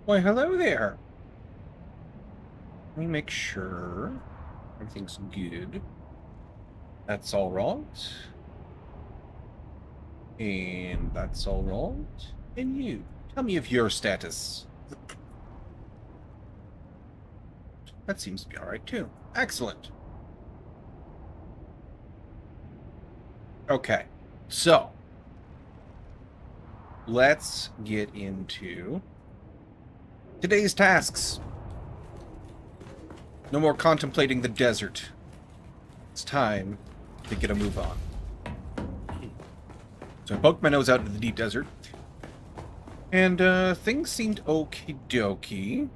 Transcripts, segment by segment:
Why, hello there. Let me make sure everything's good. That's all right. And that's all right. And you, tell me of your status. That seems to be all right too. Excellent. Okay, so let's get into today's tasks. No more contemplating the desert. It's time to get a move on. So I poked my nose out into the deep desert, and things seemed okie dokie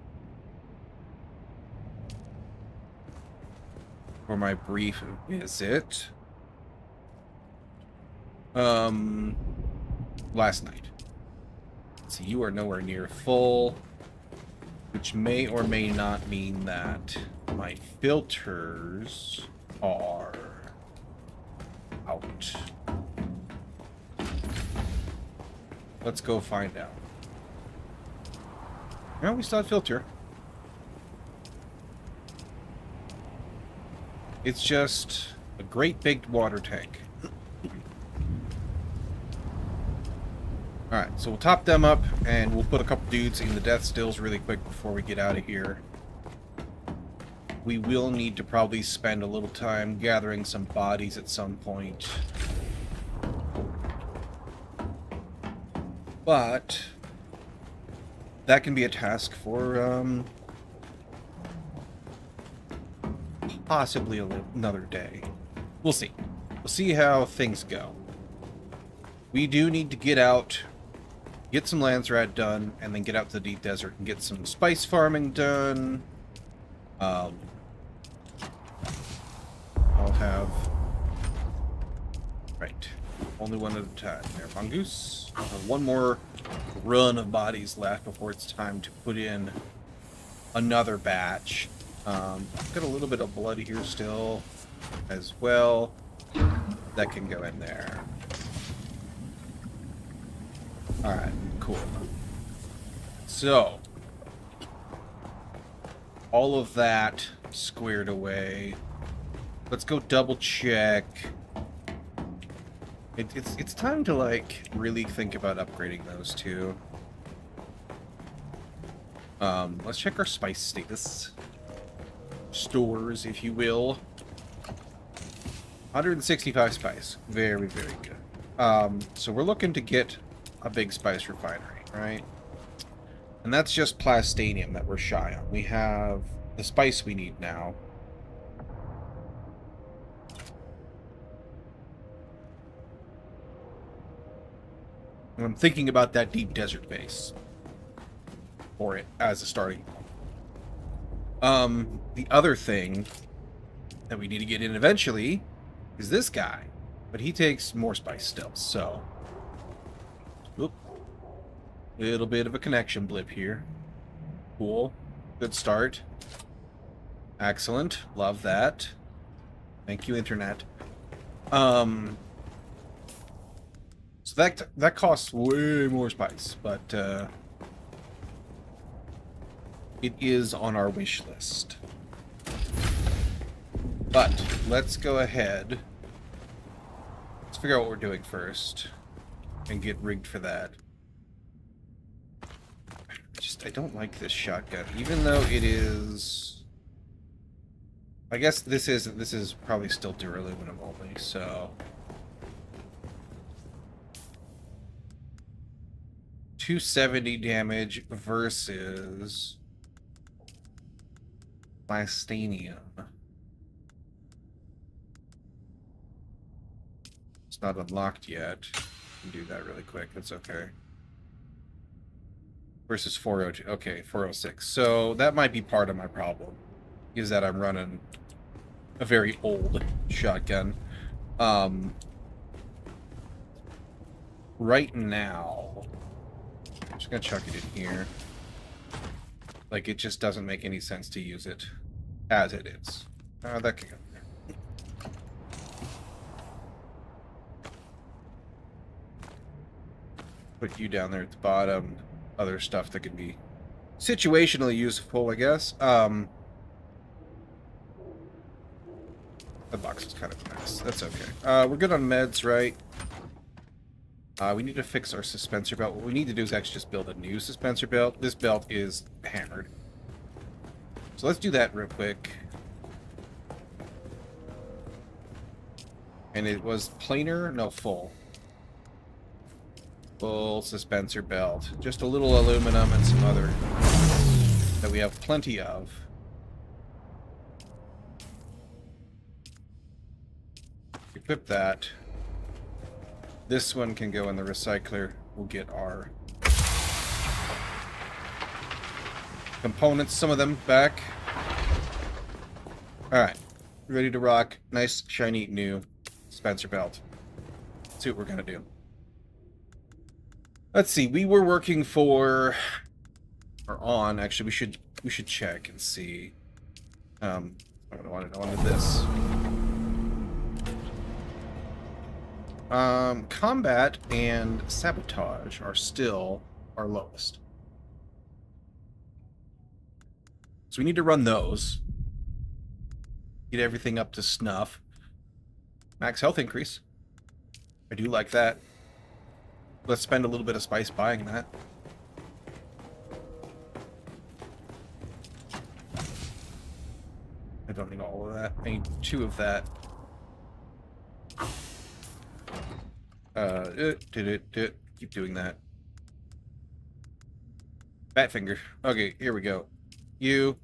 for my brief visit. Last night. So you are nowhere near full, which may or may not mean that my filters are out. Let's go find out. No, we still have filter. It's just a great big water tank. Alright, so we'll top them up, and we'll put a couple dudes in the death stills really quick before we get out of here. We will need to probably spend a little time gathering some bodies at some point. But that can be a task for possibly another day. We'll see. We'll see how things go. We do need to get out, get some Landsraad done, and then get out to the deep desert and get some spice farming done. I'll have... Right. Only one at a time. There, Mongoose. I'll have one more run of bodies left before it's time to put in another batch. I've got a little bit of blood here still as well. That can go in there. Alright, cool. So, all of that squared away. Let's go double check. It's time to, like, really think about upgrading those two. Let's check our spice status. Stores, if you will. 165 spice. Very, very good. So we're looking to get a big spice refinery, right? And that's just plastanium that we're shy on. We have the spice we need now. And I'm thinking about that deep desert base for it as a starting point. The other thing that we need to get in eventually is this guy, but he takes more spice still, so... Oop. Little bit of a connection blip here. Cool. Good start. Excellent. Love that. Thank you, Internet. So that costs way more spice, but it is on our wish list. But let's go ahead. Let's figure out what we're doing first and get rigged for that. I don't like this shotgun, even though it is... I guess this is probably still duraluminum only, so... 270 damage versus plastanium. It's not unlocked yet. I can do that really quick. That's okay. Versus 402. Okay, 406. So that might be part of my problem, is that I'm running a very old shotgun. Right now, I'm just gonna chuck it in here. Like, it just doesn't make any sense to use it as it is. That can go there. Put you down there at the bottom. Other stuff that can be situationally useful, I guess. The box is kind of a mess. That's okay. We're good on meds, right? We need to fix our suspensor belt. What we need to do is actually just build a new suspensor belt. This belt is hammered. So let's do that real quick. And it was planar? No, full. Full suspensor belt. Just a little aluminum and some other that we have plenty of. Equip that. This one can go in the recycler. We'll get our components, some of them, back. Alright. Ready to rock. Nice, shiny, new Spencer belt. Let's see what we're going to do. Let's see. We were working for... Or on. Actually, we should check and see. I wanted this. Combat and sabotage are still our lowest. So we need to run those. Get everything up to snuff. Max health increase. I do like that. Let's spend a little bit of spice buying that. I don't need all of that. I need 2 of that. Keep doing that. Batfinger. Okay, here we go. You,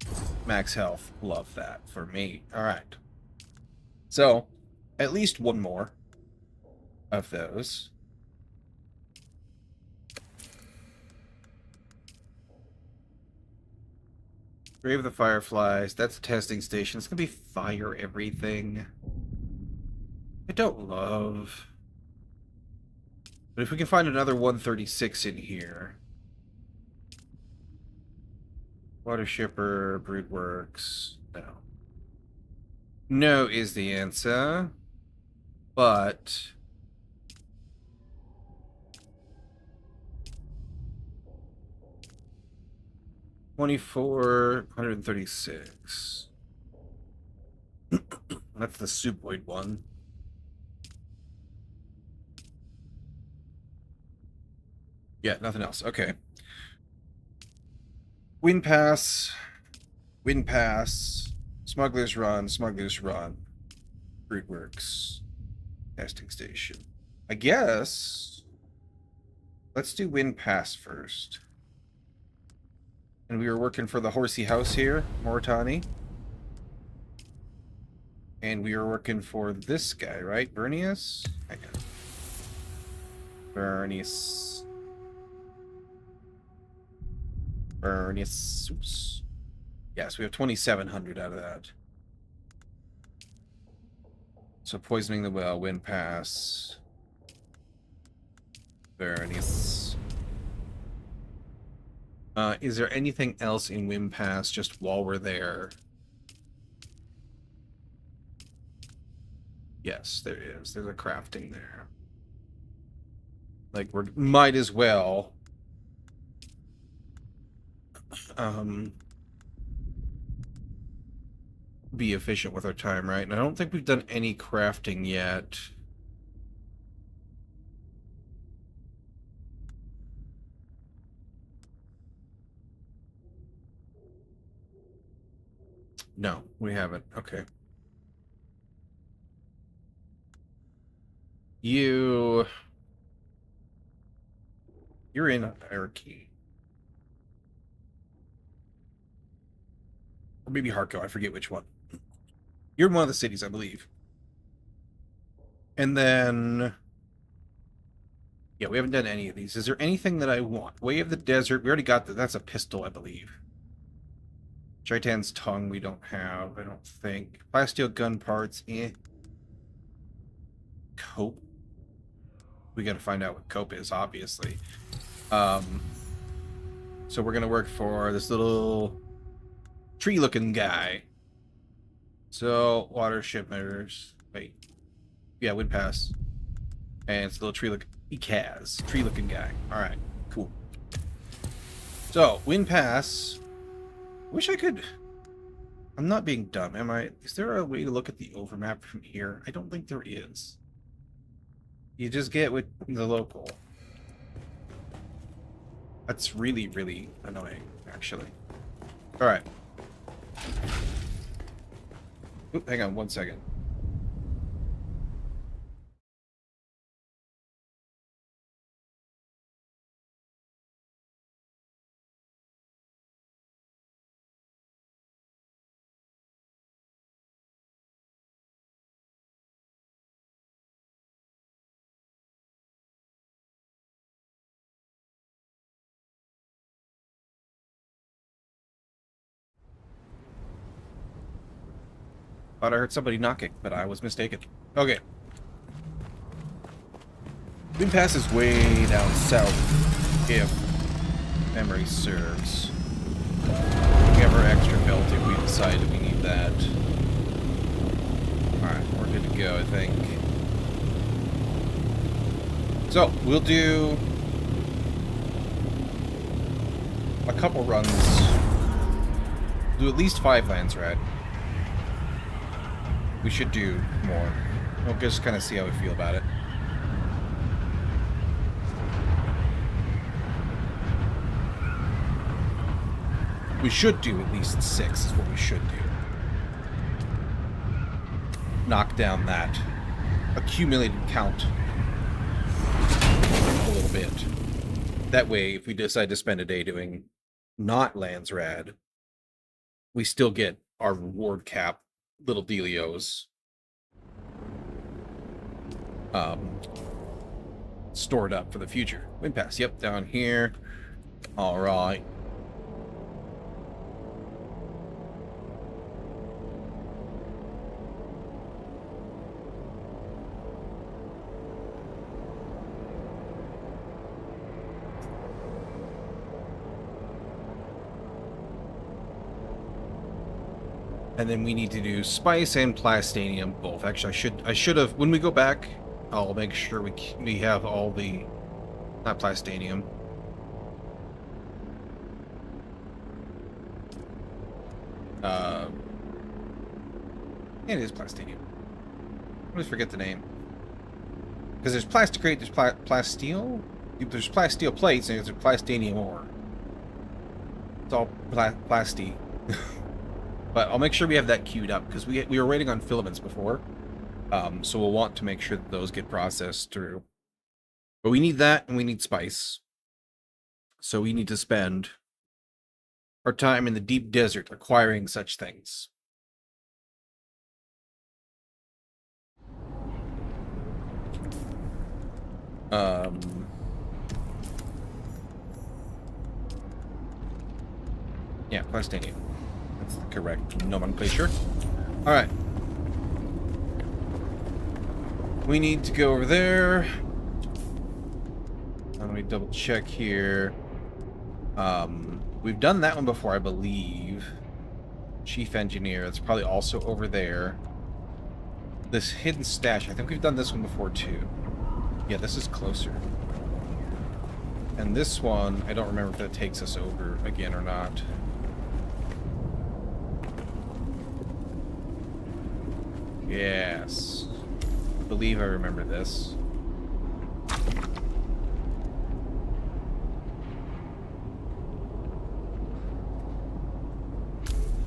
max health. Love that for me. Alright. So, at least one more of those. Grave of the Fireflies. That's a testing station. It's gonna be fire everything. I don't love... But if we can find another 136 in here... Water Shipper, Broodworks... No. No is the answer. But... $2,436. That's the Soupoid one. Yeah, nothing else. Okay. Wind Pass. Wind Pass. Smuggler's Run. Smuggler's Run. Broodworks. Testing Station. I guess... Let's do Wind Pass first. And we were working for the Horsey House here, Moritani. And we were working for this guy, right? Bernius? Hang on. Bernius. Bernius. Oops. Yes, we have 2,700 out of that. So Poisoning the Well, Wind Pass. Bernius. Is there anything else in Wind Pass just while we're there? Yes, there is. There's a crafting there. Like, we might as well... be efficient with our time, right? And I don't think we've done any crafting yet. No, we haven't. Okay. You're in hierarchy. Or maybe Harko, I forget which one. You're in one of the cities, I believe. And then... Yeah, we haven't done any of these. Is there anything that I want? Way of the Desert, we already got that. That's a pistol, I believe. Tritan's Tongue we don't have, I don't think. Plasteel gun parts, eh. Cope. We gotta find out what cope is, obviously. So we're gonna work for this little tree-looking guy. So, water shipmers. Wait. Yeah, Wind Pass. And it's a little tree-looking... Ikaz. Tree-looking guy. Alright, cool. So, Wind Pass. Wish I could... I'm not being dumb, am I? Is there a way to look at the overmap from here? I don't think there is. You just get with the local. That's really, really annoying, actually. Alright. Hang on 1 second. Thought I heard somebody knocking, but I was mistaken. Okay. Wind Pass is way down south, if memory serves. We have our extra belt if we decide that we need that. Alright, we're good to go, I think. So, we'll do a couple runs. Do at least 5 Landsraad. We should do more. We'll just kind of see how we feel about it. We should do at least 6 is what we should do. Knock down that accumulated count a little bit. That way, if we decide to spend a day doing not Landsraad, we still get our reward cap little dealios stored up for the future. Wind Pass, yep, down here. All right. And then we need to do Spice and Plastanium both. Actually, I should have, when we go back, I'll make sure we have all the, not Plastanium. It is Plastanium. I always forget the name. Because there's Plasticrate, there's Plasteel, there's Plasteel plates, and there's Plastanium ore. It's all Plasty. But I'll make sure we have that queued up, because we were waiting on filaments before. So we'll want to make sure that those get processed through. But we need that, and we need spice. So we need to spend our time in the deep desert acquiring such things. Yeah, Plastanium. That's the correct nomenclature. Alright. We need to go over there. Let me double check here. We've done that one before, I believe. Chief Engineer, that's probably also over there. This hidden stash, I think we've done this one before too. Yeah, this is closer. And this one, I don't remember if that takes us over again or not. Yes. I believe I remember this.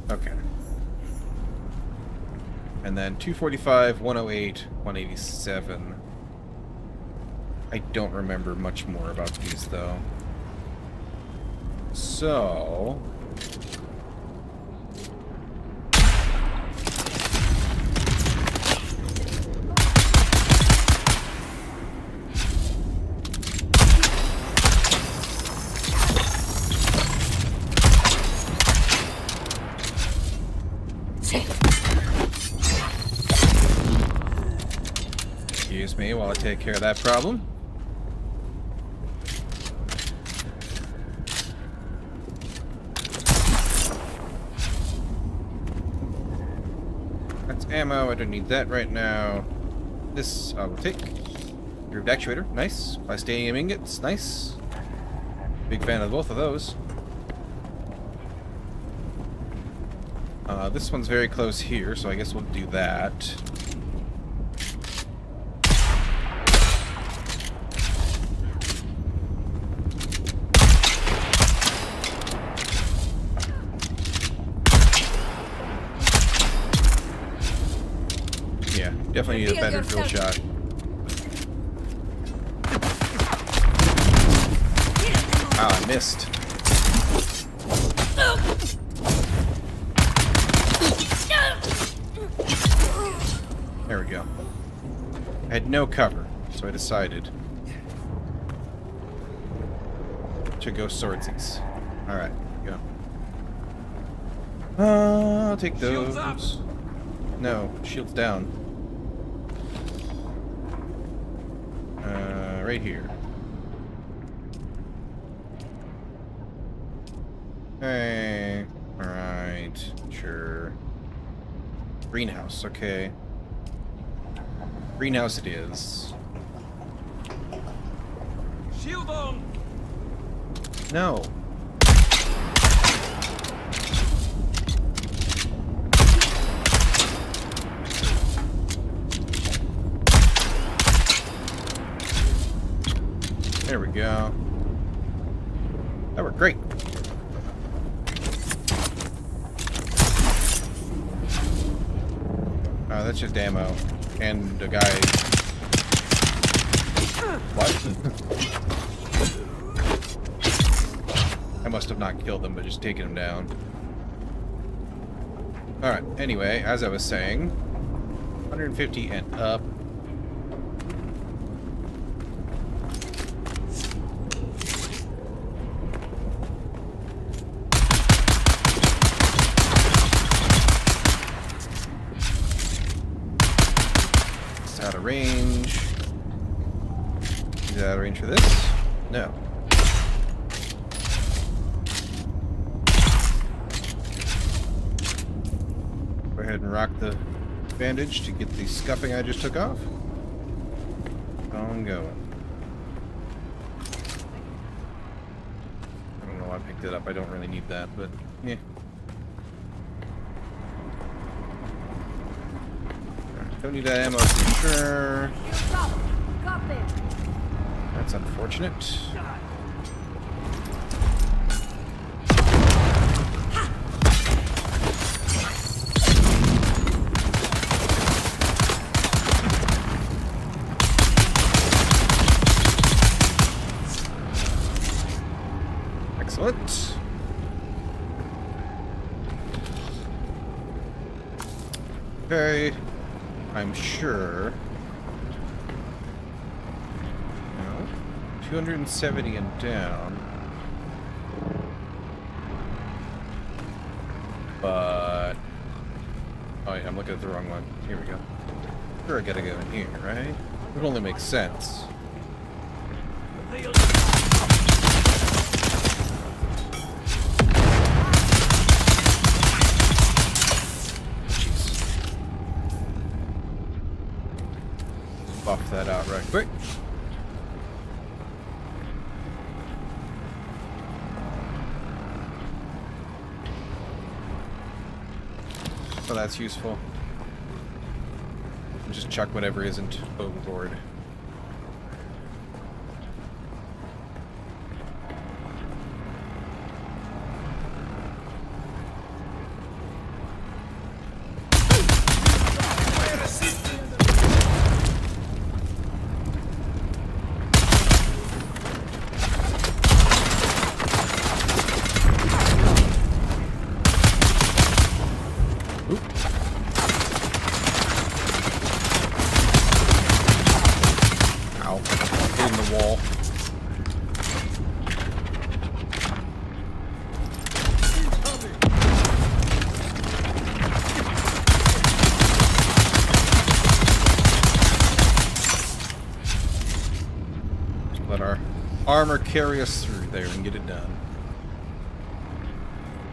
Okay. And then 245, 108, 187. I don't remember much more about these, though. So... Excuse me while I take care of that problem. That's ammo, I don't need that right now. This I will take. Grooved actuator, nice. Plastanium ingots, nice. Big fan of both of those. This one's very close here, so I guess we'll do that. Yeah, definitely need a better drill shot. Ah, I missed. There we go. I had no cover, so I decided to go swordsies. Alright, go. I'll take those. No, shield's down. Right here. Hey. Alright, sure. Greenhouse, okay. Greenhouse it is. Shield on. No. There we go. That worked great. Oh, that's just ammo. And a guy... What? I must have not killed them, but just taken him down. Alright, anyway, as I was saying, 150 and up. Out of range. Is it out of range for this? No. Go ahead and rock the bandage to get the scuffing I just took off. On going. I don't know why I picked it up. I don't really need that, but yeah. Don't need that ammo for sure. That's unfortunate. Excellent. Okay. I'm sure. No. 270 and down. But... Oh, yeah, I'm looking at the wrong one. Here we go. Sure, I gotta go in here, right? It would only make sense. Buff that out right quick. So that's useful. Just chuck whatever isn't overboard. Let our armor carry us through there and get it done.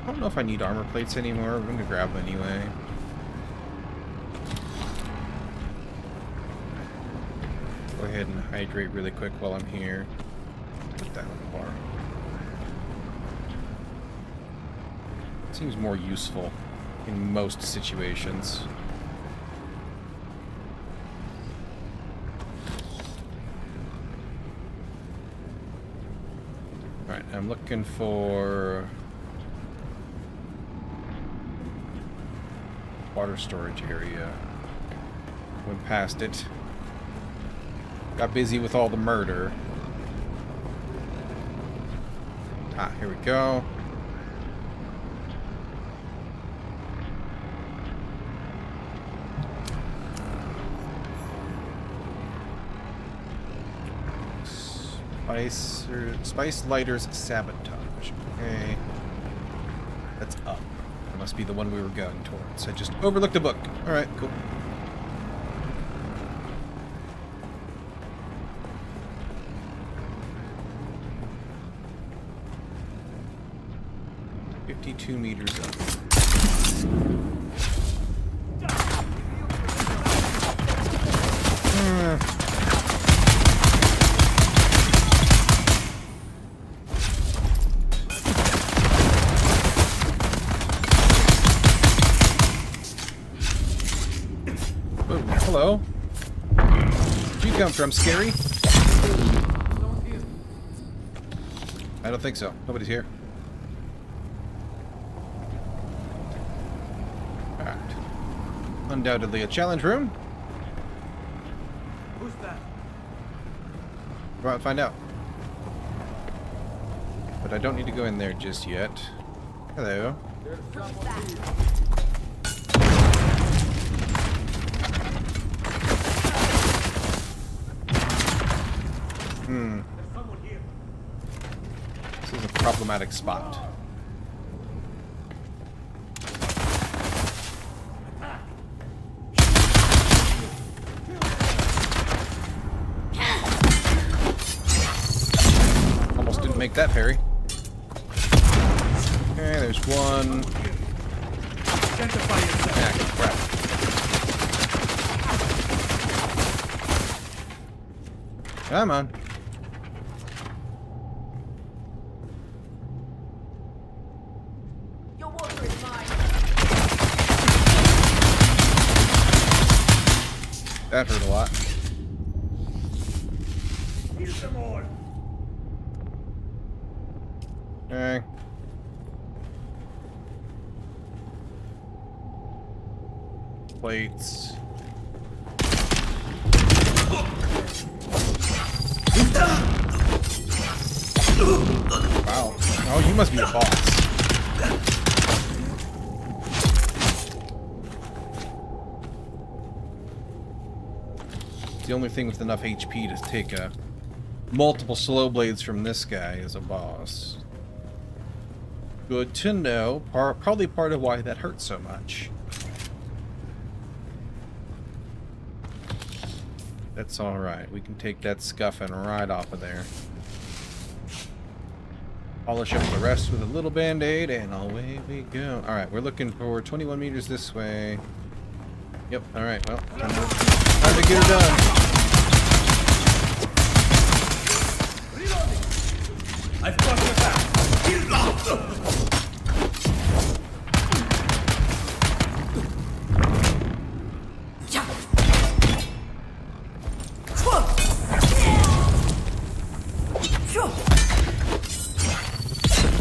I don't know if I need armor plates anymore. I'm going to grab them anyway. Go ahead and hydrate really quick while I'm here. Put that on the bar. Seems more useful. in most situations. Alright, I'm looking for water storage area. Went past it. Got busy with all the murder. Ah, here we go. Spice lighters sabotage. Okay. That's up. That must be the one we were going towards. I just overlooked a book. Alright, cool. .52 meters up. Hello. Where'd you come from, Scary? I don't think so. Nobody's here. Alright. Undoubtedly a challenge room. Who's that? Go out and find out. But I don't need to go in there just yet. Hello. This is a problematic spot. Almost didn't make that parry. Okay, there's one. Ah, crap. Come on. Your water is mine. That hurt a lot. Need some more. Okay. Plates. Wow. Oh, you must be a boss. The only thing with enough HP to take multiple slow blades from this guy is a boss. Good to know. Probably part of why that hurts so much. That's alright. We can take that scuffing right off of there. Polish up the rest with a little band-aid, and away we go. Alright, we're looking for 21 meters this way. Yep, alright, well, time to get her done. I've got your back.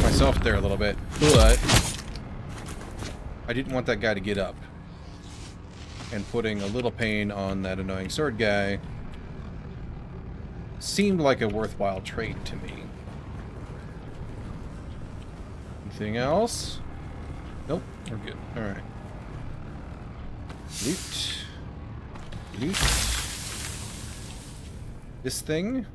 Myself there a little bit, but I didn't want that guy to get up. And putting a little pain on that annoying sword guy seemed like a worthwhile trade to me. Anything else? Nope, we're good. Alright. Loot. Loot. This thing.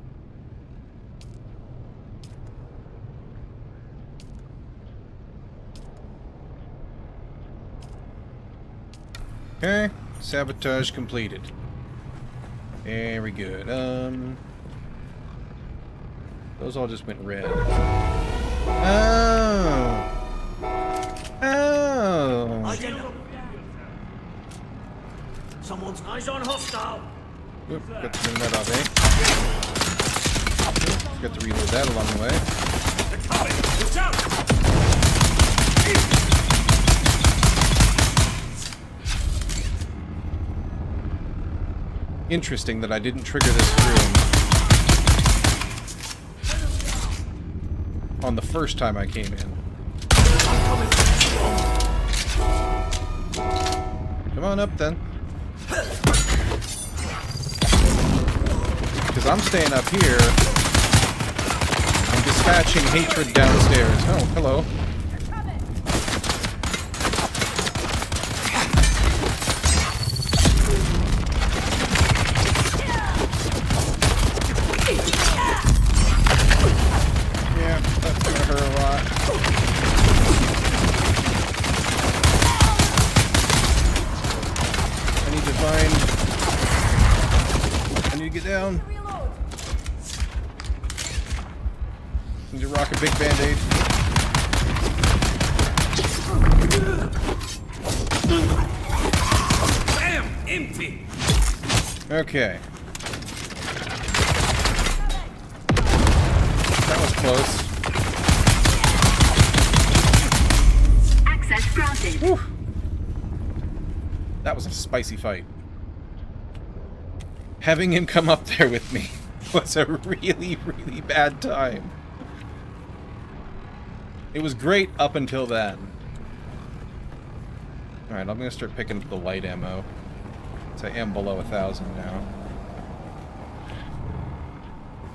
Okay. Sabotage completed. Very good. Those all just went red. Oh. Oh. Someone's eyes on hostile. Oop, got to bring that off, eh? Got to reload that along the way. They're coming. Watch out. interesting that I didn't trigger this room on the first time I came in. Come on up then. Because I'm staying up here. I'm dispatching hatred downstairs. Oh, hello. Yeah, that's gonna hurt a lot. I need to find... I need to get down. Need to rock a big band-aid. Bam! Empty! Okay. That was close. Access granted. Whew. That was a spicy fight. Having him come up there with me was a really, really bad time. It was great up until then. Alright, I'm gonna start picking up the light ammo. So I am below 1,000 now.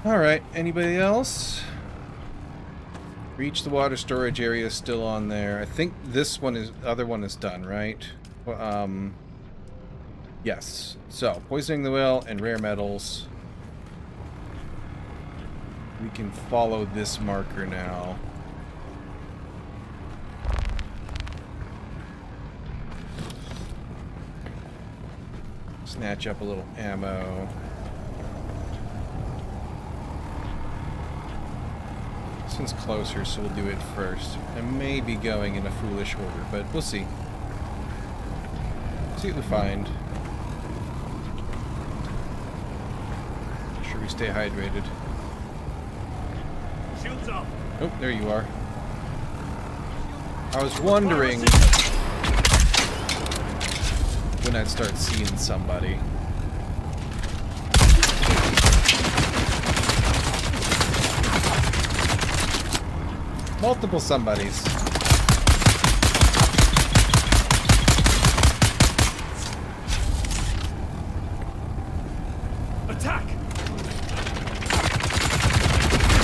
Alright, anybody else? Reach the water storage area is still on there. I think this one is, other one is done, right? Well, yes. So, poisoning the well and rare metals. We can follow this marker now. Snatch up a little ammo. This one's closer, so we'll do it first. I may be going in a foolish order, but we'll see. See what we find. Make sure we stay hydrated. Shields up! Oh, there you are. I was wondering when I'd start seeing somebody. Multiple somebodies. Attack!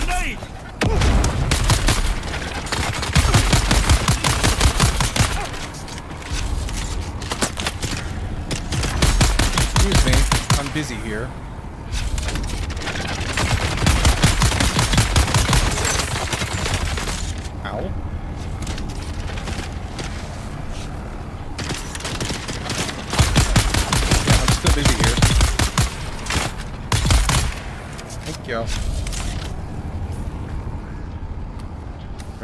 Grenade! Excuse me, I'm busy here. Ow. Yeah, I'm still busy here. Thank you.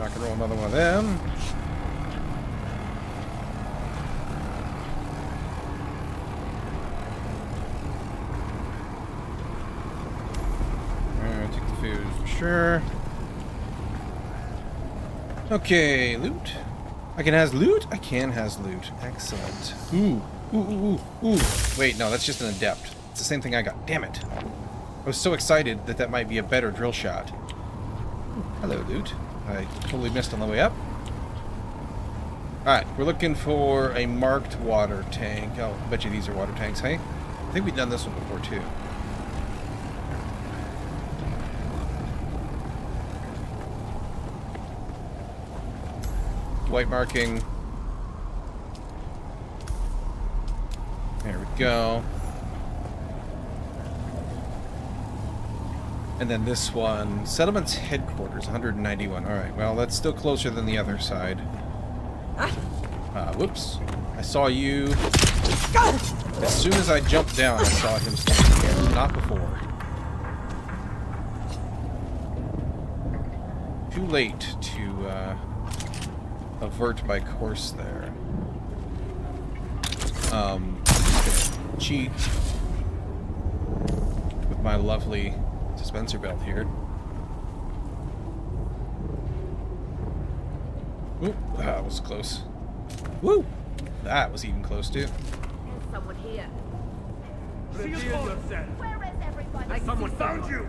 Rock and roll another one of them. Alright, take the food for sure. Okay, loot. I can has loot? I can has loot. Excellent. Ooh. Ooh, ooh, ooh, ooh. Wait, no, that's just an adept. It's the same thing I got. Damn it. I was so excited that that might be a better drill shot. Ooh, hello, loot. I totally missed on the way up. Alright, we're looking for a marked water tank. Oh, I bet you these are water tanks, hey? I think we've done this one before, too. White marking. There we go. And then this one, Settlement's Headquarters, 191. Alright, well, that's still closer than the other side. Whoops. I saw you. As soon as I jumped down, I saw him standing here. Not before. Too late to, avert my course there. Cheat with my lovely dispenser belt here. Oop, that was close. Woo! That was even close too. There's someone here. Reveal yourself. Where is everybody? Someone found you.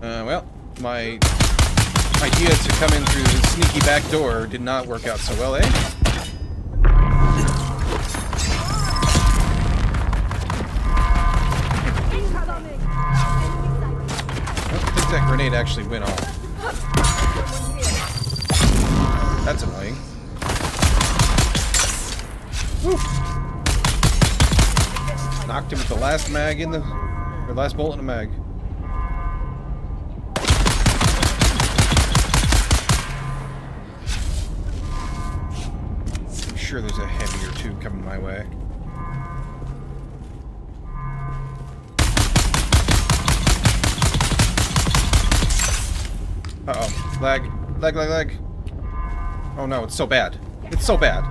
Well, my idea to come in through the sneaky back door did not work out so well, eh? Incoming. I think that grenade actually went off. That's annoying. Woo. Knocked him with the last mag in the... or last bolt in the mag. I'm sure there's a heavy or two coming my way. Uh-oh. Lag. Lag, lag, lag. Oh no, it's so bad. It's so bad.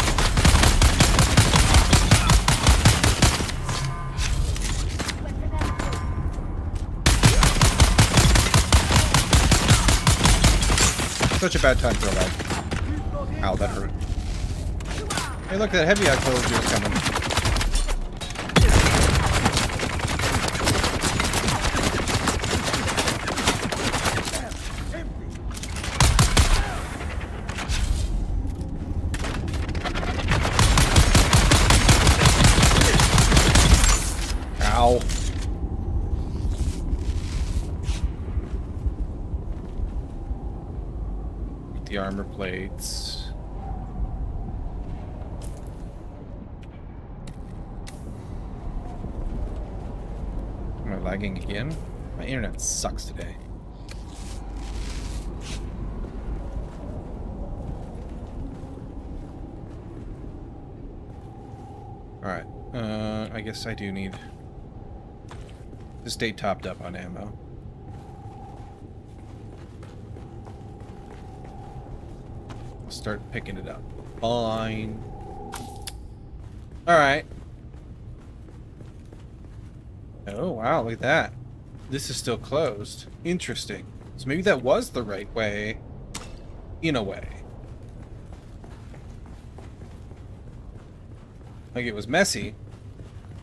Such a bad time for a lag. Ow, that hurt. Hey, look, that heavy I told you was coming. Ow. The armor plates. Am I lagging again? My internet sucks today. Alright, I guess I do need to stay topped up on ammo. Start picking it up. Fine. Alright. Oh, wow, look at that. This is still closed. Interesting. So maybe that was the right way. In a way. Like, it was messy.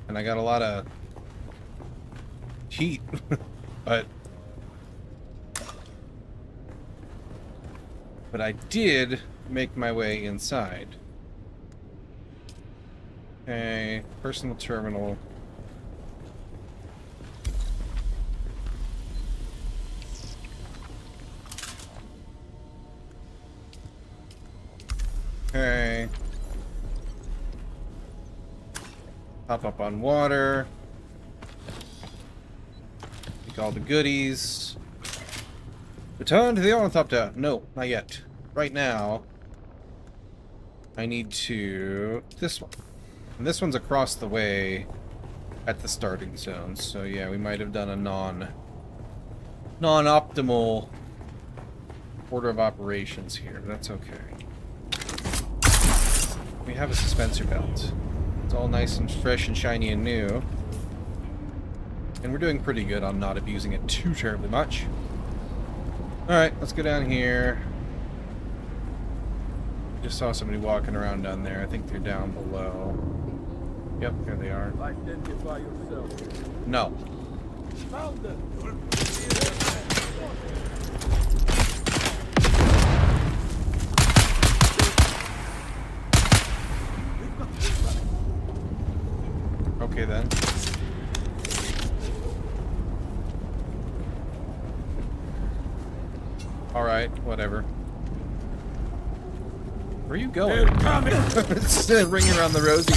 And I got a lot of heat. But I did make my way inside. Okay, personal terminal. Okay. Pop up on water. Take all the goodies. Return to the ornithopter. No, not yet. Right now, I need to... this one. And this one's across the way at the starting zone. So yeah, we might have done a non-optimal order of operations here. But that's okay. We have a suspensor belt. It's all nice and fresh and shiny and new. And we're doing pretty good on not abusing it too terribly much. Alright, let's go down here. Just saw somebody walking around down there. I think they're down below. Yep, there they are. Identify yourself. No. Found them. Okay then. Alright, whatever. Where are you going? They're coming. It's ringing around the rosy.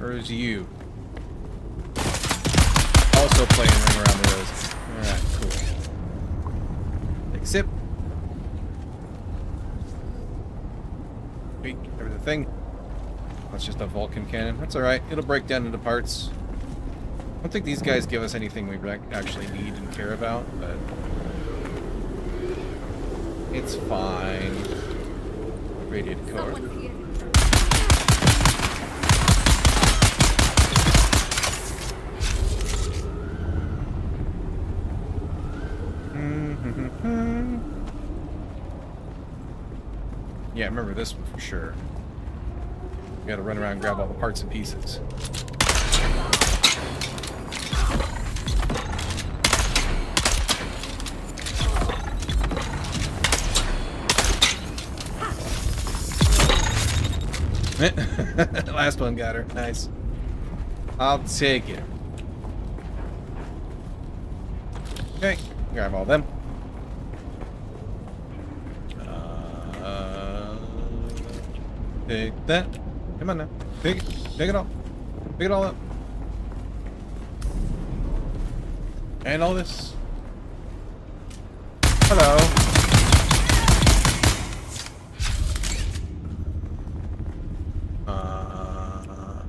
Or is you? Also playing Ring Around the Rosy. Alright, cool. Take a sip. Wait, everything. That's just a Vulcan cannon. That's alright. It'll break down into parts. I don't think these guys give us anything we actually need and care about, but it's fine. Radiant core. Yeah, I remember this one for sure. We gotta run around and grab all the parts and pieces. Last one got her. Nice. I'll take it. Okay, grab all them. Take that. Come on now. Pick it. Pick it all. Pick it all up. And all this. Hello.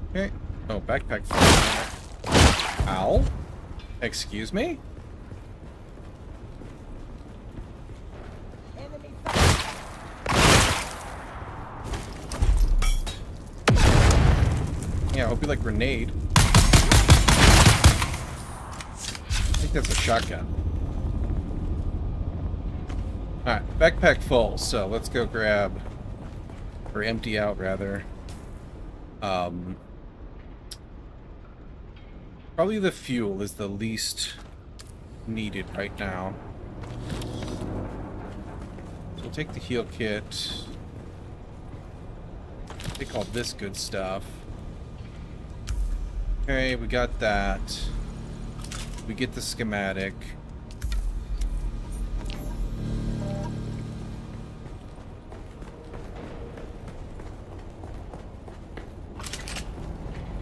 Okay. Oh, backpack. Ow. Excuse me? Yeah, I hope you like grenade. I think that's a shotgun. Alright, backpack full, so let's go grab, or empty out rather. Probably the fuel is the least needed right now. So we'll take the heal kit. Take all this good stuff. Okay, we got that. We get the schematic.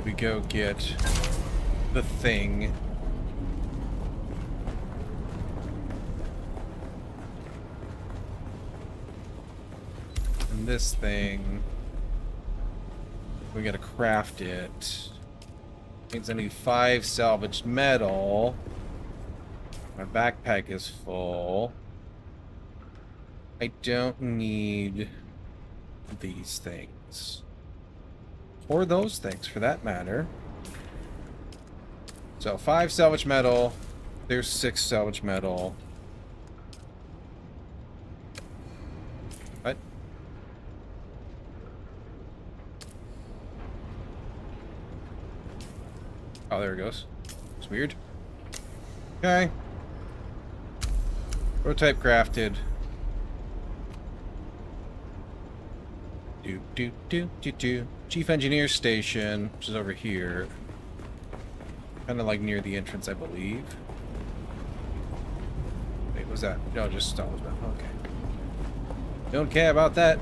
We go get the thing. And this thing. We gotta craft it. Means I need 5 salvaged metal. My backpack is full. I don't need these things. Or those things, for that matter. So, 5 salvage metal. There's 6 salvage metal. What? Oh, there it goes. It's weird. Okay. Prototype crafted. Do. Chief Engineer Station, which is over here. Kind of like near the entrance, I believe. Wait, was that? No, just stop. Okay. Don't care about that.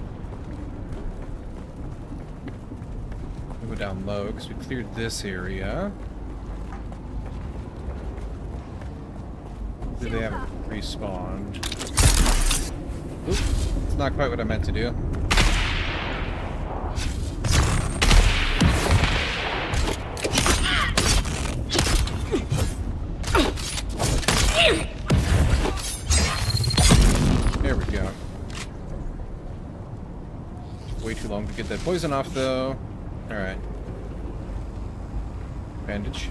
We'll go down low because we cleared this area. Do they haven't respawned? Oop, it's not quite what I meant to do. There we go. Way too long to get that poison off, though. Alright. Bandage.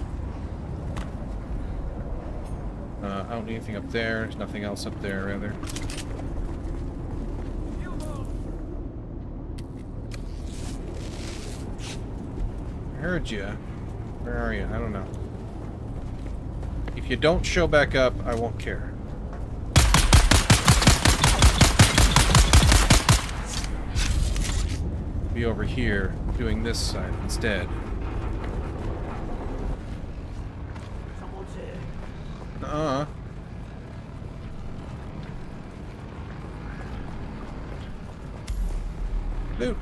I don't need anything up there. There's nothing else up there, rather. I heard you. Where are you? I don't know. If you don't show back up, I won't care. Be over here, doing this side instead. Loot.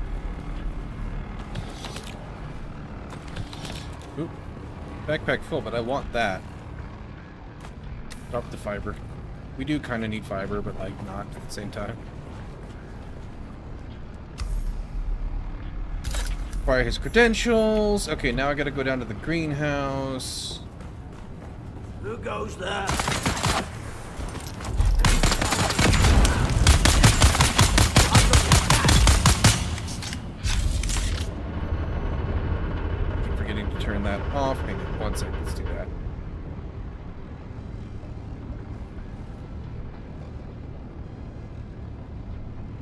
Oop. Backpack full, but I want that. Drop the fiber. We do kind of need fiber, but like not at the same time. Acquire his credentials. Okay, now I gotta go down to the greenhouse. Who goes there? Keep forgetting to turn that off. Hang on 1 second, let's do that.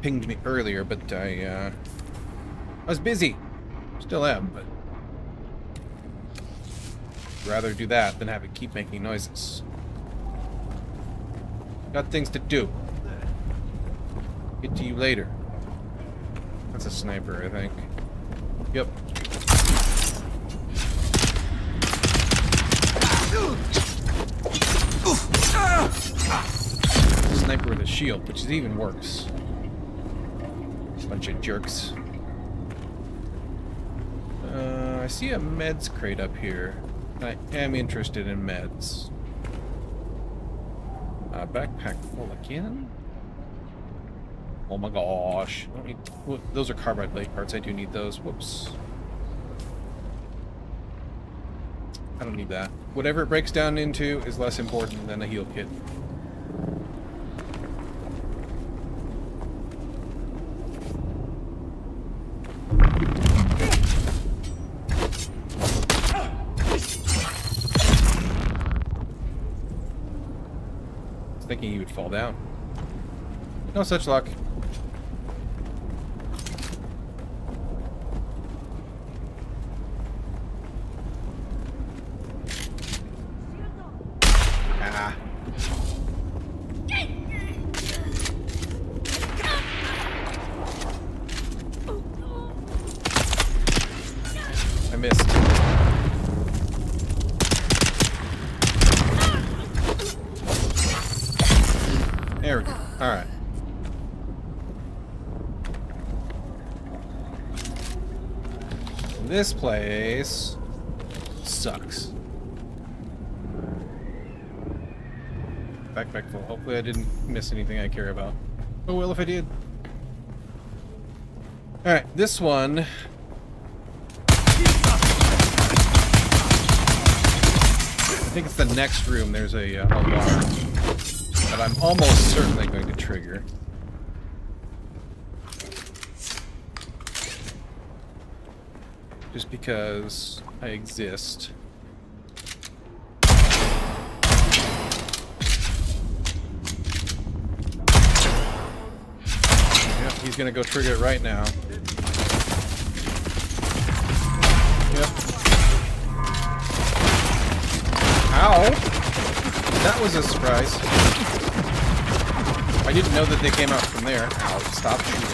pinged me earlier, but I was busy. Still am, but rather do that than have it keep making noises. Got things to do. Get to you later. That's a sniper, I think. Yep. Sniper with a shield, which is even worse. Bunch of jerks. I see a meds crate up here. I am interested in meds. Backpack full again? Oh my gosh. I don't need, those are carbide leg parts. I do need those. Whoops. I don't need that. Whatever it breaks down into is less important than a heal kit. Thinking he would fall down. No such luck. Ah. I missed. There we go. Alright. This place sucks. Backpack full. Hopefully I didn't miss anything I care about. Oh well if I did. Alright, this one. I think it's the next room. There's a alarm. But I'm almost certainly going to trigger. Just because I exist. Yep, he's gonna go trigger it right now. Yep. Ow! That was a surprise. I didn't know that they came out from there. Ow, stop shooting me.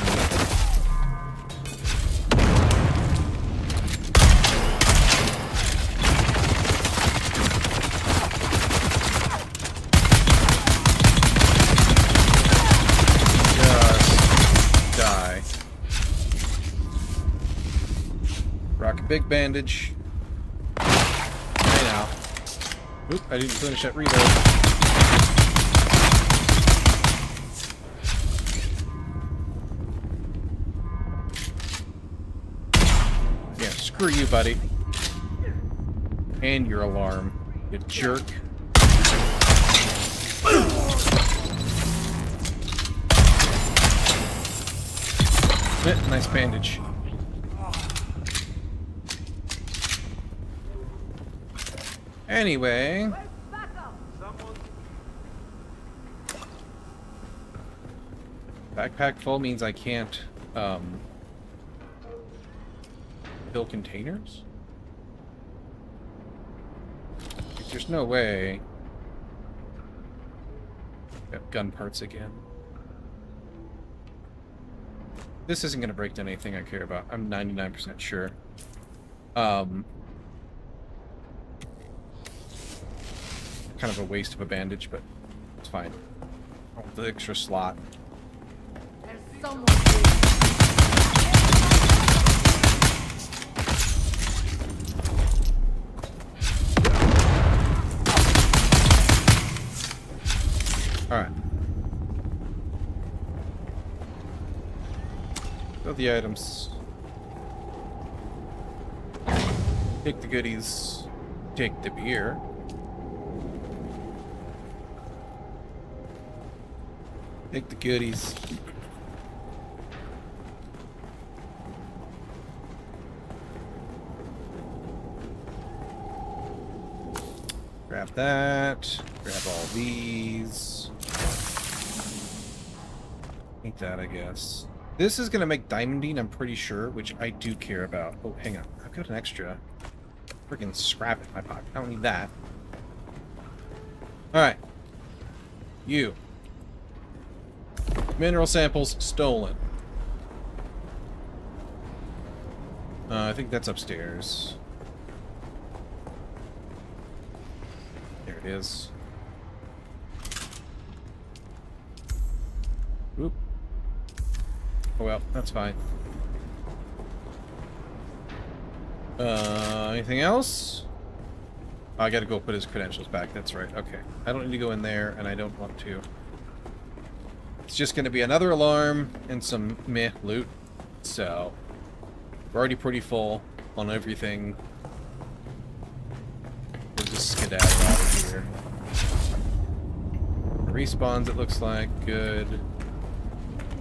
Just die. Rock a big bandage. Hey now. Oop, I didn't finish that reload. Screw you, buddy. And your alarm, you jerk. Nice bandage. Anyway. Backpack full means I can't, fill containers? There's no way. Got gun parts again. This isn't going to break down anything I care about. I'm 99% sure. Kind of a waste of a bandage, but it's fine. I want the extra slot. There's someone. Alright. Fill the items. Take the goodies. Take the beer. Take the goodies. Grab that. Grab all these. Eat that, I guess. This is going to make diamondine, I'm pretty sure, which I do care about. Oh, hang on. I've got an extra freaking scrap in my pocket. I don't need that. Alright. You. Mineral samples stolen. I think that's upstairs. There it is. Oop. Oh well, that's fine. Anything else? Oh, I gotta go put his credentials back, that's right. Okay. I don't need to go in there, and I don't want to. It's just gonna be another alarm and some meh loot. So, we're already pretty full on everything. We'll just skedaddle out of here. Respawns, it looks like. Good.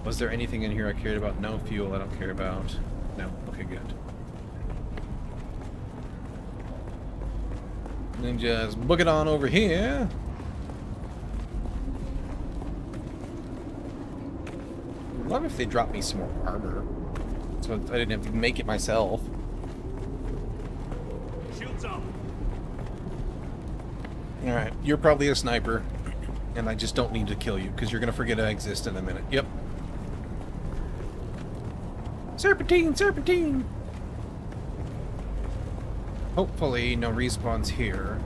Was there anything in here I cared about? No fuel I don't care about. No. Okay, good. And then just book it on over here. I'd love if they dropped me some more armor. So I didn't have to make it myself. Shields up. Alright, you're probably a sniper. And I just don't need to kill you, because you're going to forget I exist in a minute. Yep. Serpentine! Serpentine! Hopefully no respawns here.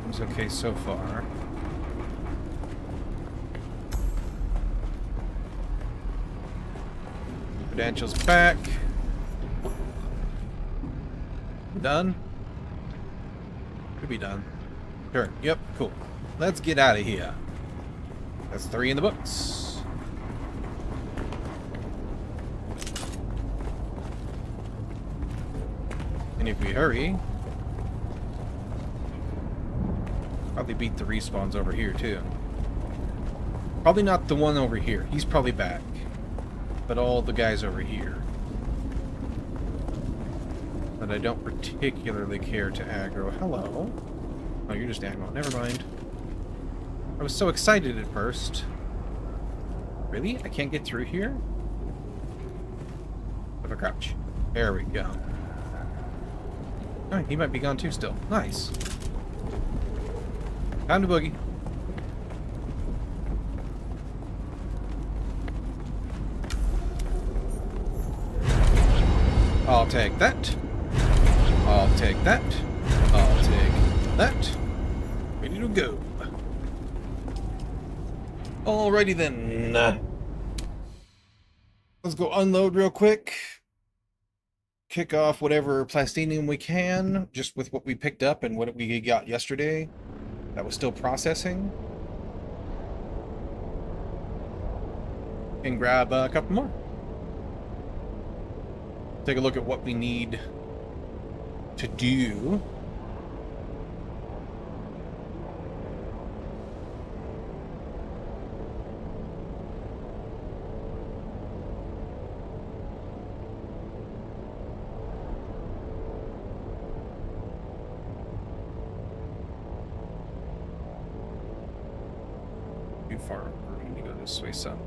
Seems okay so far. Credentials back. Done? Could be done. Sure. Yep, cool. Let's get out of here. That's 3 in the books. And if we hurry, probably beat the respawns over here too. Probably not the one over here. He's probably back. But all the guys over here. That I don't particularly care to aggro. Hello. Oh, you're just aggro. Never mind. I was so excited at first. Really? I can't get through here? Have a crouch. There we go. Oh, he might be gone too still. Nice. Time to boogie. I'll take that. I'll take that. I'll take that. Ready to go. Alrighty then. Let's go unload real quick. Kick off whatever plastinium we can, just with what we picked up and what we got yesterday. That was still processing. And grab a couple more. Take a look at what we need to do. Too far. We need to go this way some.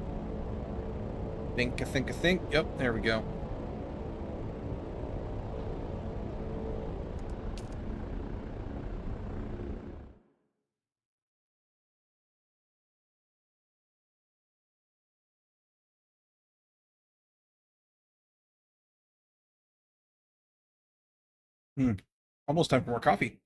Think. Yep, there we go. Almost time for more coffee.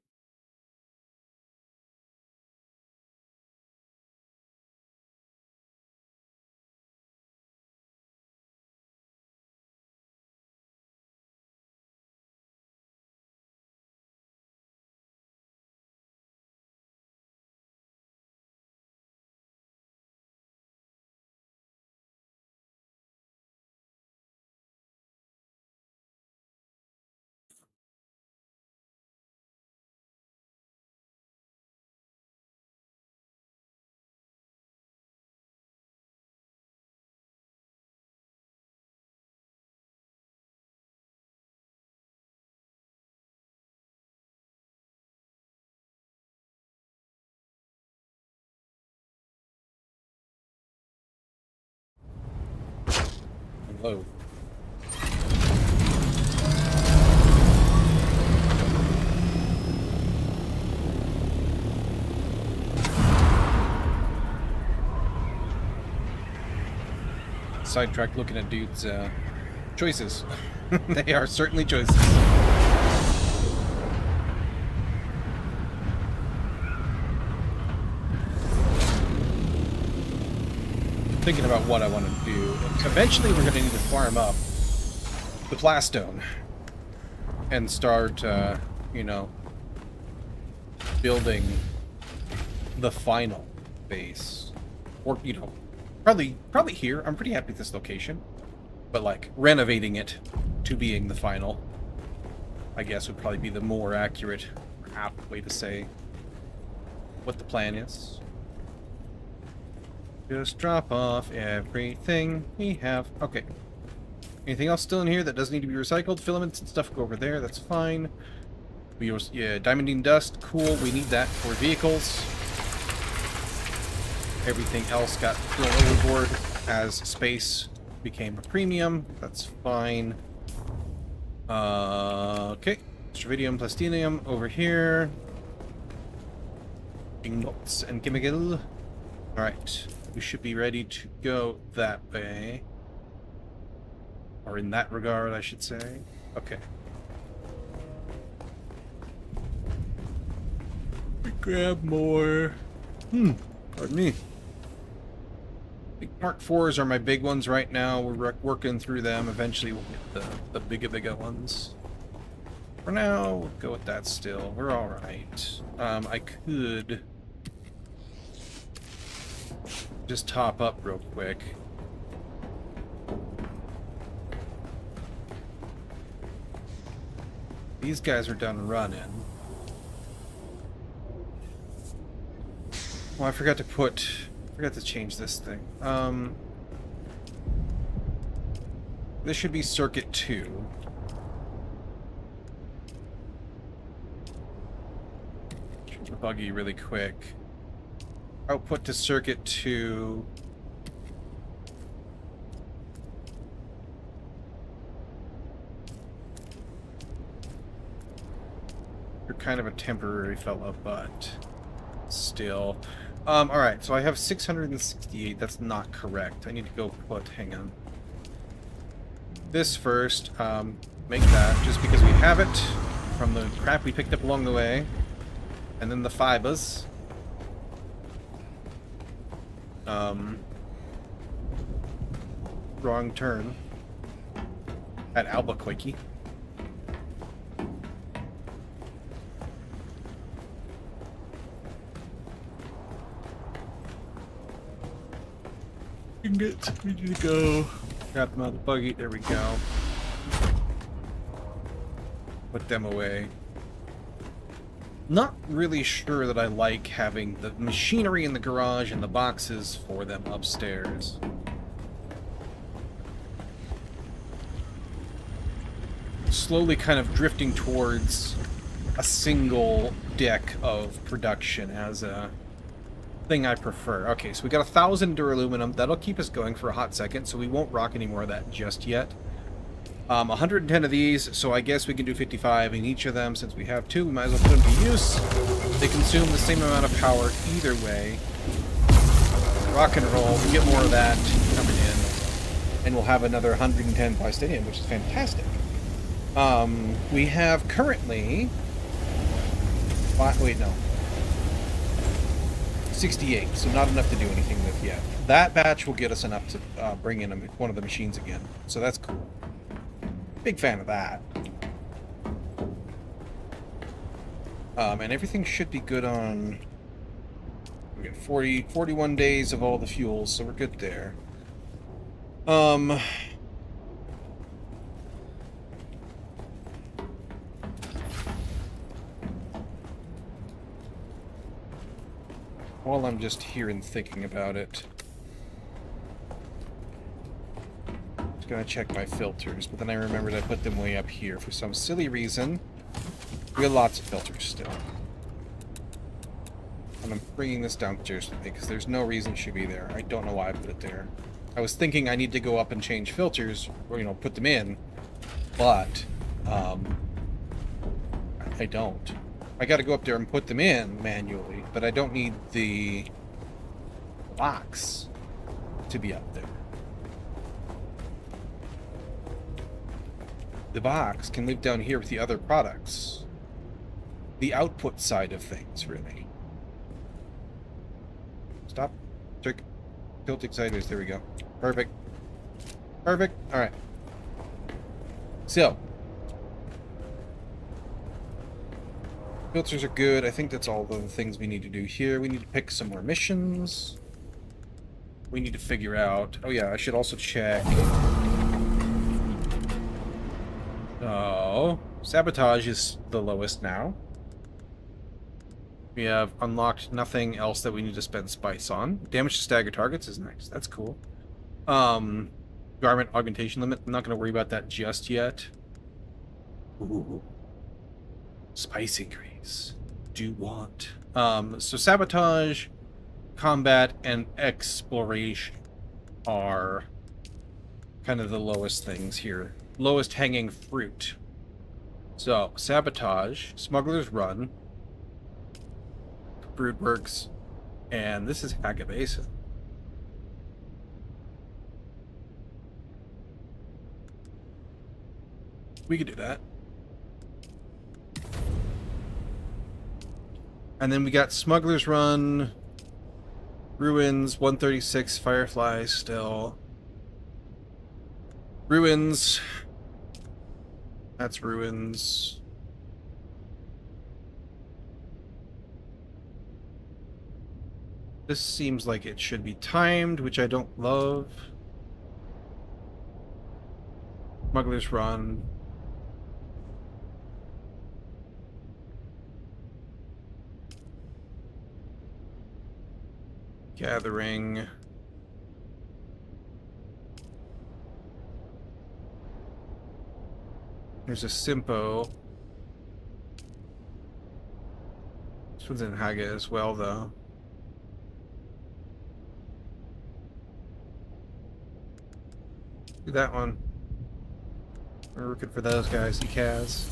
Load. Sidetracked looking at dude's choices. They are certainly choices. Thinking about what I want to do. Eventually we're going to need to farm up the plastone and start, you know, building the final base. Or, you know, probably here. I'm pretty happy with this location. But, like, renovating it to being the final, I guess, would probably be the more accurate, apt way to say what the plan is. Just drop off everything we have. Okay. Anything else still in here that doesn't need to be recycled? Filaments and stuff go over there. That's fine. We use, yeah, diamondine dust. Cool. We need that for vehicles. Everything else got thrown overboard as space became a premium. That's fine. Okay. Stravidium, plastinium over here. Ingots and chemical. Alright. We should be ready to go that way. Or in that regard, I should say. Okay. We grab more. Pardon me. The Mark IVs are my big ones right now. We're working through them. Eventually we'll get the bigger ones. For now, we'll go with that still. We're alright. I could just top up real quick. These guys are done running. Oh, I forgot to change this thing. This should be circuit 2. Change the buggy really quick. Output to circuit 2. You're kind of a temporary fella, but still. Alright, so I have 668. That's not correct. I need to go put, hang on. This first, make that, just because we have it from the crap we picked up along the way. And then the fibers. Wrong turn. At Albuquerque. We need to go. Got them out of the buggy. There we go. Put them away. Not really sure that I like having the machinery in the garage and the boxes for them upstairs. Slowly kind of drifting towards a single deck of production as a thing I prefer. Okay, so we got 1,000 duraluminum. That'll keep us going for a hot second, so we won't rock any more of that just yet. 110 of these, so I guess we can do 55 in each of them. Since we have 2, we might as well put them to use. They consume the same amount of power either way. Rock and roll. We get more of that coming in. And we'll have another 110 plastinium, which is fantastic. We have currently... Wait, no. 68, so not enough to do anything with yet. That batch will get us enough to bring in one of the machines again, so that's cool. Big fan of that. And everything should be good on... We got 41 days of all the fuels, so we're good there. While I'm just here and thinking about it, just gonna check my filters, but then I remembered I put them way up here for some silly reason. We have lots of filters still. And I'm bringing this downstairs with me because there's no reason it should be there. I don't know why I put it there. I was thinking I need to go up and change filters, or, you know, put them in, but I don't. I got to go up there and put them in manually, but I don't need the box to be up there. The box can live down here with the other products. The output side of things, really. Stop. Tilting sideways. There we go. Perfect. Perfect. All right. So. Filters are good. I think that's all the things we need to do here. We need to pick some more missions. We need to figure out... Oh, yeah, I should also check... Oh, sabotage is the lowest now. We have unlocked nothing else that we need to spend spice on. Damage to stagger targets is nice. That's cool. Garment augmentation limit. I'm not going to worry about that just yet. Ooh. Spice increase. Do want. So sabotage, combat, and exploration are kind of the lowest things here. Lowest hanging fruit. So, sabotage, smuggler's run, broodworks, and this is Hagabasa. We could do that. And then we got smuggler's run, ruins, 136, firefly still. Ruins. That's ruins. This seems like it should be timed, which I don't love. Smuggler's Run. Gathering. There's a Simpo. This one's in Haga as well, though. Do that one. We're looking for those guys. Ekaz.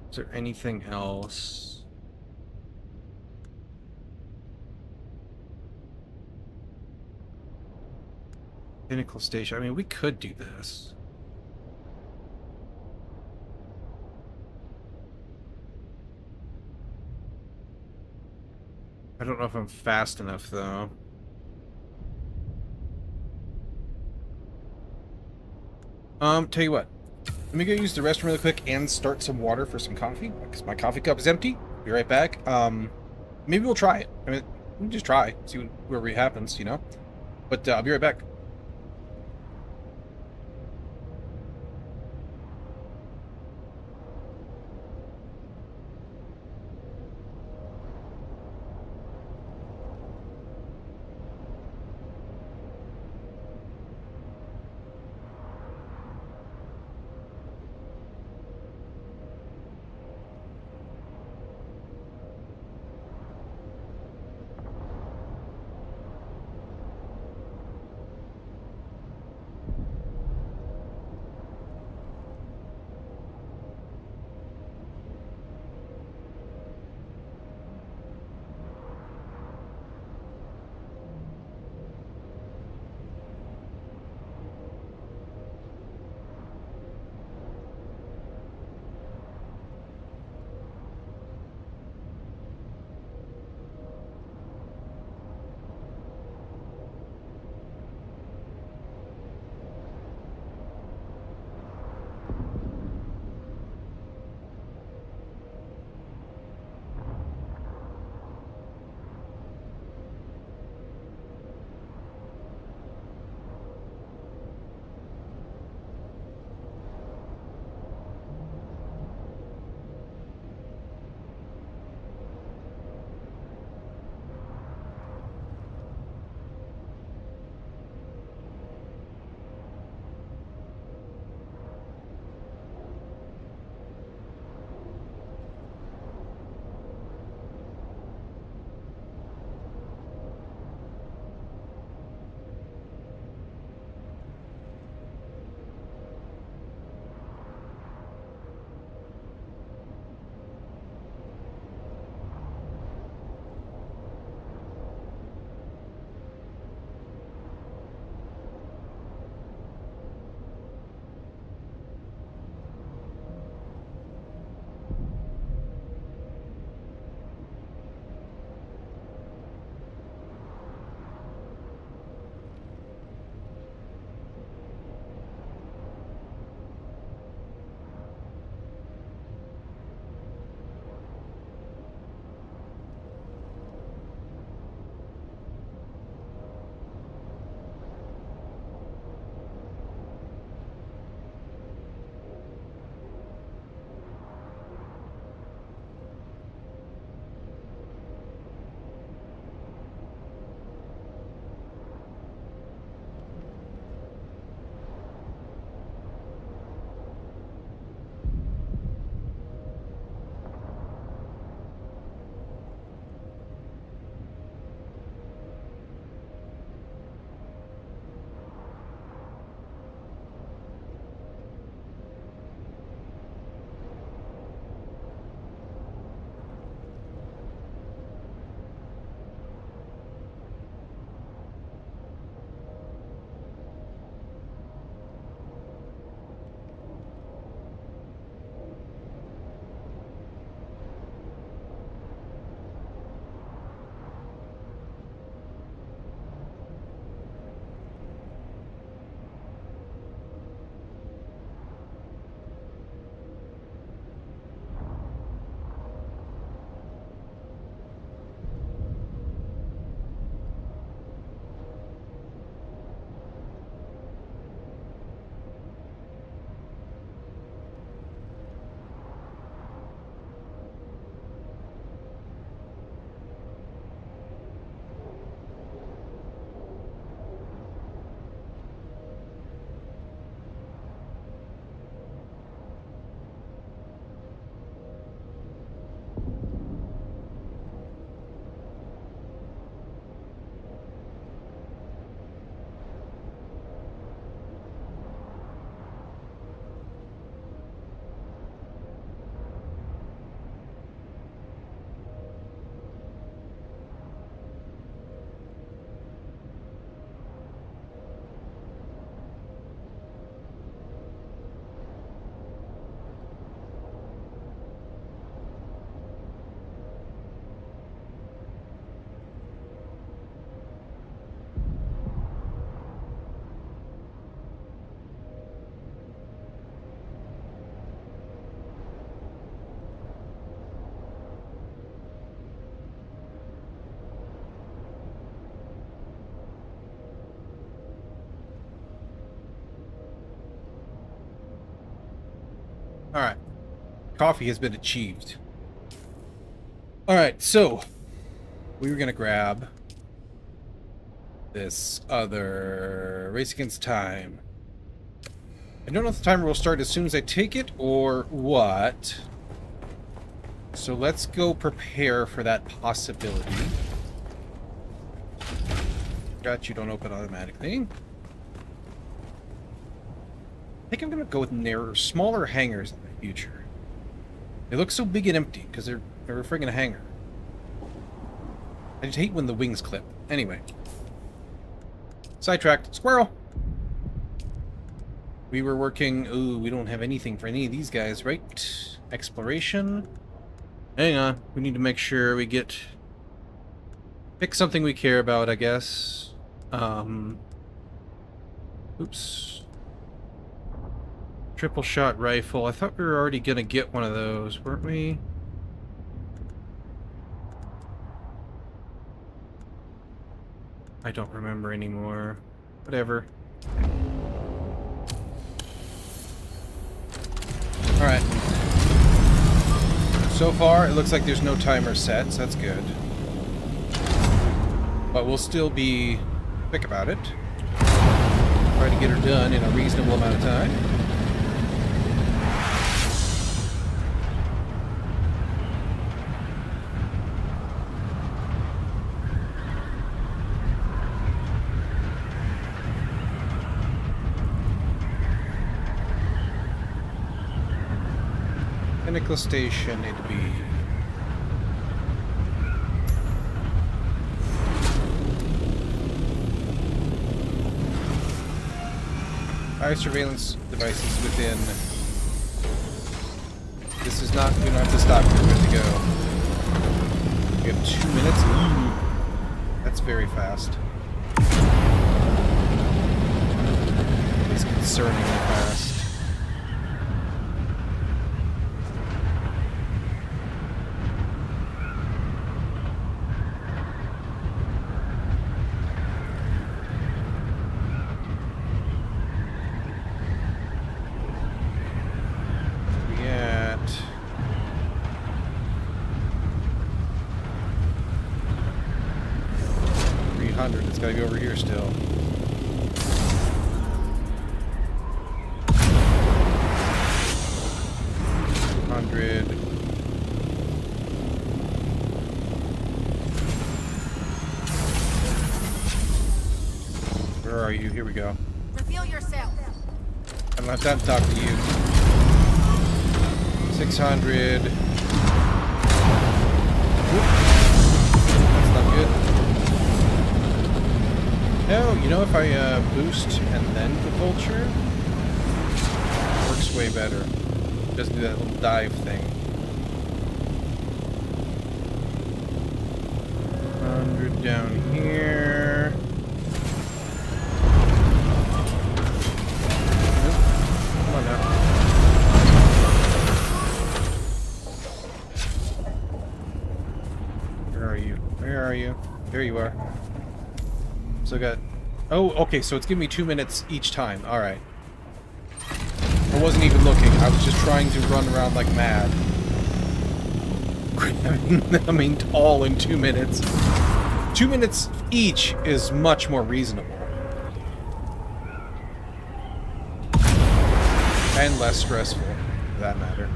Is there anything else? Pinnacle Station. I mean, we could do this. I don't know if I'm fast enough, though. Tell you what. Let me go use the restroom really quick and start some water for some coffee, because my coffee cup is empty. Be right back. Maybe we'll try it. I mean, we'll just try, see where it happens, you know? But I'll be right back. Alright. Coffee has been achieved. Alright, so we were gonna grab this other race against time. I don't know if the timer will start as soon as I take it or what. So let's go prepare for that possibility. Got you, don't open automatically. I think I'm gonna go with narrower, smaller hangars in the future. They look so big and empty because they're a friggin' hangar. I just hate when the wings clip. Anyway. Sidetracked. Squirrel! We were working... Ooh, we don't have anything for any of these guys, right? Exploration. Hang on. We need to make sure we get... Pick something we care about, I guess. Oops. Triple shot rifle. I thought we were already gonna get one of those, weren't we? I don't remember anymore. Whatever. Alright. So far, it looks like there's no timer set, so that's good. But we'll still be quick about it. Try to get her done in a reasonable amount of time. Pinnacle Station it'd be. Fire surveillance devices within. This is not. We don't have to stop. We're good to go. We have 2 minutes. Ooh, that's very fast. It's concerningly fast. It's gotta be over here still. $100. Where are you? Here we go. Reveal yourself. I don't have time to talk to you. 600. Whoop. That's not good. No, you know, if I boost and then the vulture, it works way better. It doesn't do that little dive thing. 100 down here. Nope. Come on now. Where are you? Where are you? There you are. So I got... Oh, okay, so it's giving me 2 minutes each time. Alright. I wasn't even looking. I was just trying to run around like mad. I mean, all in 2 minutes. 2 minutes each is much more reasonable. And less stressful, for that matter.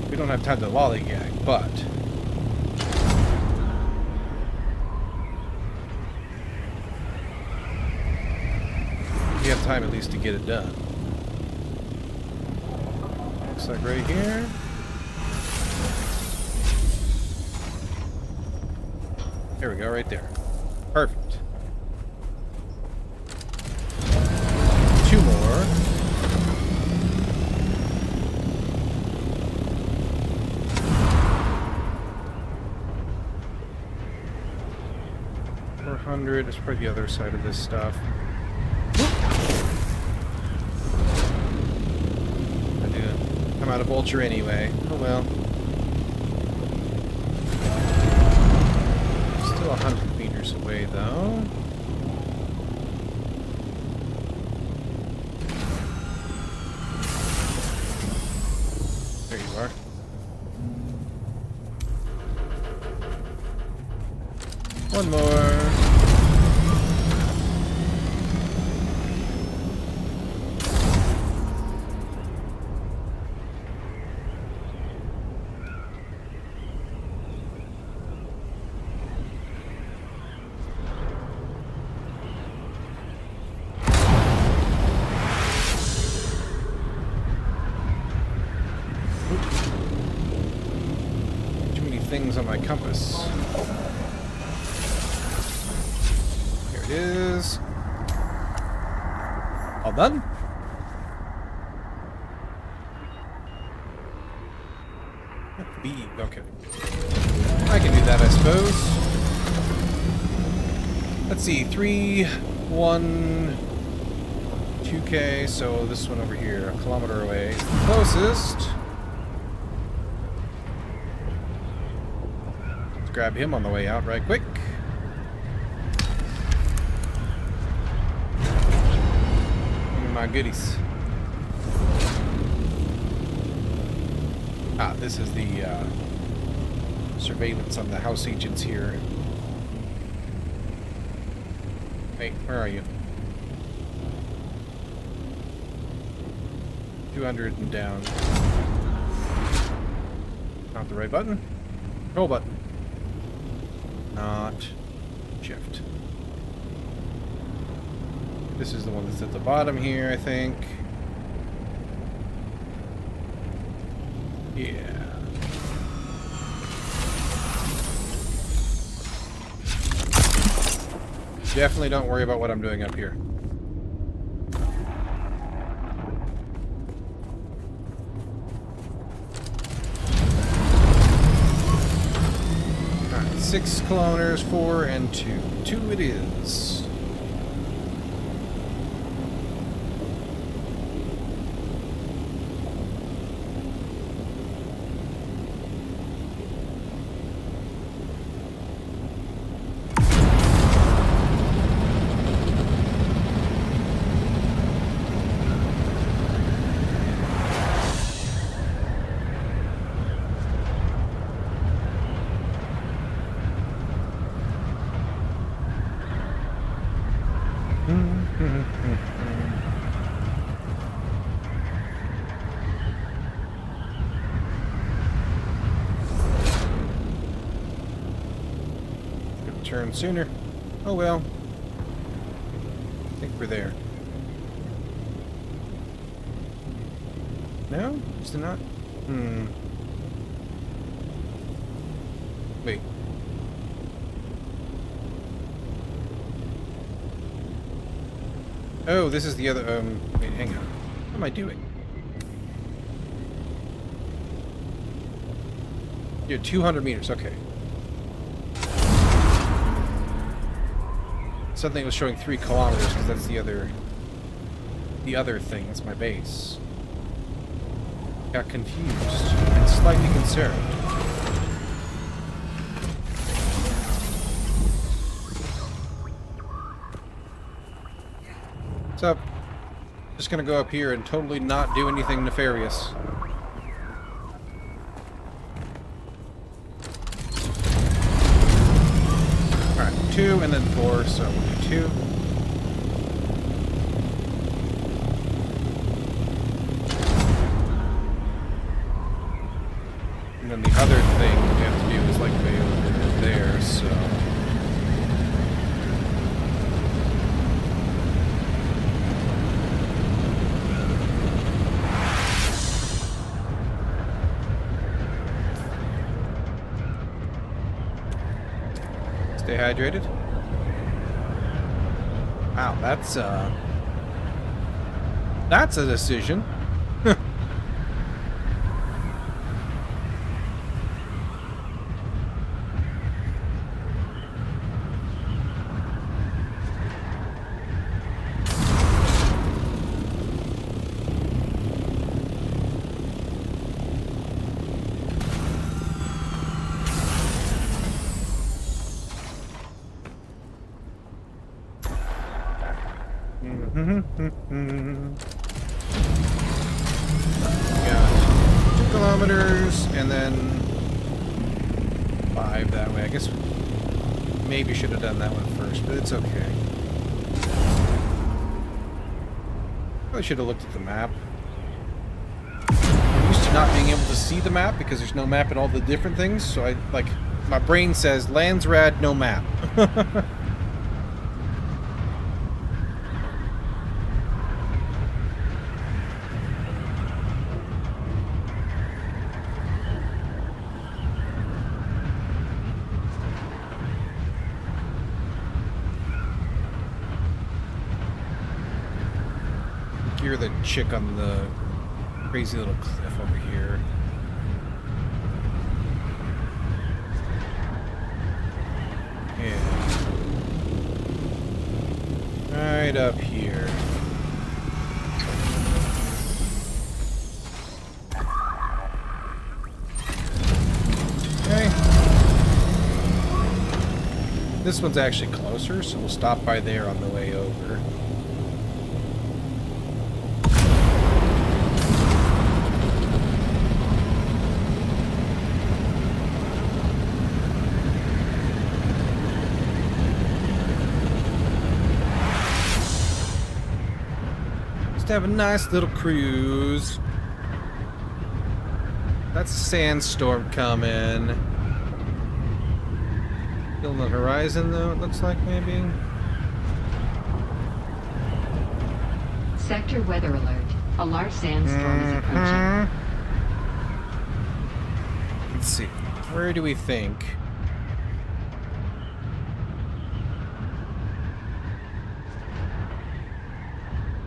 We don't have time to lollygag, but... we have time at least to get it done. Looks like right here. There we go, right there. Perfect. 2 more. It's probably the other side of this stuff. I do come out of vulture anyway. Oh well. Still 100 meters away though. One more. Too many things on my compass. Here it is. All done? B. Okay. I can do that, I suppose. Let's see. 3, 1, 2K. So this one over here, a kilometer away, is the closest. Let's grab him on the way out right quick. Give me my goodies. Ah, this is the surveillance on the house agents here. Hey, where are you? 200 and down. Not the right button. Control button. Not shift. This is the one that's at the bottom here, I think. Yeah. Definitely don't worry about what I'm doing up here. Alright, 6 kilometers, 4 and 2. 2 it is. Turn sooner. Oh well. I think we're there. No? Is it not? Wait. Oh, this is the other, wait, hang on. What am I doing? You're 200 meters, okay. Suddenly it was showing 3 kilometers because that's the other thing. That's my base. Got confused and slightly concerned. What's up? Just gonna go up here and totally not do anything nefarious. Alright, 2 and then 4, so we'll do 2. And then the other thing we have to do is like way over there, so... Stay hydrated. Wow, that's a decision. Got 2 kilometers and then 5 that way. I guess maybe should have done that one first, but it's okay. Probably should have looked at the map. I'm used to not being able to see the map because there's no map in all the different things, so I, like, my brain says, Landsraad, no map. You're the chick on the crazy little cliff over here. Yeah. Right up here. Okay. This one's actually closer, so we'll stop by there on the way over. Have a nice little cruise. That's a sandstorm coming. Still on the horizon though, it looks like maybe. Sector weather alert. A large sandstorm is approaching. Let's see. Where do we think?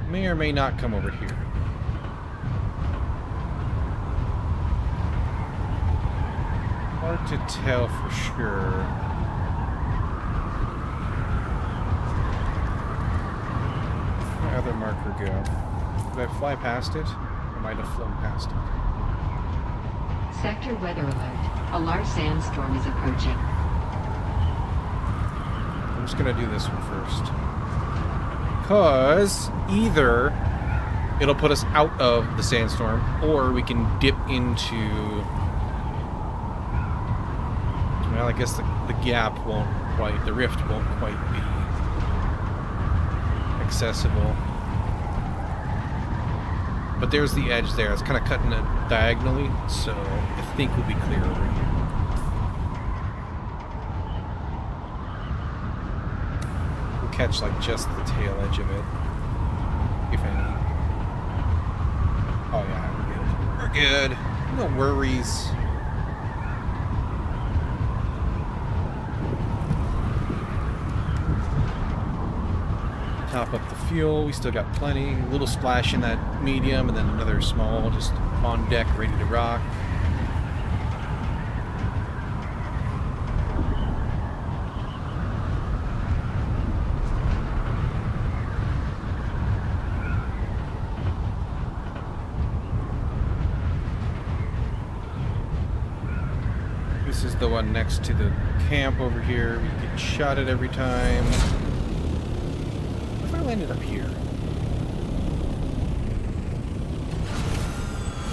May or may not come over here. Hard to tell for sure. Where'd my other marker go? Did I fly past it? I might have flown past it. Sector weather alert. A large sandstorm is approaching. I'm just gonna do this one first. Because either it'll put us out of the sandstorm, or we can dip into... Well, I guess the gap won't quite... The rift won't quite be accessible. But there's the edge there. It's kind of cutting it diagonally, so I think we'll be clear over here. Catch like just the tail edge of it, if any. Oh yeah, we're good. No worries. Top up the fuel. We still got plenty. A little splash in that medium, and then another small, just on deck, ready to rock. This is the one next to the camp over here. We get shot at every time. What if I landed up here?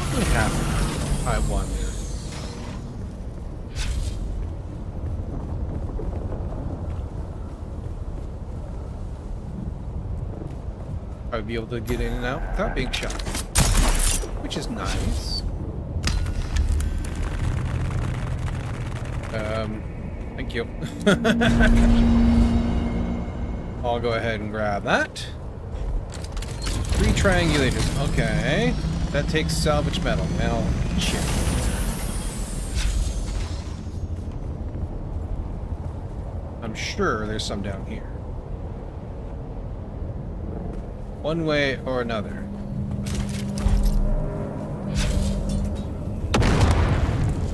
What happened? I won there. I would be able to get in and out without being shot, which is nice. Thank you. I'll go ahead and grab that. 3 triangulators. Okay. That takes salvage metal. Well, shit. I'm sure there's some down here. One way or another.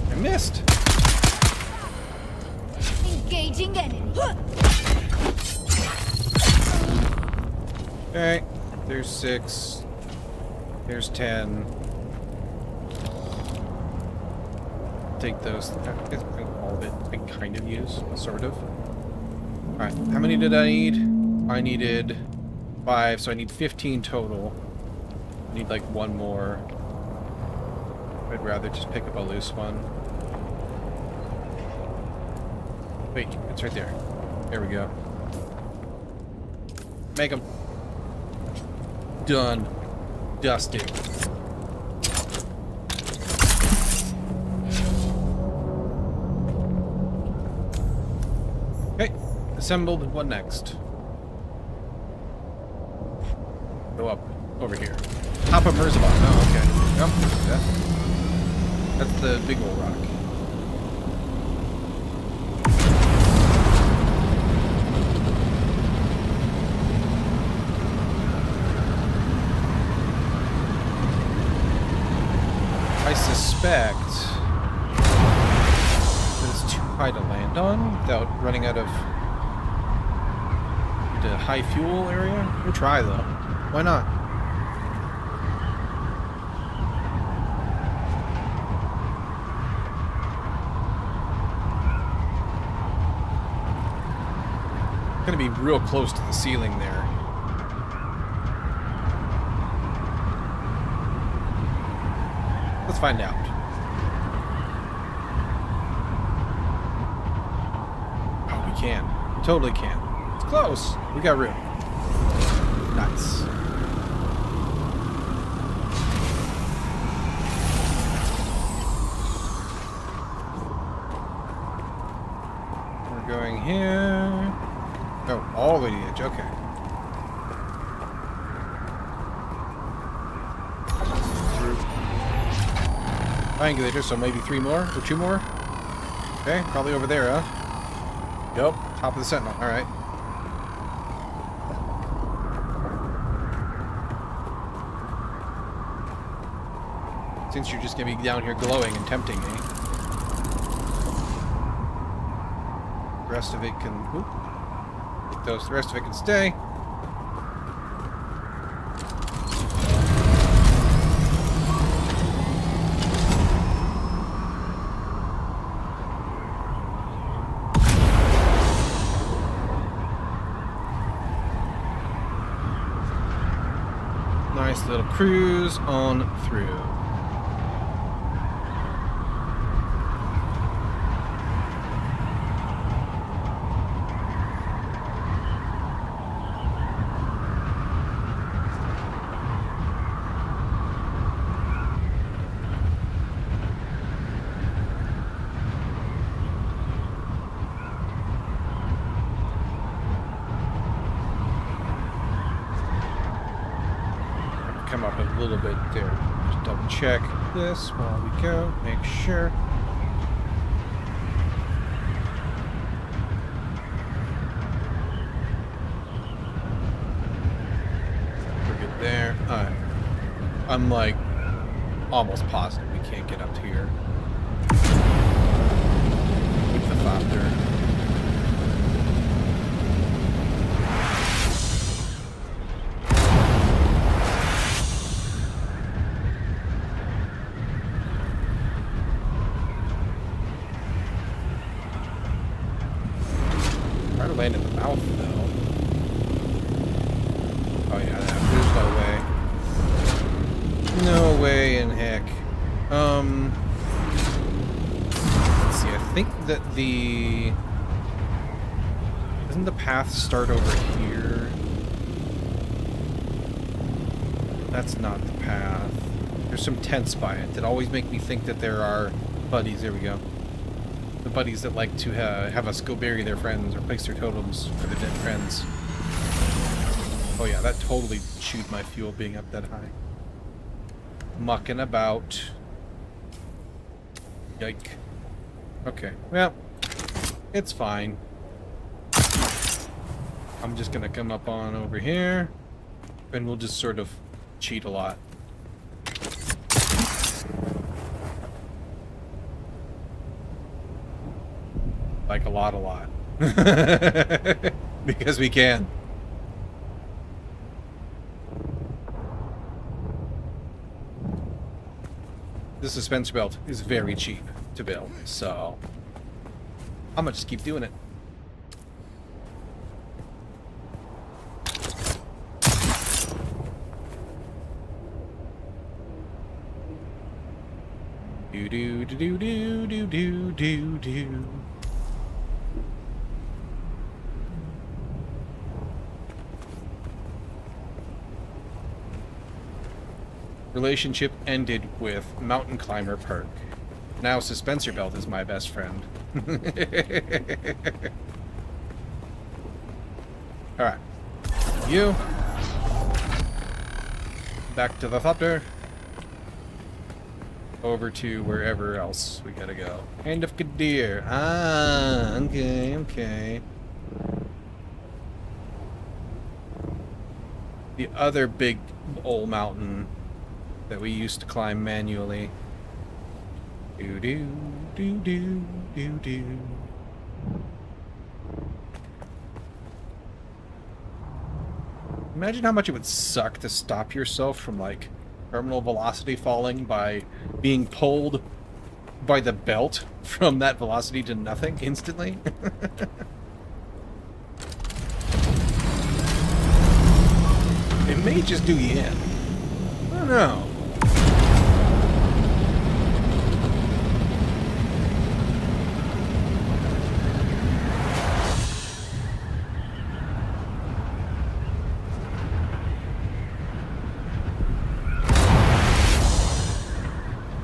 I missed. Engaging enemy. Okay, there's 6. There's 10. Take those. All of it I can kind of use, sort of. Alright, how many did I need? I needed 5, so I need 15 total. I need like 1 more. I'd rather just pick up a loose one. Wait, it's right there. There we go. Make them. Done. Dusted. Okay. Assembled. What next? Go up. Over here. Papa Merzabon. Oh, okay. Yep. That's the big old rock. I suspect that it's too high to land on without running out of the high fuel area. We'll try though. Why not? Gonna be real close to the ceiling there. Let's find out. Oh, we can. We totally can. It's close. We got room. Nice. We're going here. Oh, all the way to the edge. Okay. Triangulator, so maybe 3 more or 2 more. Okay, probably over there, huh? Yep, top of the sentinel. All right. Since you're just gonna be down here glowing and tempting me, the rest of it can. Whoop, take those. The rest of it can stay. Nice little cruise on through. Come up a little bit there. Just double check this while we go. Make sure. We're good there. Alright. I'm like almost positive we can't get up here with the Thopter. Land in the mouth, though. Oh yeah, there's no way. No way in heck. Let's see. I think that doesn't the path start over here? That's not the path. There's some tents by it that always make me think that there are buddies. There we go. The buddies that like to have us go bury their friends or place their totems for their dead friends. Oh yeah, that totally chewed my fuel being up that high. Mucking about. Yike. Okay, well, it's fine. I'm just gonna come up on over here, and we'll just sort of cheat a lot. Like a lot. Because we can. The suspense belt is very cheap to build, so I'm gonna just keep doing it. Do do do do do do do do. Relationship ended with mountain climber perk. Now suspensor belt is my best friend. Alright. You. Back to the thopter. Over to wherever else we gotta go. End of Kadir. Ah, okay, okay. The other big old mountain that we used to climb manually. Do do do do do do. Imagine how much it would suck to stop yourself from like terminal velocity falling by being pulled by the belt from that velocity to nothing instantly. It may just do you in. I don't know.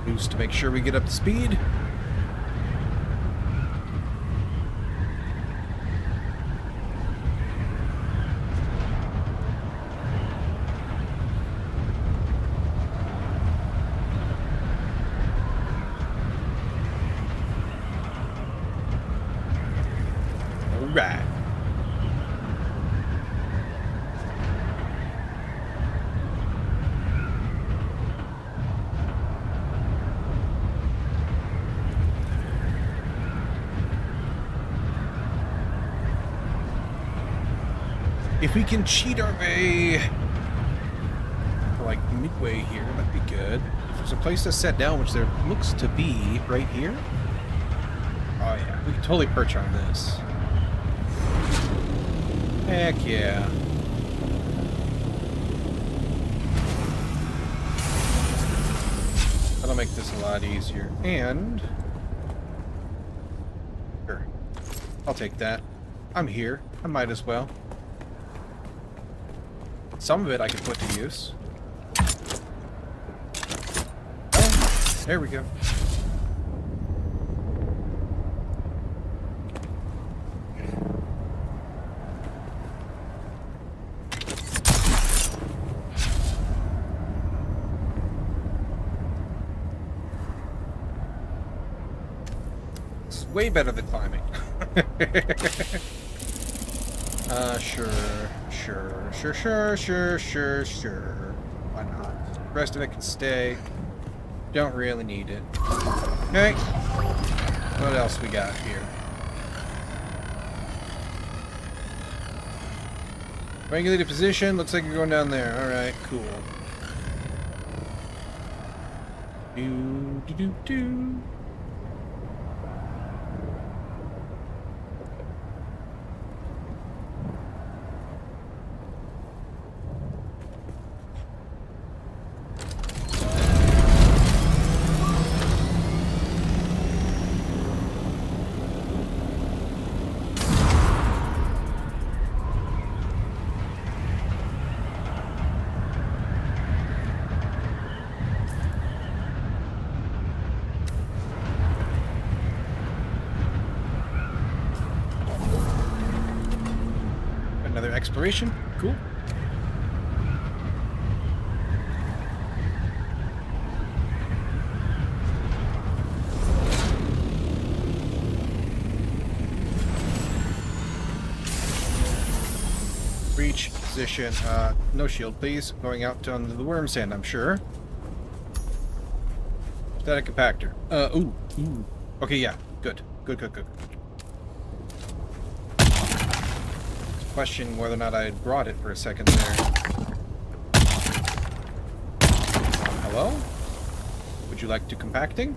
Boost to make sure we get up to speed. Alright. If we can cheat our way to like midway here, that'd be good. If there's a place to set down, which there looks to be right here. Oh yeah, we can totally perch on this. Heck yeah. That'll make this a lot easier. And sure, I'll take that. I'm here. I might as well. Some of it I can put to use. Oh, there we go. This is way better than climbing. Sure. Why not? The rest of it can stay. Don't really need it. Okay. What else we got here? Regulated position. Looks like you're going down there. Alright, cool. Do. Another exploration. Cool. Reach position. No shield, please. Going out on the worm sand, I'm sure. Static compactor. Ooh. Okay, yeah. Good. Question whether or not I had brought it for a second there. Hello? Would you like to compacting?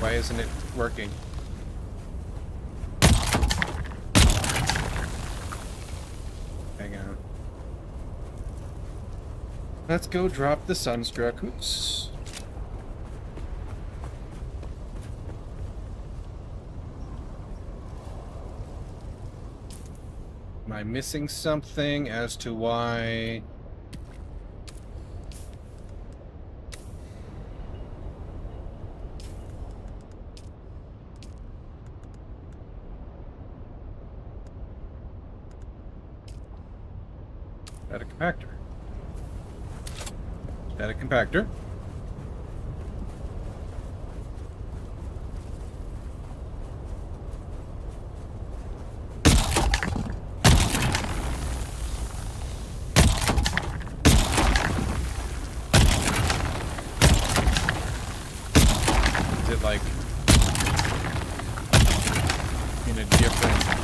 Why isn't it working? Hang on. Let's go drop the Sunstruck. Oops. I missing something as to why... Static compactor. Static compactor. Is it like in a different...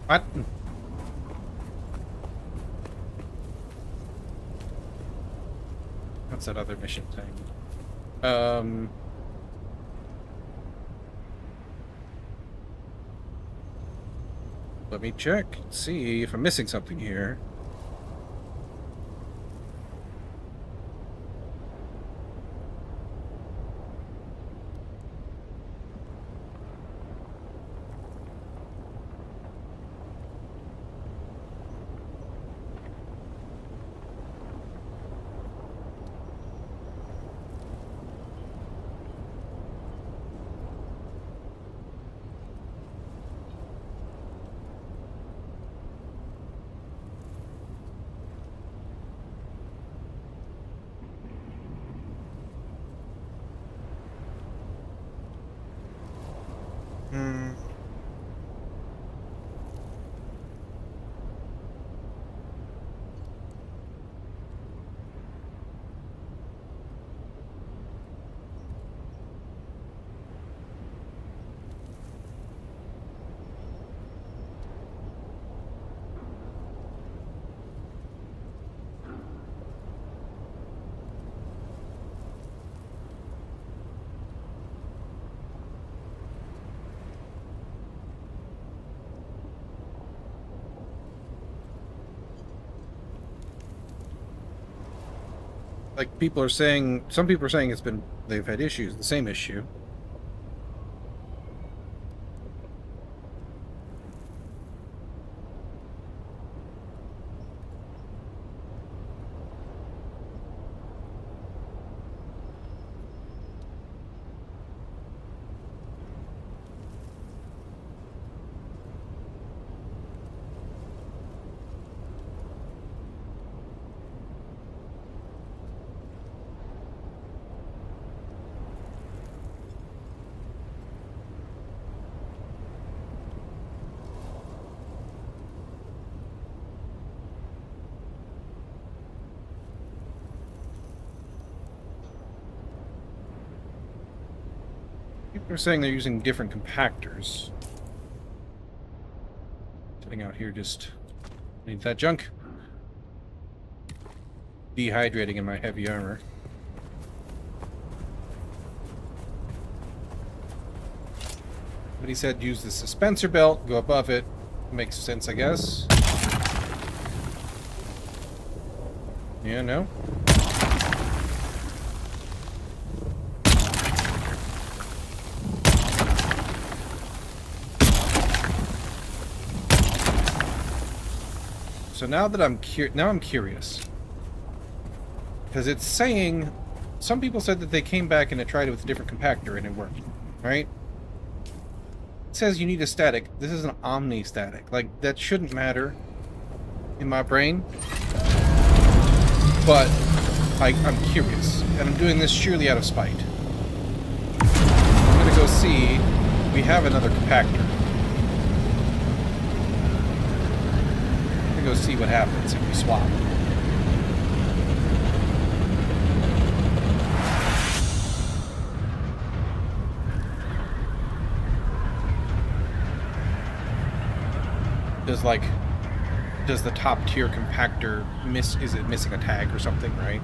What? What's that other mission thing? Let me check, see if I'm missing something here. Like, people are saying, some people are saying they've had issues, the same issue. People are saying they're using different compactors. Sitting out here just need that junk. Dehydrating in my heavy armor. But he said use the suspensor belt, go above it. Makes sense, I guess. Yeah, no? So now that I'm curious, because it's saying, some people said that they came back and they tried it with a different compactor and it worked, right? It says you need a static. This is an omni static. Like, that shouldn't matter in my brain, but I'm curious, and I'm doing this sheerly out of spite. I'm gonna go see. We have another compactor. Go see what happens if we swap. Does the top tier compactor is it missing a tag or something, right?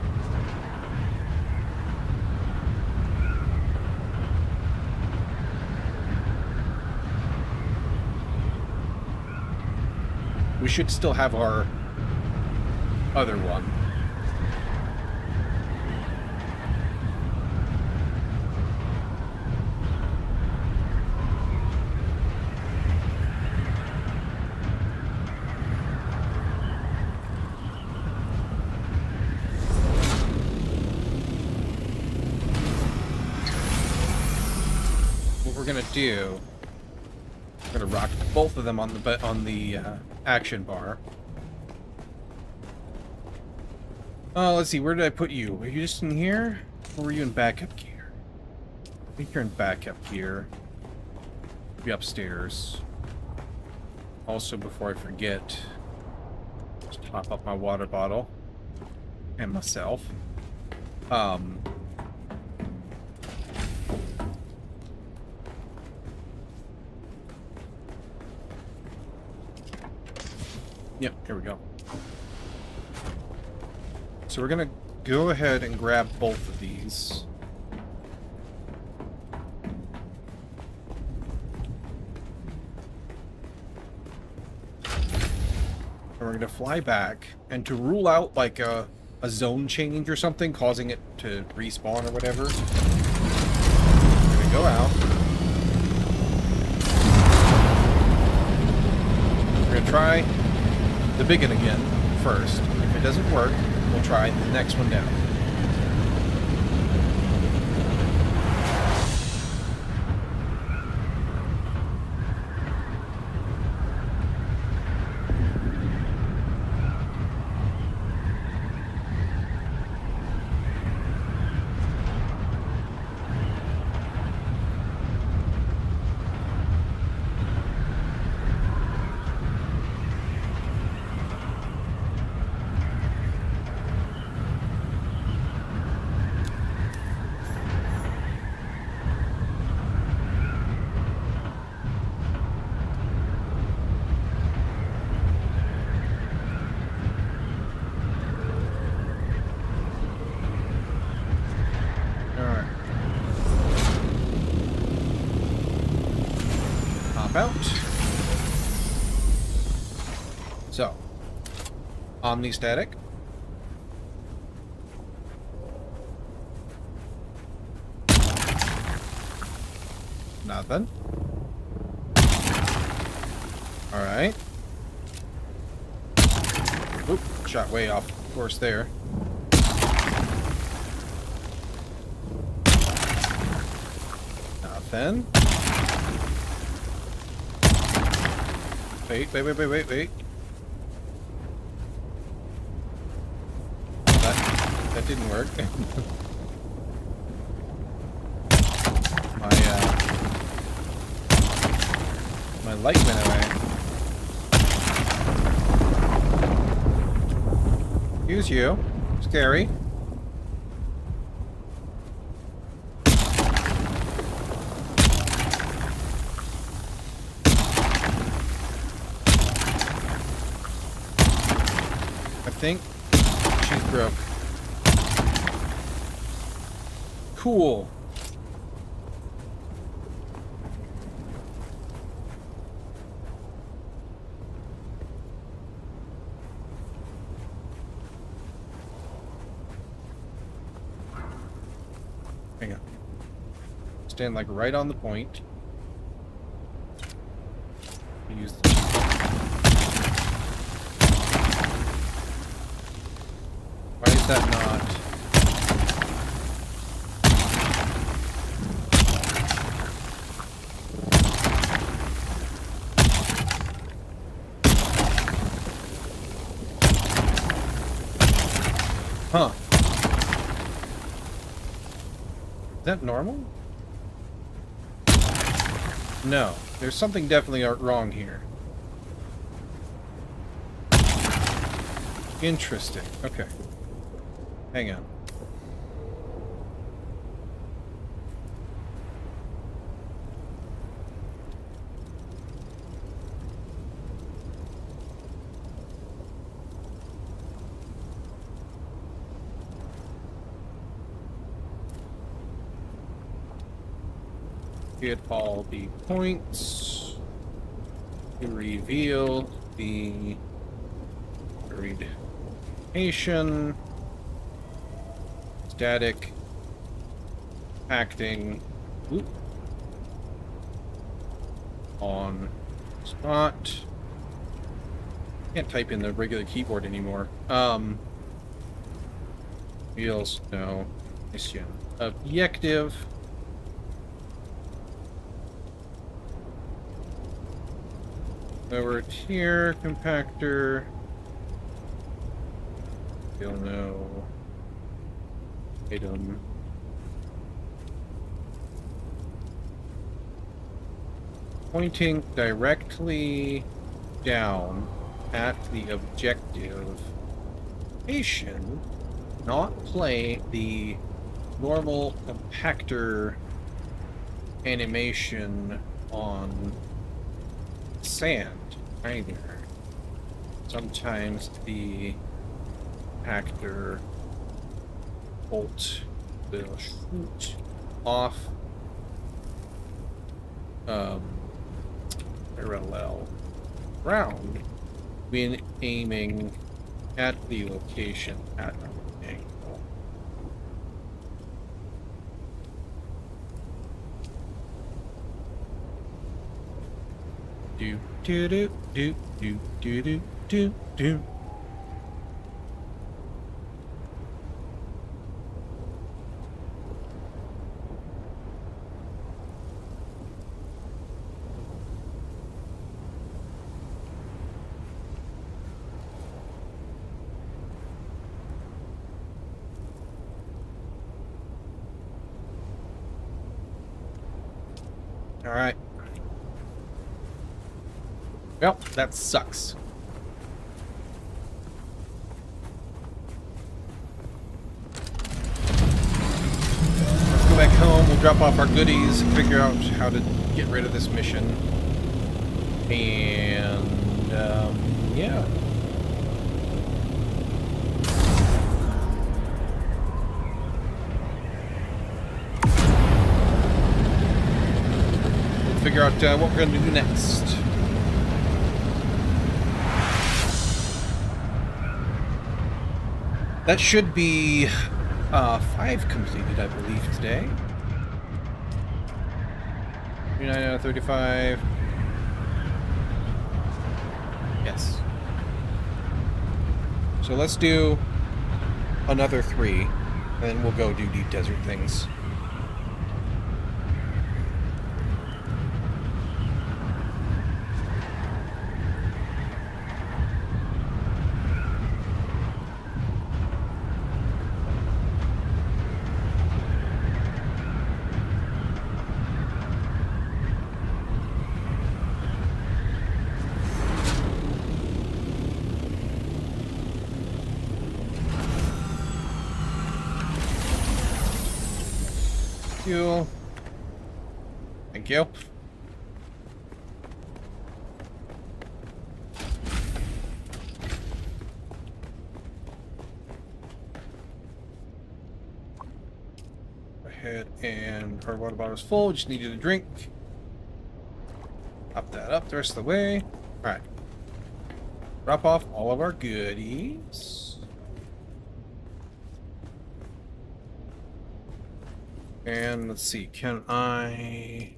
We should still have our other one. What we're gonna do, we're gonna rock both of them on the action bar. Let's see, where did I put you? Were you just in here? Or were you in backup gear? I think you're in backup gear. Be upstairs. Also, before I forget, just top up my water bottle. And myself. Yep, here we go. So we're gonna go ahead and grab both of these. And we're gonna fly back, and to rule out like a zone change or something, causing it to respawn or whatever, we're gonna go out. We're gonna try the big one again first. If it doesn't work, we'll try the next one down. Out. So, omni-static. Nothing. Alright. Oop, shot way off course there. Nothing. Wait. That didn't work. My light went away. Use you. Scary. I think she's broke. Cool. Hang on. Stand like right on the point. Use the Why is that not? Huh. Is that normal? No. There's something definitely wrong here. Interesting. Okay. Hang on. Get all the points to reveal the buried Location. Static. Acting. Oop. On spot. Can't type in the regular keyboard anymore. Wheels, no. Mission. Objective. Over here, compactor. Still no. Item. Pointing directly down at the objective station, not play the normal compactor animation on sand either. Sometimes the compactor bolt will shoot off parallel ground when aiming at the location at an angle. Do do do do do do do do do. All right. Well, that sucks. Let's go back home. We'll drop off our goodies, figure out how to get rid of this mission. And, yeah. We'll figure out what we're going to do next. That should be 5 completed, I believe, today. 39 out of 35. Yes. So let's do another 3, and then we'll go do deep desert things. Fuel. Thank you. Go ahead, and our water bottle is full. Just needed a drink. Pop that up the rest of the way. All right. Drop off all of our goodies. And let's see, can I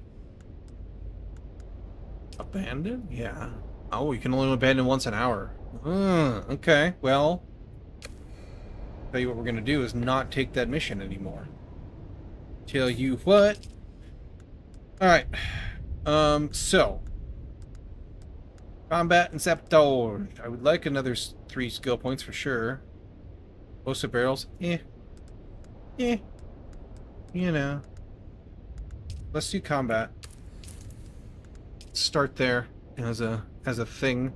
abandon? Yeah. Oh, you can only abandon once an hour. Okay, well, tell you what we're gonna do is not take that mission anymore. Tell you what. Alright. So combat and sabotage. I would like another 3 skill points for sure. Explosive barrels. You know. Let's do combat. Start there as a thing.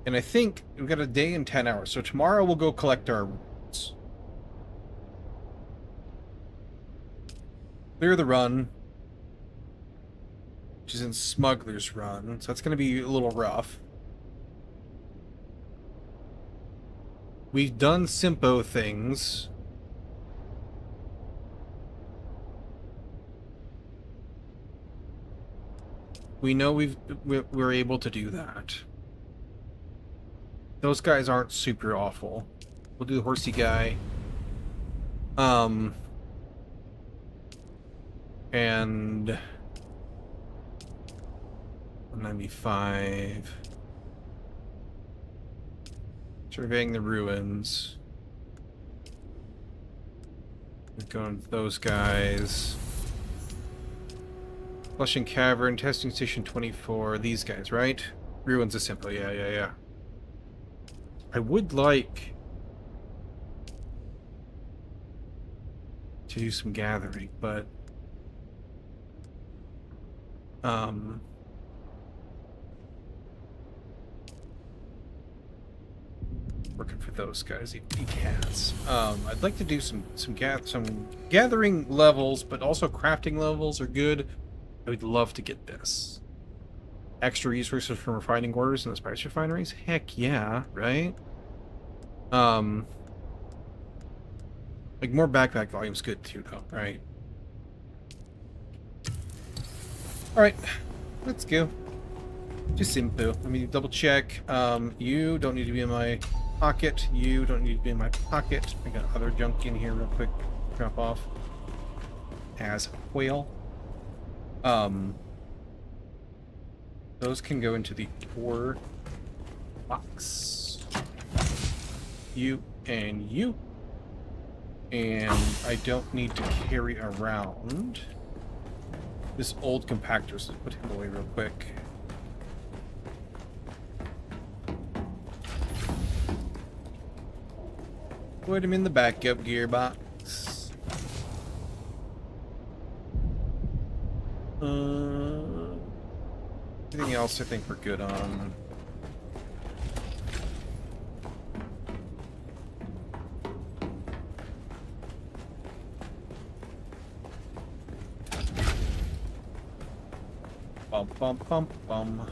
And I think we've got a day and 10 hours. So tomorrow we'll go collect our roots. Clear the run. Which is in Smuggler's Run. So that's going to be a little rough. We've done Simpo things. We know we're able to do that. Those guys aren't super awful. We'll do the horsey guy. And 195. Surveying the ruins. We're going with those guys. Flushing Cavern, testing station 24. These guys, right? Ruins is simple. Yeah. I would like to do some gathering, but working for those guys, he has. I'd like to do some gathering levels, but also crafting levels are good. I would love to get this. Extra resources from refining orders in the spice refineries? Heck yeah, right? Like more backpack volume's good too, though, right? Alright, let's go. Just simple. Let me double check. You don't need to be in my pocket. You don't need to be in my pocket. I got other junk in here real quick. Drop off. As whale. Those can go into the tour box. You and you. And I don't need to carry around this old compactor, so put him away real quick. Put him in the backup gearbox. Anything else I think we're good on? Bum bum bum bum.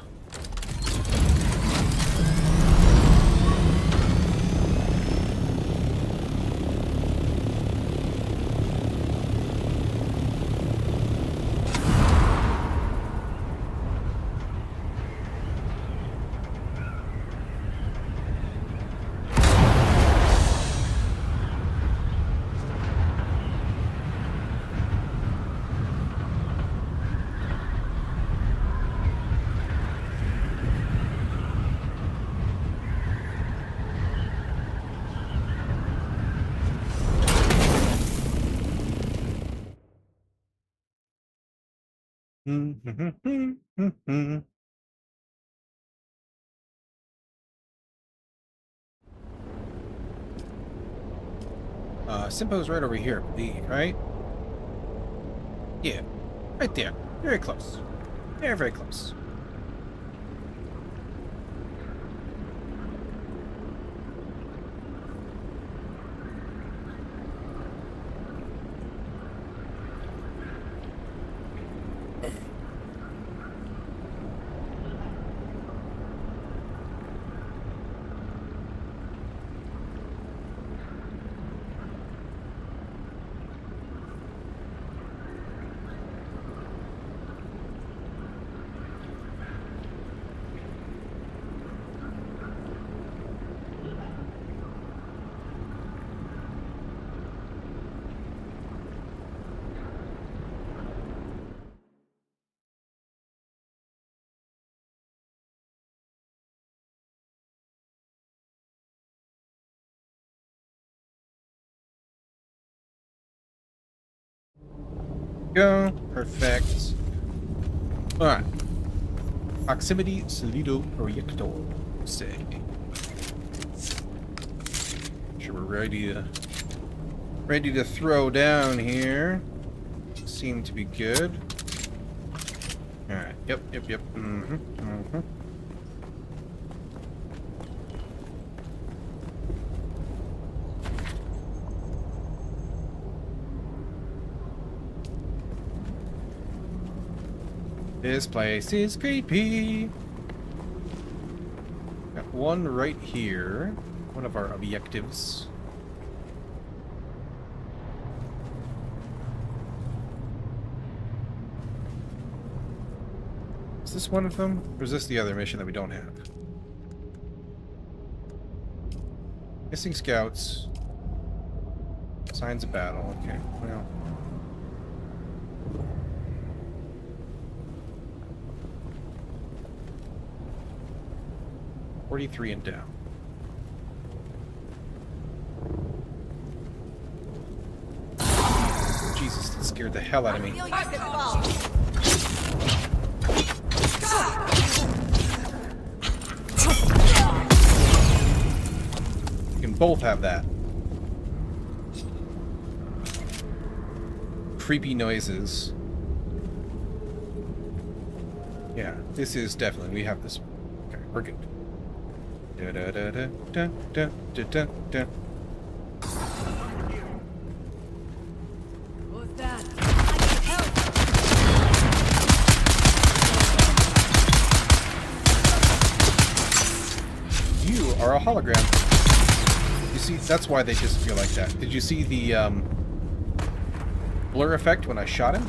Simpo's right over here, I believe, right? Yeah, right there. Very close. Very, very close. Go. Perfect. Alright. Proximity Solido Projector. Say. Sure we're ready to throw down here. Seem to be good. Alright. Yep. This place is creepy. Got one right here. One of our objectives. Is this one of them? Or is this the other mission that we don't have? Missing scouts. Signs of battle. Okay, well. .43 and down. Jesus, that scared the hell out of me. You can both have that. Creepy noises. Yeah, this is definitely, we have this. Okay, we're good. Da da da da da da da da da. Who's that? You are a hologram. You see, that's why they disappear like that. Did you see the blur effect when I shot him?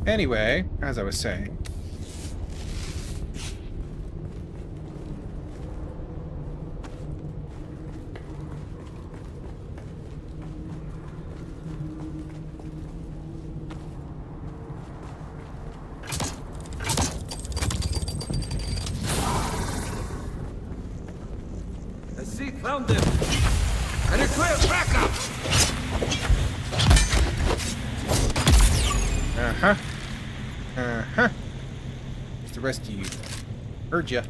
Anyway, as I was saying. I see, found them. And a clear backup. Uh-huh. Uh-huh. Where's the rest of you? Heard ya.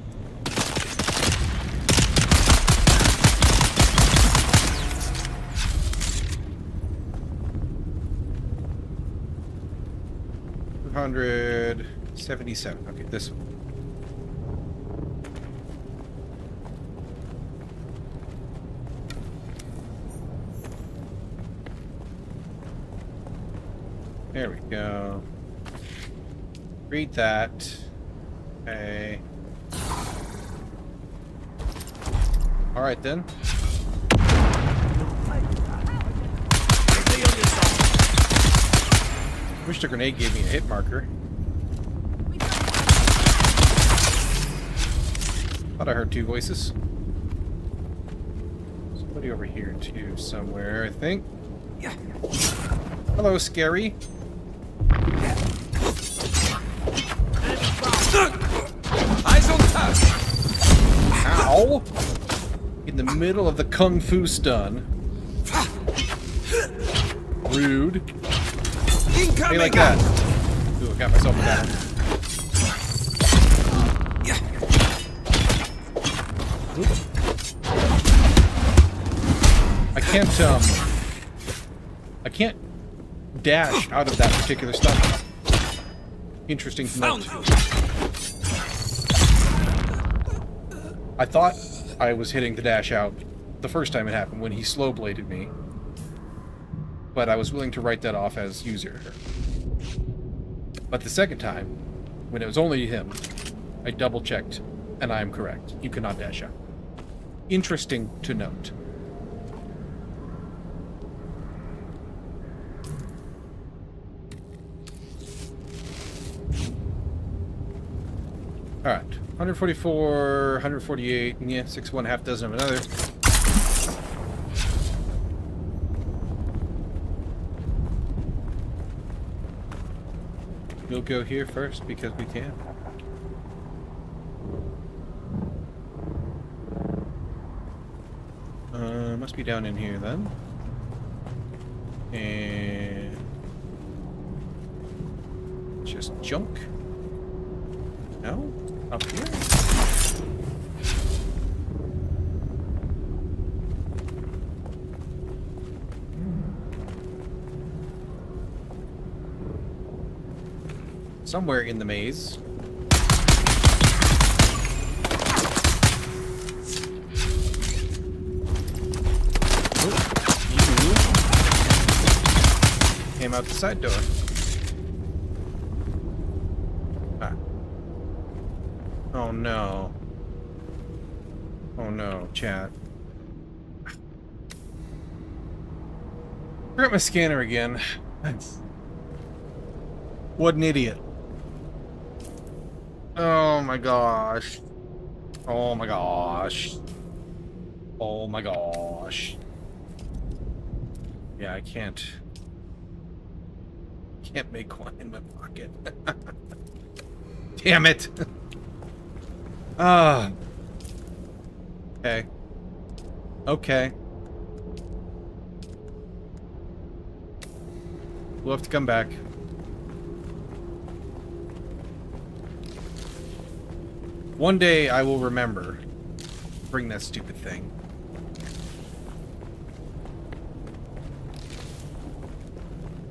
$277. Okay, this one. There we go. Read that. Okay. Alright then. Wish the grenade gave me a hit marker. Thought I heard two voices. Somebody over here too, somewhere, I think. Hello, Scary. Eyes on top. Ow! In the middle of the kung fu stun. Rude. Incoming. Hey, like that. Ooh, I got myself down. I can't dash out of that particular stun. Interesting to note. I thought I was hitting the dash out the first time it happened when he slow bladed me, but I was willing to write that off as user error. But the second time, when it was only him, I double checked, and I am correct. You cannot dash out. Interesting to note. Alright, 144, 148, yeah, 6 one half dozen of another. We'll go here first because we can. Must be down in here then. And just junk. No? Up here? Somewhere in the maze. Came out the side door. Ah. Oh no. Oh no, chat. Forgot my scanner again. What an idiot. Oh my gosh. Oh my gosh. Oh my gosh. Yeah, I can't make one in my pocket. Damn it. Ah. Okay. Okay. We'll have to come back. One day I will remember. Bring that stupid thing.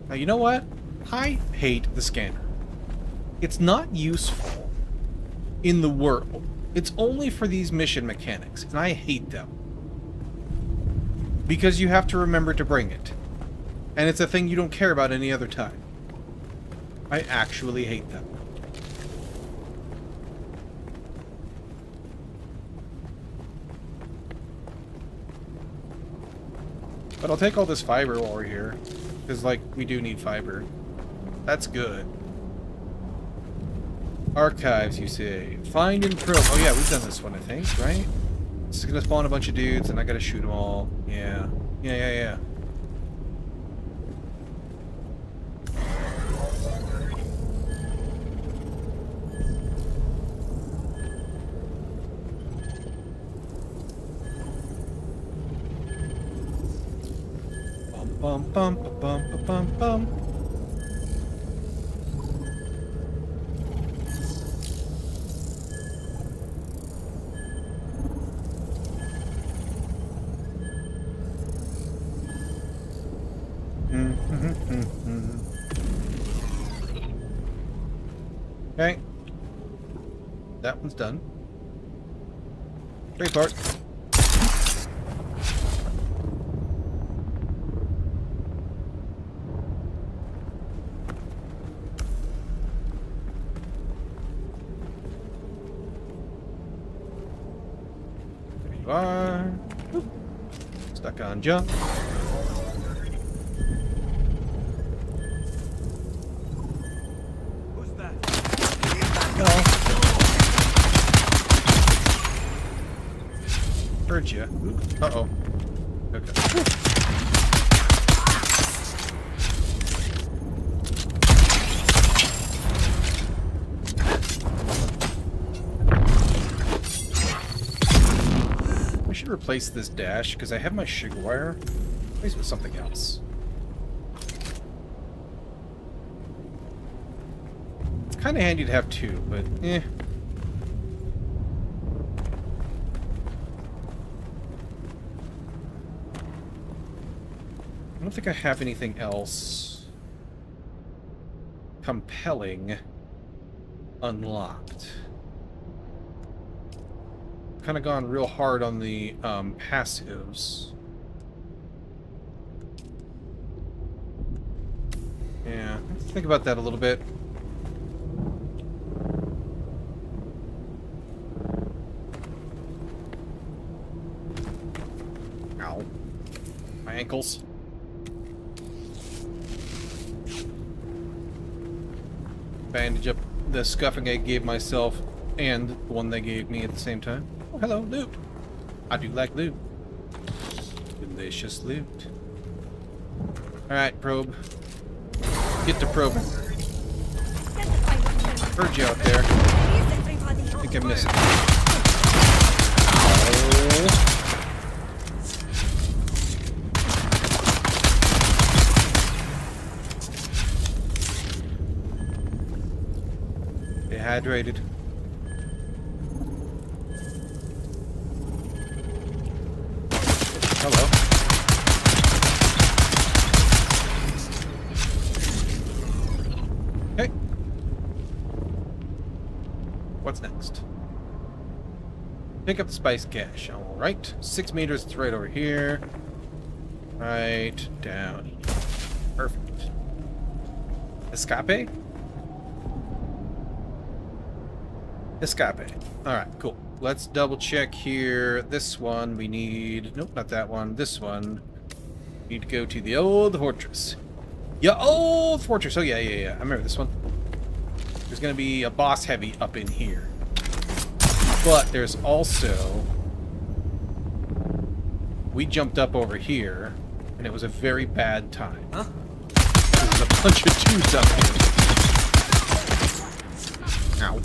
Now, you know what? I hate the scanner. It's not useful in the world. It's only for these mission mechanics, and I hate them. Because you have to remember to bring it. And it's a thing you don't care about any other time. I actually hate them. But I'll take all this fiber while we're here. Because, like, we do need fiber. That's good. Archives, you say. Find and probe. Oh yeah, we've done this one, I think, right? This is gonna spawn a bunch of dudes, and I gotta shoot them all. Yeah. Yeah. Bum bum bum bum bum bum. Okay. That one's done. Great part. There you are. Oop. Stuck on jump. Heard you. Uh-oh. Okay. I should replace this dash, because I have my sugar wire. Replace it with something else. It's kind of handy to have two, but eh. I don't think I have anything else compelling unlocked. Kind of gone real hard on the passives. Yeah, let's think about that a little bit. Ow. My ankles. Bandage up the scuffing I gave myself and the one they gave me at the same time. Oh, hello, loot. I do like loot. Delicious loot. Alright, probe. Get to probing. Heard you out there. I think I missed it. Oh. Dehydrated. Hello. Okay. What's next? Pick up the spice cache. Alright. 6 meters, it's right over here. Right down. Perfect. Escape? Escape. Alright, cool. Let's double check here. This one we need... Nope, not that one. This one. We need to go to the old fortress. Yeah, old fortress. Oh, yeah. I remember this one. There's going to be a boss heavy up in here. But there's also... We jumped up over here, and it was a very bad time. Huh? There was a bunch of dudes up here. Ow.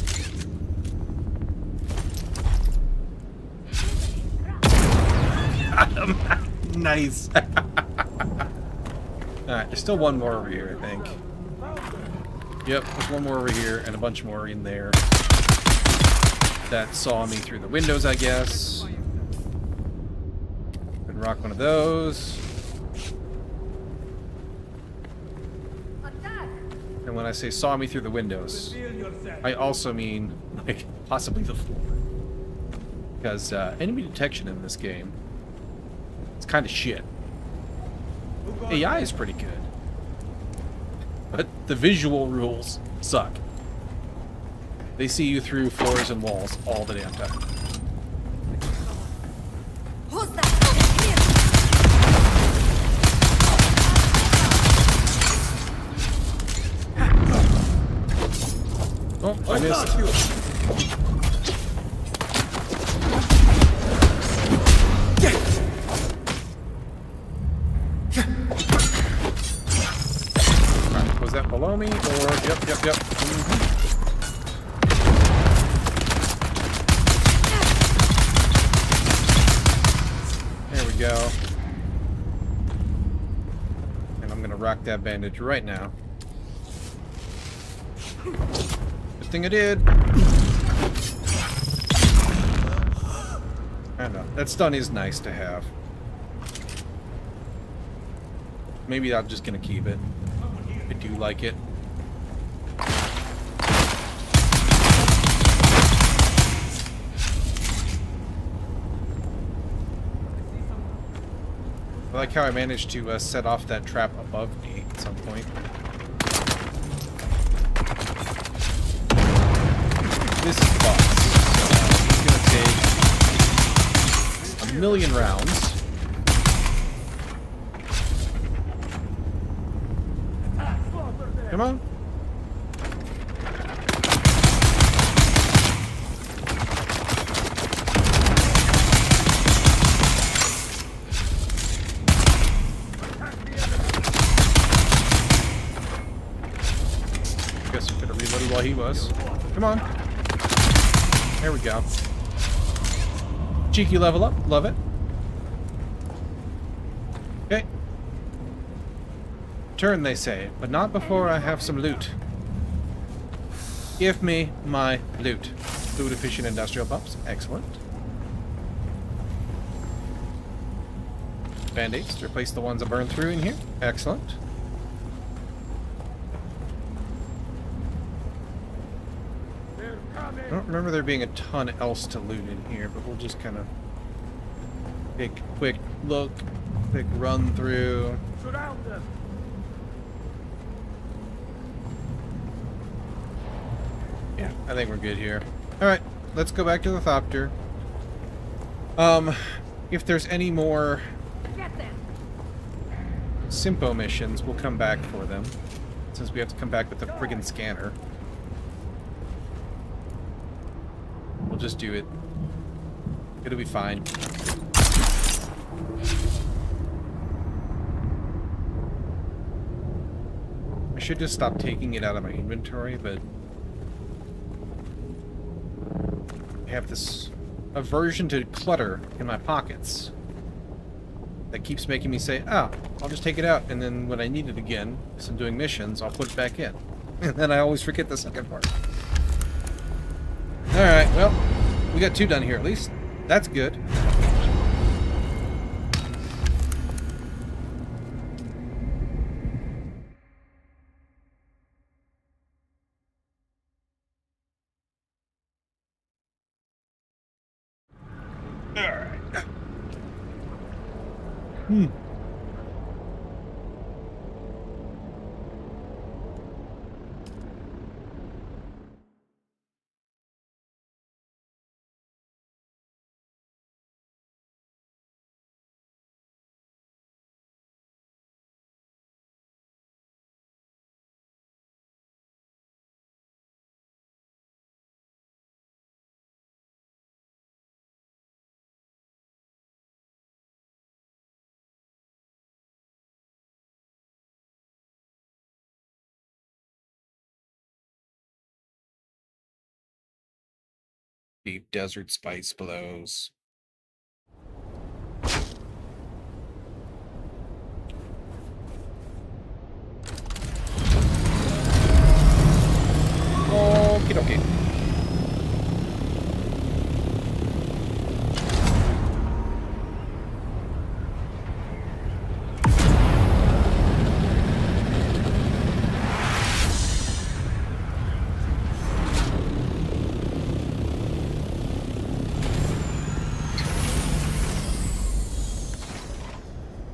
Got him. Nice. Alright, there's still one more over here, I think. Yep, there's one more over here, and a bunch more in there. That saw me through the windows, I guess. Could rock one of those. And when I say saw me through the windows, I also mean, like, possibly the floor. Because enemy detection in this game, it's kind of shit. AI is pretty good. But the visual rules suck. They see you through floors and walls all the damn time. Who's that? Oh, I missed. Alright, was that below me? Or yep. Mm-hmm. There we go. And I'm gonna rock that bandage right now. Good thing I did. I don't know. That stun is nice to have. Maybe I'm just gonna keep it. I do like it. I like how I managed to set off that trap above me at some point. This is the boss. He's gonna take 1,000,000 rounds. Come on. Guess we could have reloaded while he was. Come on. There we go. Cheeky level up. Love it. Okay. Turn, they say, but not before I have some loot. Give me my loot. Food efficient industrial pups. Excellent. Band-aids to replace the ones I burned through in here. Excellent. I don't remember there being a ton else to loot in here, but we'll just kind of take a quick look, quick run through. Surround them. Yeah, I think we're good here. Alright, let's go back to the Thopter. If there's any more Get them. Simpo missions, we'll come back for them. Since we have to come back with the friggin' scanner. We'll just do it. It'll be fine. I should just stop taking it out of my inventory, but I have this aversion to clutter in my pockets that keeps making me say, oh, I'll just take it out, and then when I need it again, because I'm doing missions, I'll put it back in. And then I always forget the second part. Alright, well, we got 2 done here at least. That's good. Alright. Deep desert spice blows. Okie dokie.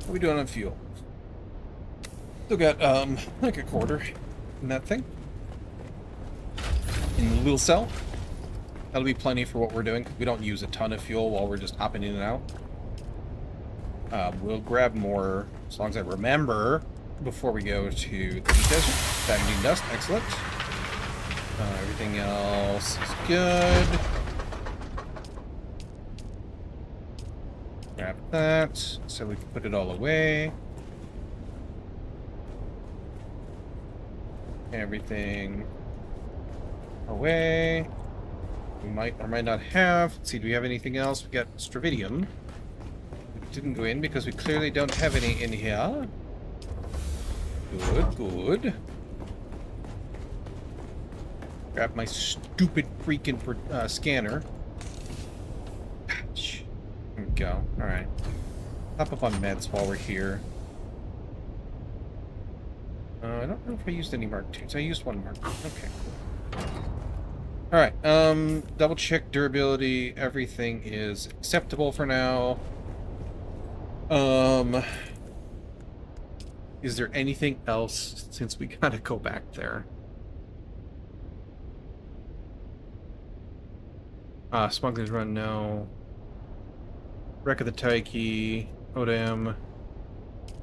What are we doing on fuel? Still got, like a quarter in that thing. In the little cell. That'll be plenty for what we're doing. We don't use a ton of fuel while we're just hopping in and out. We'll grab more, as long as I remember, before we go to the desert. Banding dust, excellent. Everything else is good. Grab that, so we can put it all away. Everything away. We might or might not have. Let's see, do we have anything else? We got stravidium. It didn't go in because we clearly don't have any in here. Good, good. Grab my stupid freaking scanner. Patch. There we go. Alright. Top up on meds while we're here. I don't know if I used any Mark IIs. I used one Mark II. Okay, cool. Alright, double check durability. Everything is acceptable for now. Is there anything else since we gotta go back there? Smuggler's Run, no. Wreck of the Taiki, Odam,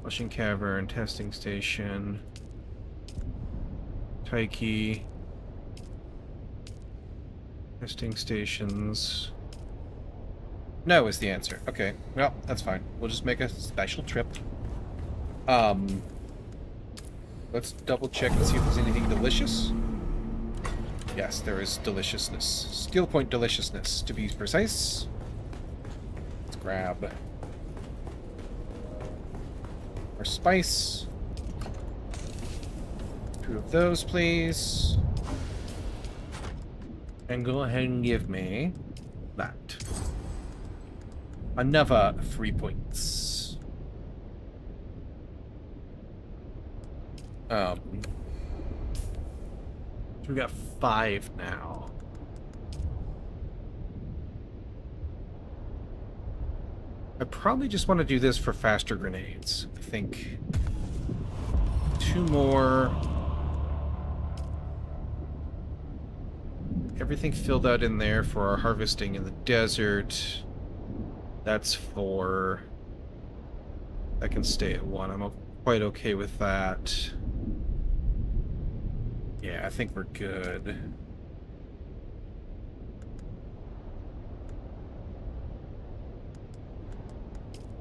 Flushing Cavern, Testing Station, Taiki, Testing Stations. No is the answer. Okay, well, that's fine. We'll just make a special trip. Let's double check and see if there's anything delicious. Yes, there is deliciousness. Skill point deliciousness, to be precise. Let's grab our spice. 2 of those, please. And go ahead and give me that. Another 3 points. So we got 5 now. I probably just want to do this for faster grenades. I think 2 more. Everything filled out in there for our harvesting in the desert. That's 4. I can stay at 1. I'm quite okay with that. Yeah, I think we're good.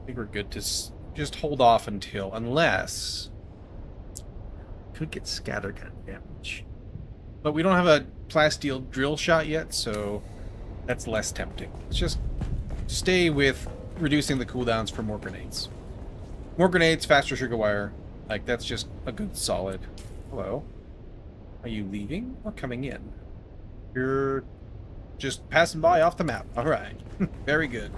I think we're good to just hold off until, unless could get scattergun damage. But we don't have a plasteel drill shot yet, so that's less tempting. Let's just stay with reducing the cooldowns for more grenades. More grenades, faster sugar wire. Like, that's just a good solid. Hello? Are you leaving or coming in? You're just passing by off the map. Alright. Very good.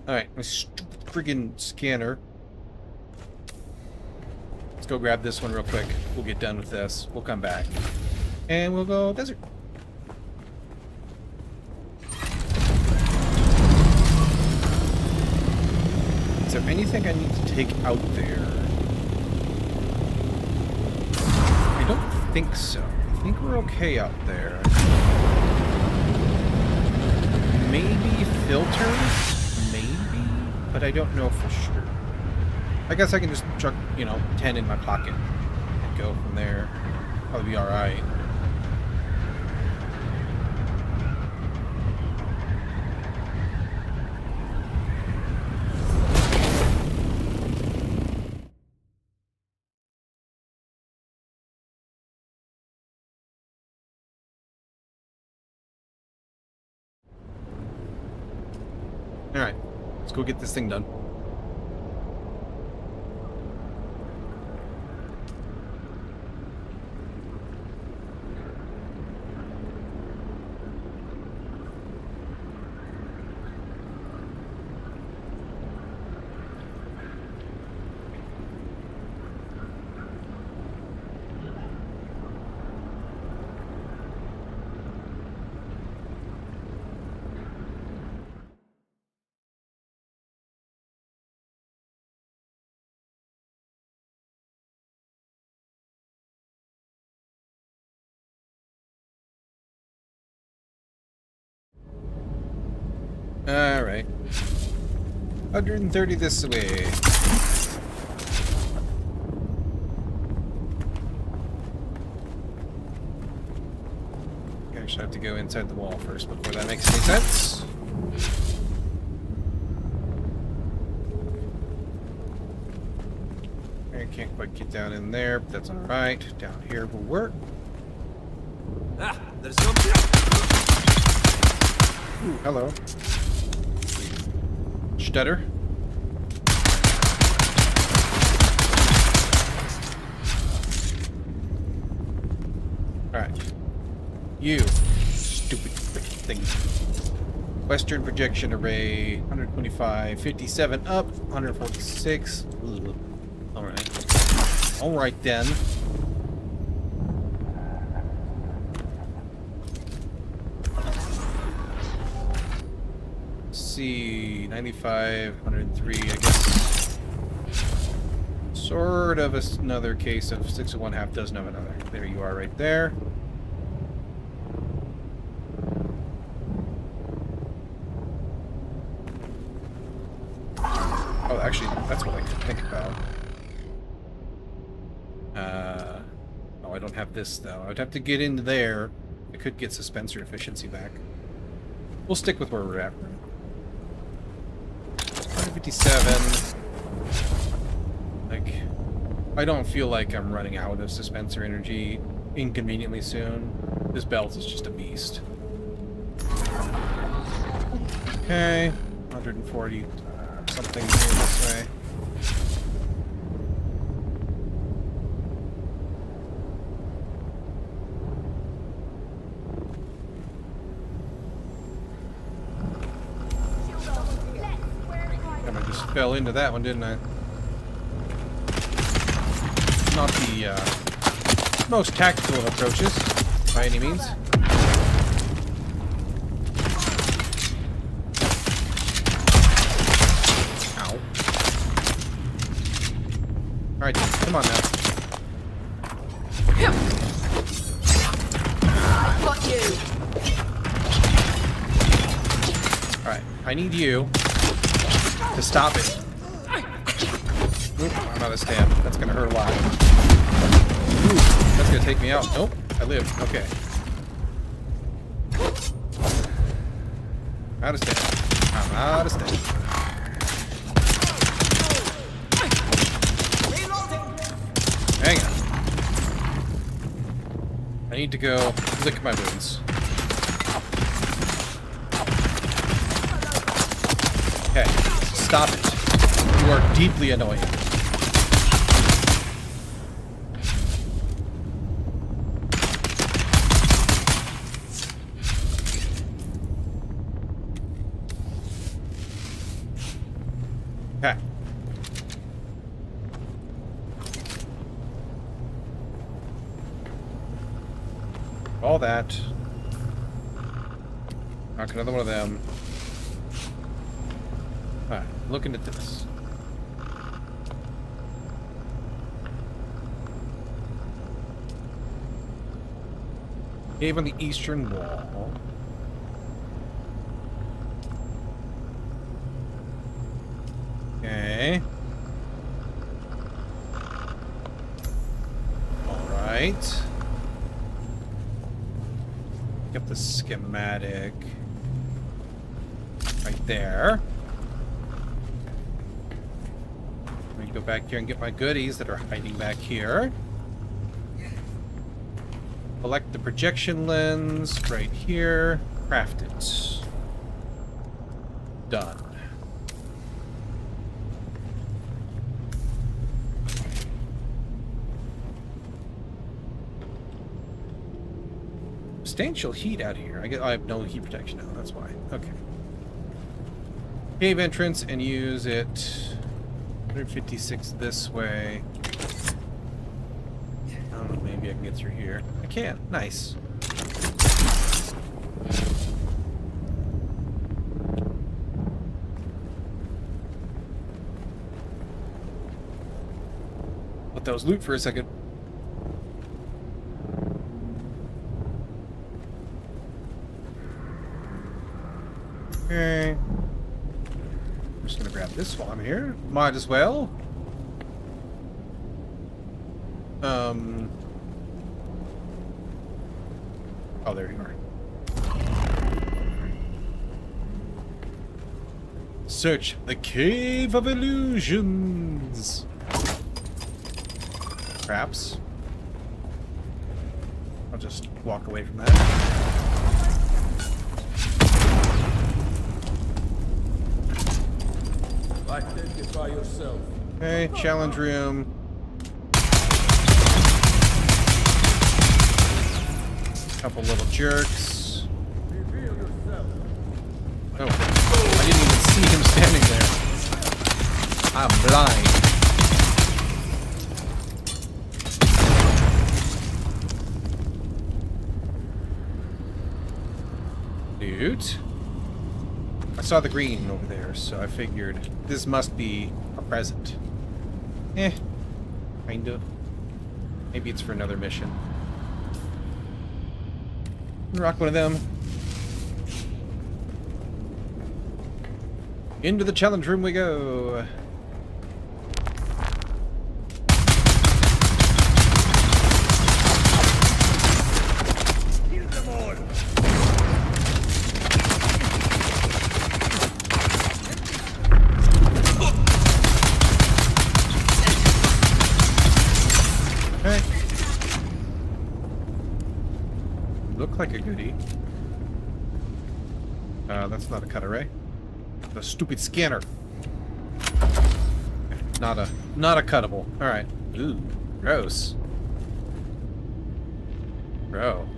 Alright, my stupid friggin' scanner. Let's go grab this one real quick. We'll get done with this. We'll come back. And we'll go desert. Is there anything I need to take out there? I don't think so. I think we're okay out there. Maybe filters? Maybe? But I don't know for sure. I guess I can just chuck, 10 in my pocket and go from there. Probably be alright. Alright, let's go get this thing done. Alright. 130 this way. Actually, I have to go inside the wall first before that makes any sense. I can't quite get down in there, but that's alright. Down here will work. Ah, there's something. Ooh, hello. Stutter. Alright. You stupid freaking thing. Western projection array, 125, 57 up, 146. Alright. Alright then. See, 95, 103, I guess. Sort of another case of 6 of one, half dozen of another. There you are right there. Oh, actually, that's what I could think about. Oh, I don't have this, though. I'd have to get into there. I could get suspenser efficiency back. We'll stick with where we're at. 157. Like, I don't feel like I'm running out of suspenser energy inconveniently soon. This belt is just a beast. Okay, 140 something here this way. I just fell into that one, didn't I? Not the most tactical of approaches, by any means. Ow. Alright, come on now. Got you. Alright, I need you to stop it. Oop, I'm out of stamp. That's gonna hurt a lot. Ooh, that's gonna take me out. Nope, I live. Okay. Out of stamp. I'm out of stamp. Hang on. I need to go lick my wounds. Okay, stop it. You are deeply annoying. Okay. All that. Knock another one of them. Alright, looking at this. Cave on the eastern wall. Okay. Alright. Pick up the schematic. Right there. Let me go back here and get my goodies that are hiding back here. Select the projection lens right here. Craft it. Done. substantial heat out here. I have no heat protection now, that's why. Okay. Cave entrance and use it. 156 this way. I don't know, maybe I can get through here. I can. Nice. Let those loot for a second. Okay. I'm just gonna grab this while I'm here. Might as well. Oh, there you are. Search the Cave of Illusions. Perhaps. I'll just walk away from that. Identify yourself. Okay, challenge room. Couple little jerks. Reveal yourself. Oh, I didn't even see him standing there. I'm blind. Dude. I saw the green over there, so I figured this must be a present. Kind of. Maybe it's for another mission. Rock one of them. Into the challenge room we go. Kill them all. Okay. Look like a goodie. That's not a cut array. The stupid scanner. Not a cuttable. All right. Ooh, gross. Bro.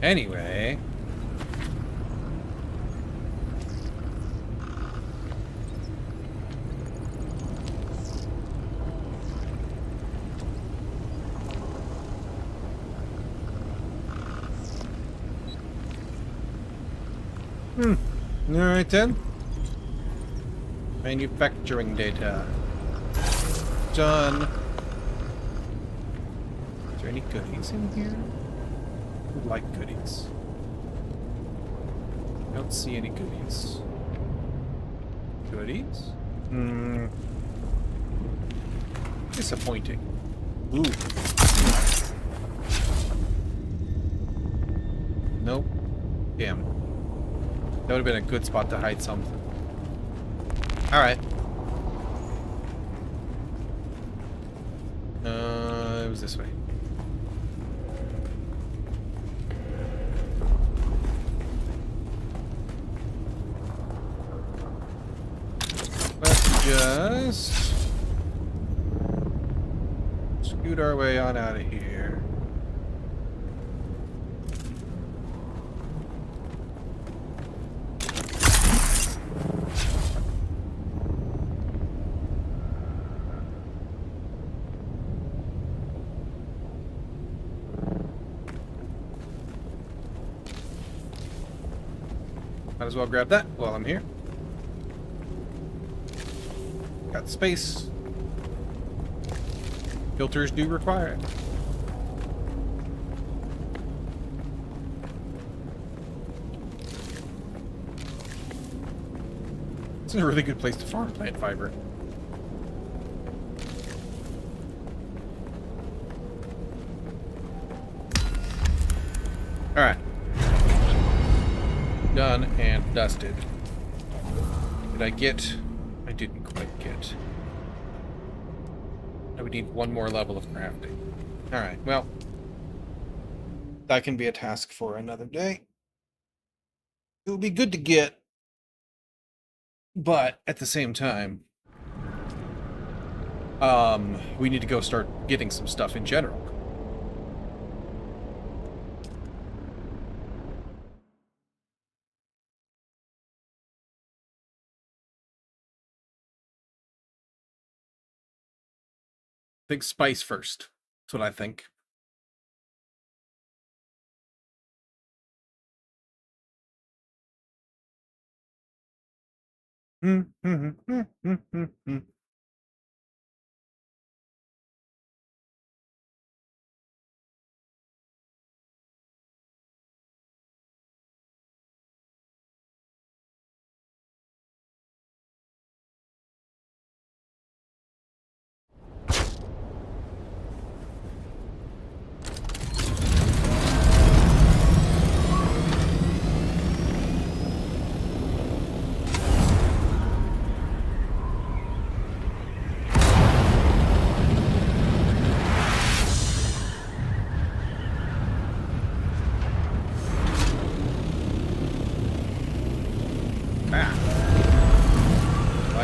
Anyway. Alright then. Manufacturing data. Done. Is there any goodies in here? Would like goodies. Don't see any goodies. Goodies? Disappointing. Ooh. Nope. Damn. That would have been a good spot to hide something. Alright. It was this way. Let's just scoot our way on out of here. Might as well grab that while I'm here. Got space. Filters do require it. This is a really good place to farm plant fiber. Alright. Done and dusted. Did I get... I didn't quite get. I would need one more level of crafting. Alright, well. That can be a task for another day. It would be good to get. But, at the same time... we need to go start getting some stuff in general. Think spice first. That's what I think.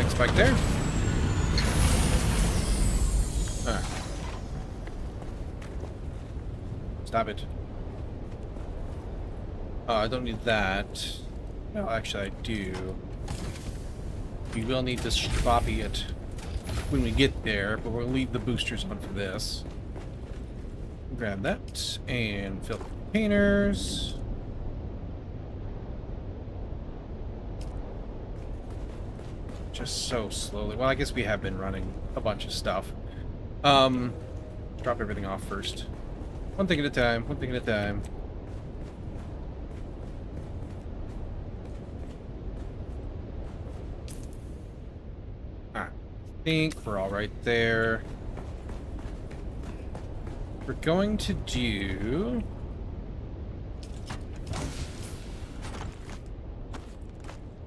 Flag spike there. Alright. Stop it. Oh, I don't need that. No, actually I do. We will need to sloppy it when we get there, but we'll leave the boosters on for this. Grab that and fill the containers. Just so slowly. Well, I guess we have been running a bunch of stuff. Drop everything off first. One thing at a time, one thing at a time. I think we're all right there. We're going to do...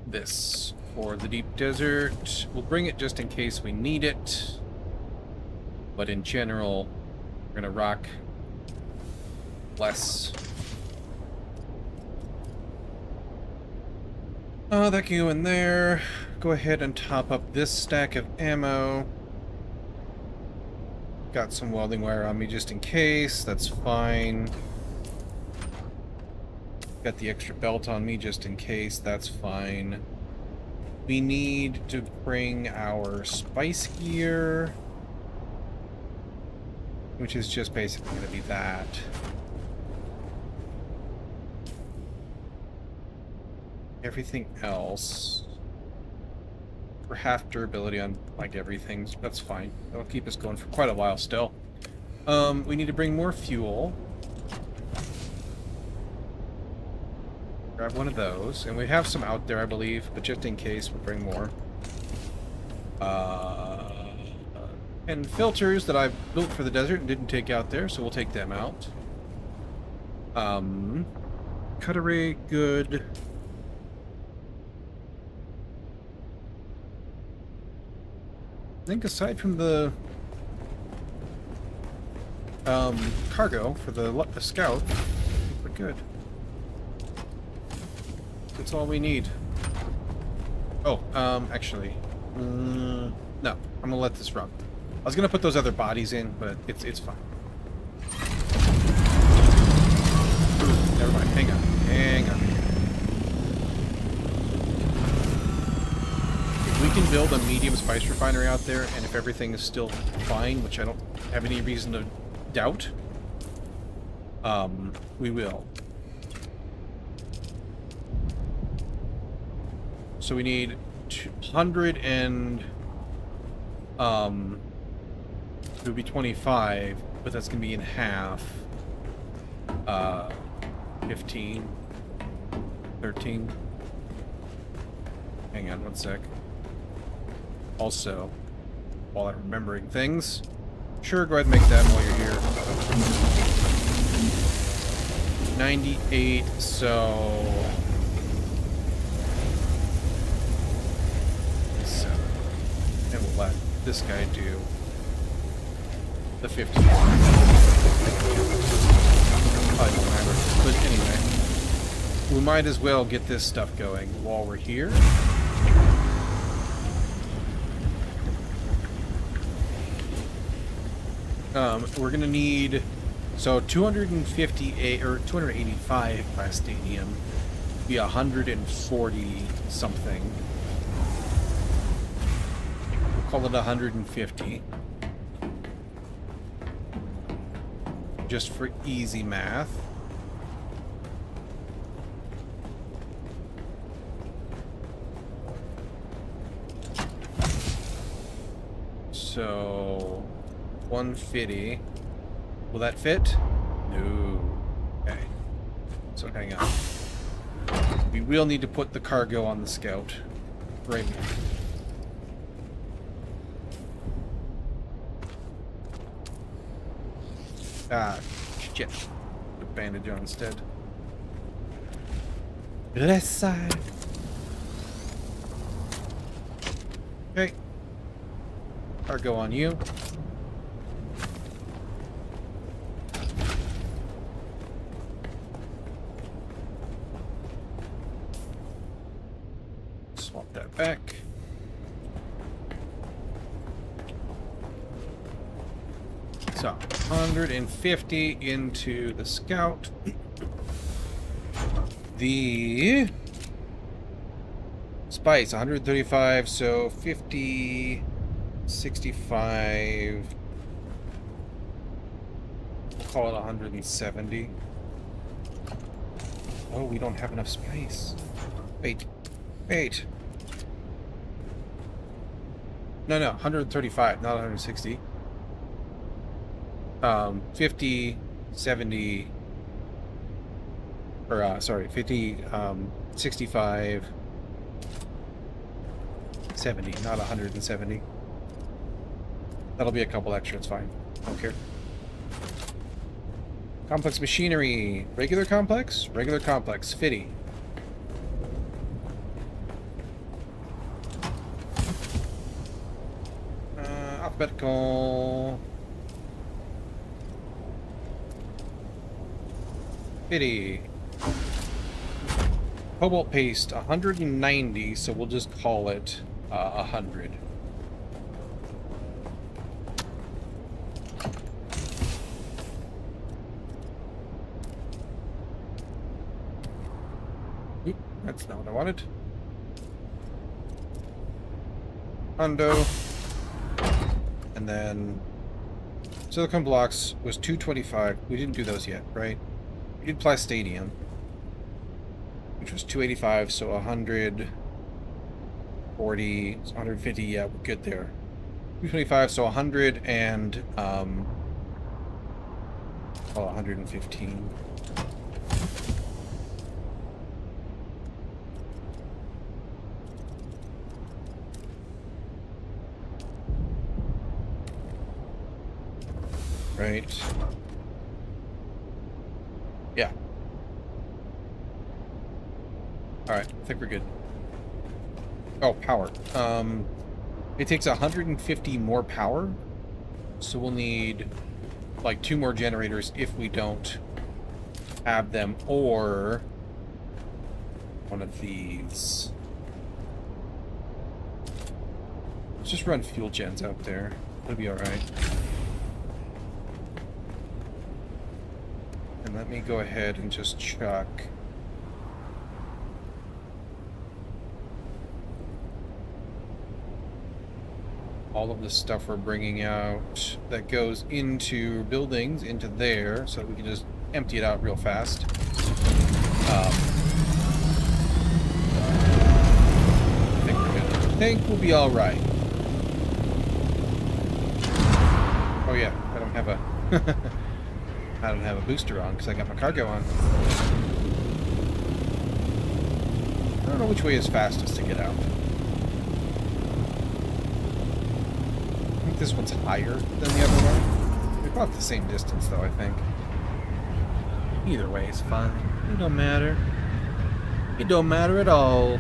this for the deep desert. We'll bring it just in case we need it. But in general, we're gonna rock less. Oh, that can go in there. Go ahead and top up this stack of ammo. Got some welding wire on me just in case. That's fine. Got the extra belt on me just in case. That's fine. We need to bring our spice gear, which is just basically going to be that. Everything else, for half durability on like everything, that's fine. That'll keep us going for quite a while still. We need to bring more fuel. Grab one of those, and we have some out there, I believe, but just in case, we'll bring more. And filters that I built for the desert and didn't take out there, so we'll take them out. Cutlery, good. I think aside from the cargo for the scout, we're good. That's all we need. Oh, actually, no, I'm gonna let this run. I was gonna put those other bodies in, but it's fine. Ooh, never mind. Hang on. Hang on. If we can build a medium spice refinery out there, and if everything is still fine, which I don't have any reason to doubt, we will. So we need 200 and it would be 25, but that's gonna be in half. 15, 13. Hang on one sec. Also, while I'm remembering things, sure, go ahead and make that while you're here. 98, so 7. And we'll let this guy do the 50. Probably don't matter. But anyway, we might as well get this stuff going while we're here. We're gonna need 258 or 285 plastinium, be 140 something. We'll call it 150. just for easy math. So 150. Will that fit? No. Okay. So hang on. We will need to put the cargo on the Scout. Right now. Ah, shit. Put bandage on instead. Left side. Okay. Cargo on you. Swap that back. So, 150 into the Scout. The Spice, 135, so 50, 65. We'll call it 170. Oh, we don't have enough spice. Wait. Wait. No, 135, not 160. 50, 70, or, sorry, 50, 65, 70, not 170. That'll be a couple extra, it's fine. Don't care. Complex machinery. Regular complex? Regular complex. Fitty. Alphabetical. Fitty. Cobalt paste, 190, so we'll just call it 100. Oop, that's not what I wanted. Hundo. And then silicon blocks was 225. We didn't do those yet, right? We did Plastadium, which was 285, so 140, 150, yeah, we're good there. 225, so 100 and, 115. Right. Yeah. Alright, I think we're good. Oh, power. It takes 150 more power, so we'll need like 2 more generators if we don't have them, or one of these. Let's just run fuel gens out there. It'll be alright. And let me go ahead and just chuck all of the stuff we're bringing out that goes into buildings into there, so that we can just empty it out real fast. I think we're good. I think we'll be all right. Oh yeah, I don't have a I don't have a booster on because I got my cargo on. I don't know which way is fastest to get out. I think this one's higher than the other one. They're about the same distance though, I think. Either way is fine. It don't matter. It don't matter at all.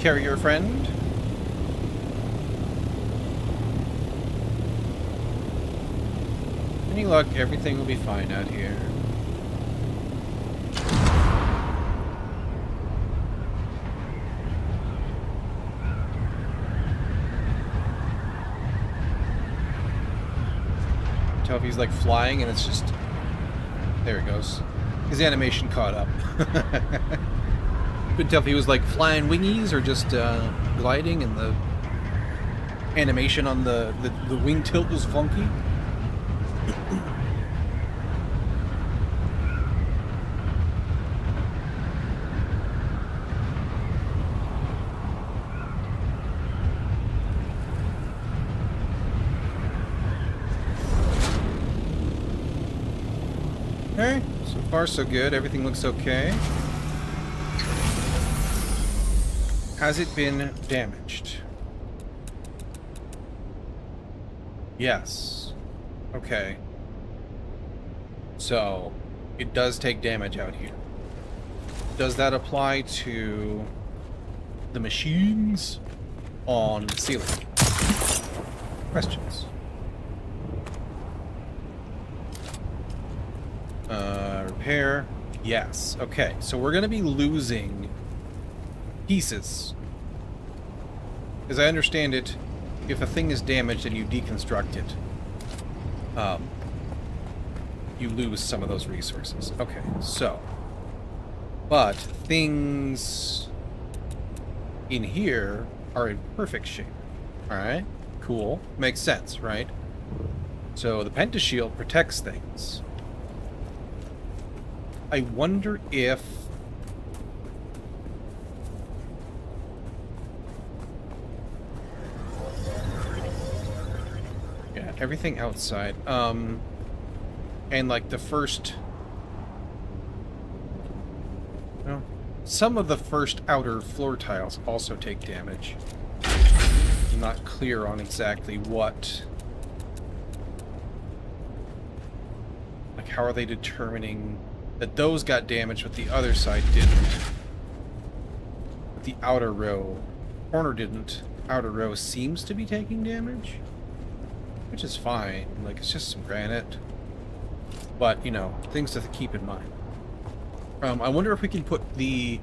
carrier friend. Any luck, everything will be fine out here. Tell if he's like flying and it's just... There he goes. His animation caught up. Couldn't tell if he was like flying wingies or just gliding, and the animation on the wing tilt was funky. Okay, so far so good. Everything looks okay. Has it been damaged? Yes. Okay. So, it does take damage out here. Does that apply to the machines on the ceiling? Questions. Repair. Yes. Okay, so we're going to be losing pieces. As I understand it, if a thing is damaged and you deconstruct it, you lose some of those resources. Okay, so. But things in here are in perfect shape. Alright, cool. Makes sense, right? So the pentashield protects things. I wonder if... Yeah, everything outside. And like the first... Well, some of the first outer floor tiles also take damage. I'm not clear on exactly what... Like, how are they determining that those got damaged but the other side didn't? But the outer row, corner didn't. Outer row seems to be taking damage, which is fine. Like, it's just some granite. But, you know, things to keep in mind. I wonder if we can put the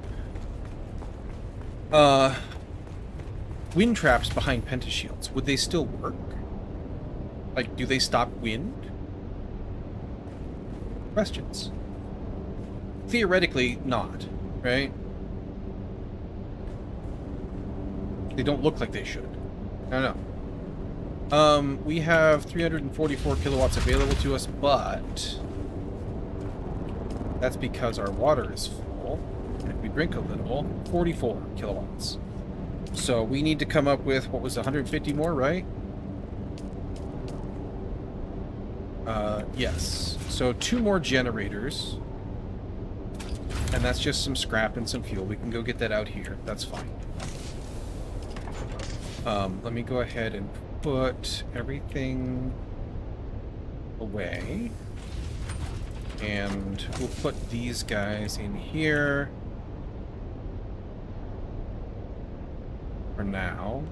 wind traps behind pentashields. Would they still work? Like, do they stop wind? Questions. Theoretically, not, right? They don't look like they should. I don't know. We have 344 kilowatts available to us, but that's because our water is full. And if we drink a little, 44 kilowatts. So we need to come up with, what was 150 more, right? Yes. So 2 more generators. And that's just some scrap and some fuel. We can go get that out here. That's fine. Let me go ahead and put everything away. And we'll put these guys in here for now.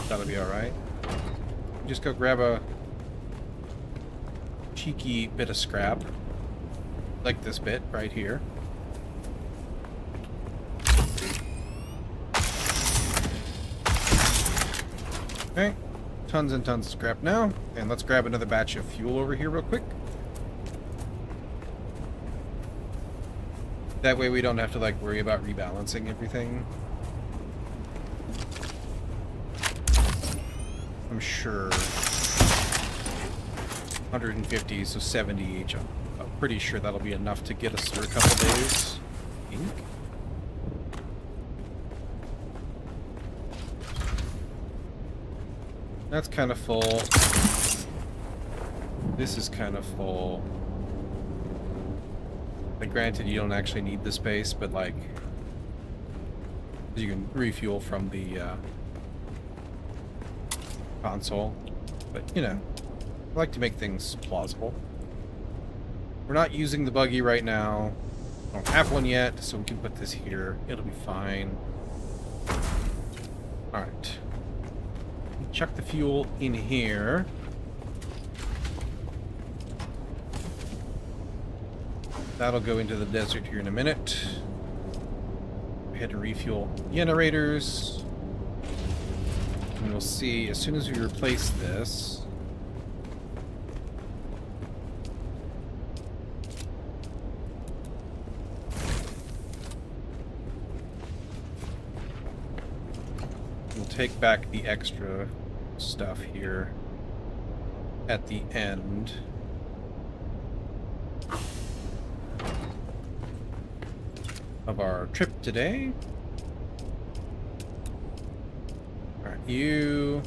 That'll be alright. Just go grab a cheeky bit of scrap. Like this bit right here. Okay, tons and tons of scrap now. And let's grab another batch of fuel over here real quick. That way we don't have to like worry about rebalancing everything. I'm sure 150, so 70 each. I'm pretty sure that'll be enough to get us through a couple days. I think. That's kind of full. This is kind of full. Like, granted, you don't actually need the space, but like, you can refuel from the console. But you know, I like to make things plausible. We're not using the buggy right now. I don't have one yet, so we can put this here. It'll be fine. Alright. Chuck the fuel in here. That'll go into the desert here in a minute. We had to refuel generators. And we'll see as soon as we replace this. We'll take back the extra stuff here at the end. Of our trip today. Alright, you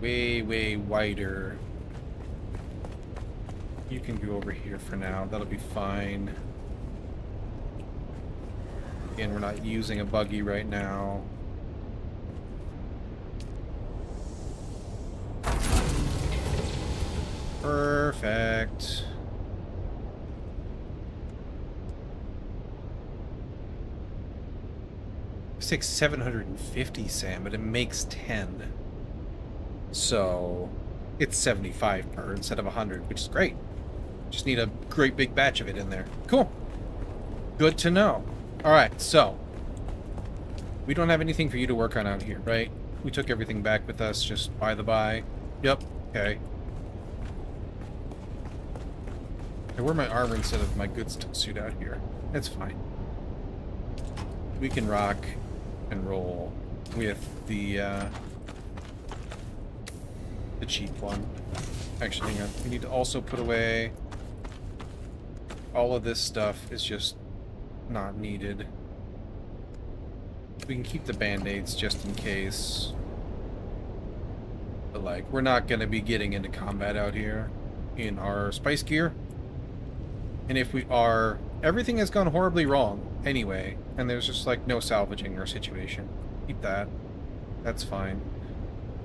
way wider. You can go over here for now. That'll be fine. Again, we're not using a buggy right now. Perfect. It takes 750 sand, but it makes 10. So it's 75 per instead of 100, which is great. Just need a great big batch of it in there. Cool. Good to know. Alright, so we don't have anything for you to work on out here, right? We took everything back with us, just by the by. Yep, okay. I wear my armor instead of my good suit out here. That's fine. We can rock and roll with the cheap one. Actually, hang on. We need to also put away all of this stuff is just not needed. We can keep the band-aids just in case. But like, we're not gonna be getting into combat out here in our spice gear. And if we are, everything has gone horribly wrong anyway, and there's just like no salvaging our situation. Keep that. That's fine.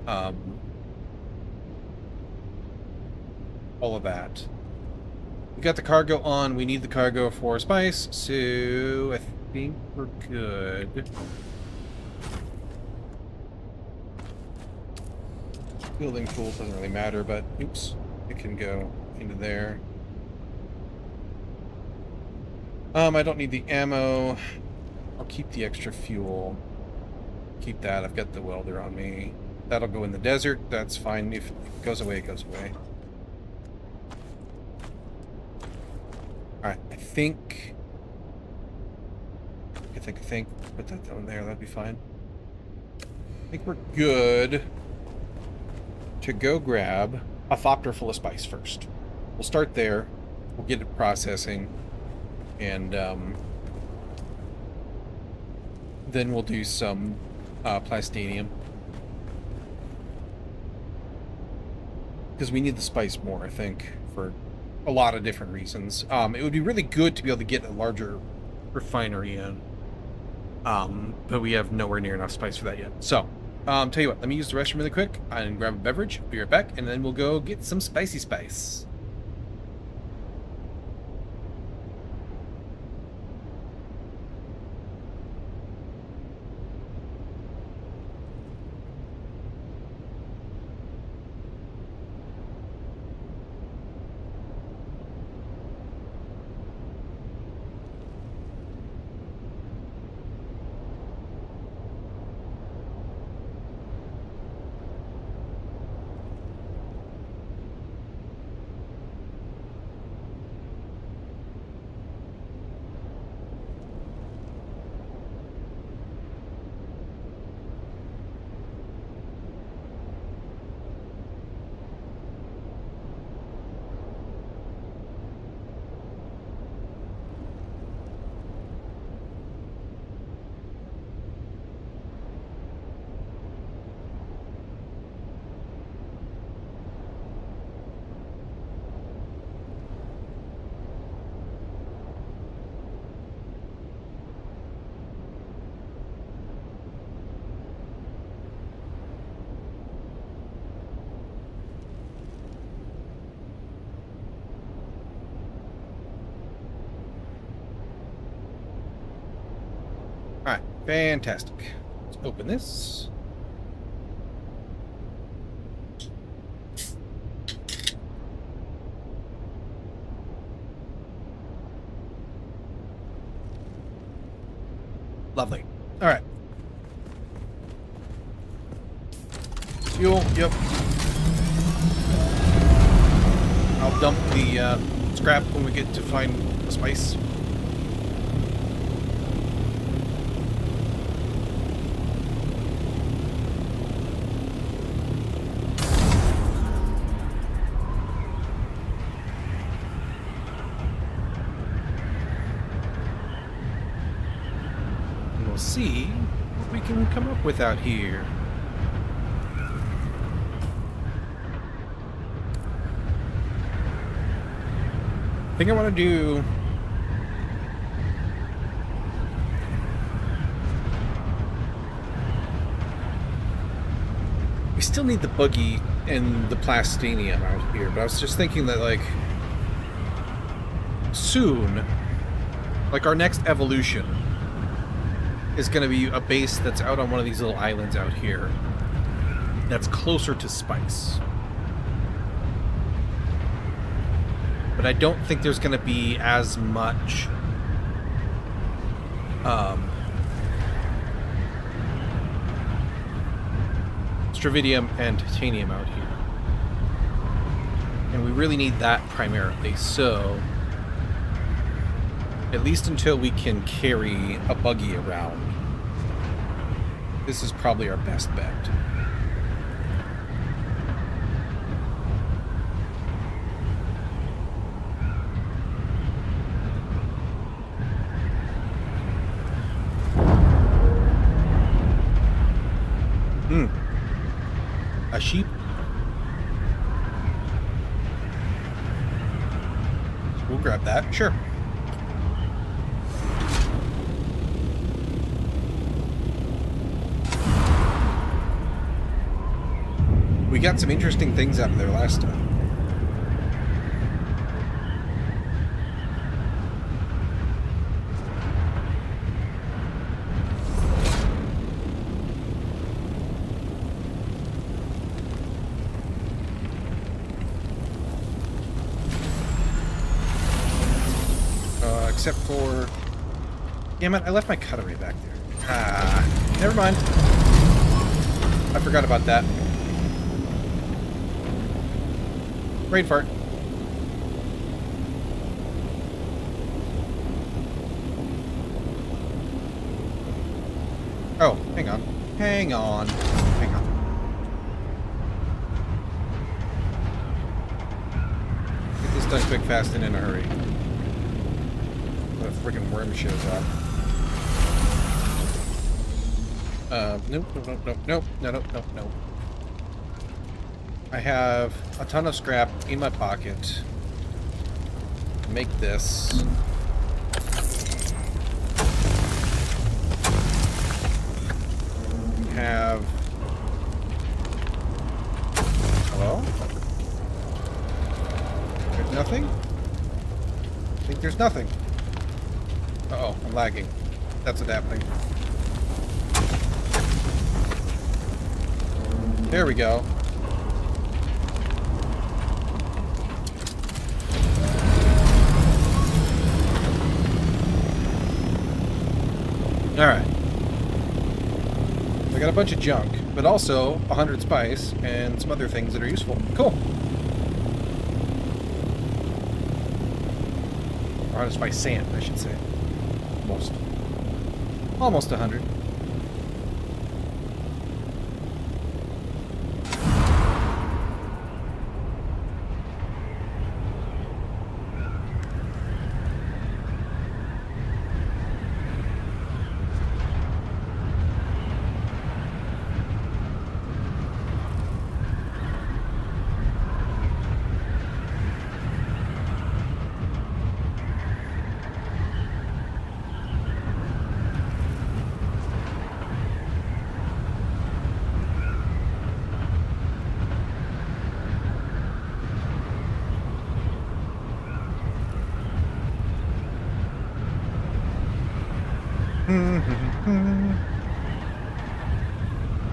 All of that. We got the cargo on. We need the cargo for spice, so I think we're good. Building tool doesn't really matter, but oops, it can go into there. I don't need the ammo. I'll keep the extra fuel. Keep that. I've got the welder on me. That'll go in the desert. That's fine. If it goes away, it goes away. Alright, I think. Put that down there. That'd be fine. I think we're good to go grab a thopter full of spice first. We'll start there. We'll get it processing. And then we'll do some plastinium. Because we need the spice more, I think, for a lot of different reasons. It would be really good to be able to get a larger refinery in. But we have nowhere near enough spice for that yet. So, tell you what, let me use the restroom really quick and grab a beverage. Be right back, and then we'll go get some spicy spice. Alright, fantastic. open this. Lovely. All right. Fuel. Yep. I'll dump the scrap when we get to find the spice. We'll see what we can come up with out here. I think I want to do... We still need the buggy and the plastinium out here, but I was just thinking that, like, soon, like, our next evolution is going to be a base that's out on one of these little islands out here that's closer to spice. But I don't think there's going to be as much stravidium and titanium out here. And we really need that primarily, so at least until we can carry a buggy around, this is probably our best bet. A sheep? We'll grab that, sure. We got some interesting things out of there last time. Except for... Damn it, I left my cutlery back there. Ah, never mind. I forgot about that. Brain fart. Oh, hang on. Hang on. Hang on. Get this done quick, fast, and in a hurry. The friggin' worm shows up. Nope, nope. I have a ton of scrap in my pocket. Make this. Have... Hello? There's nothing? I think there's nothing. Uh-oh, I'm lagging. That's what's happening. There we go. Alright. I got a bunch of junk, but also 100 spice and some other things that are useful. Cool. 100 spice sand, I should say. Almost 100.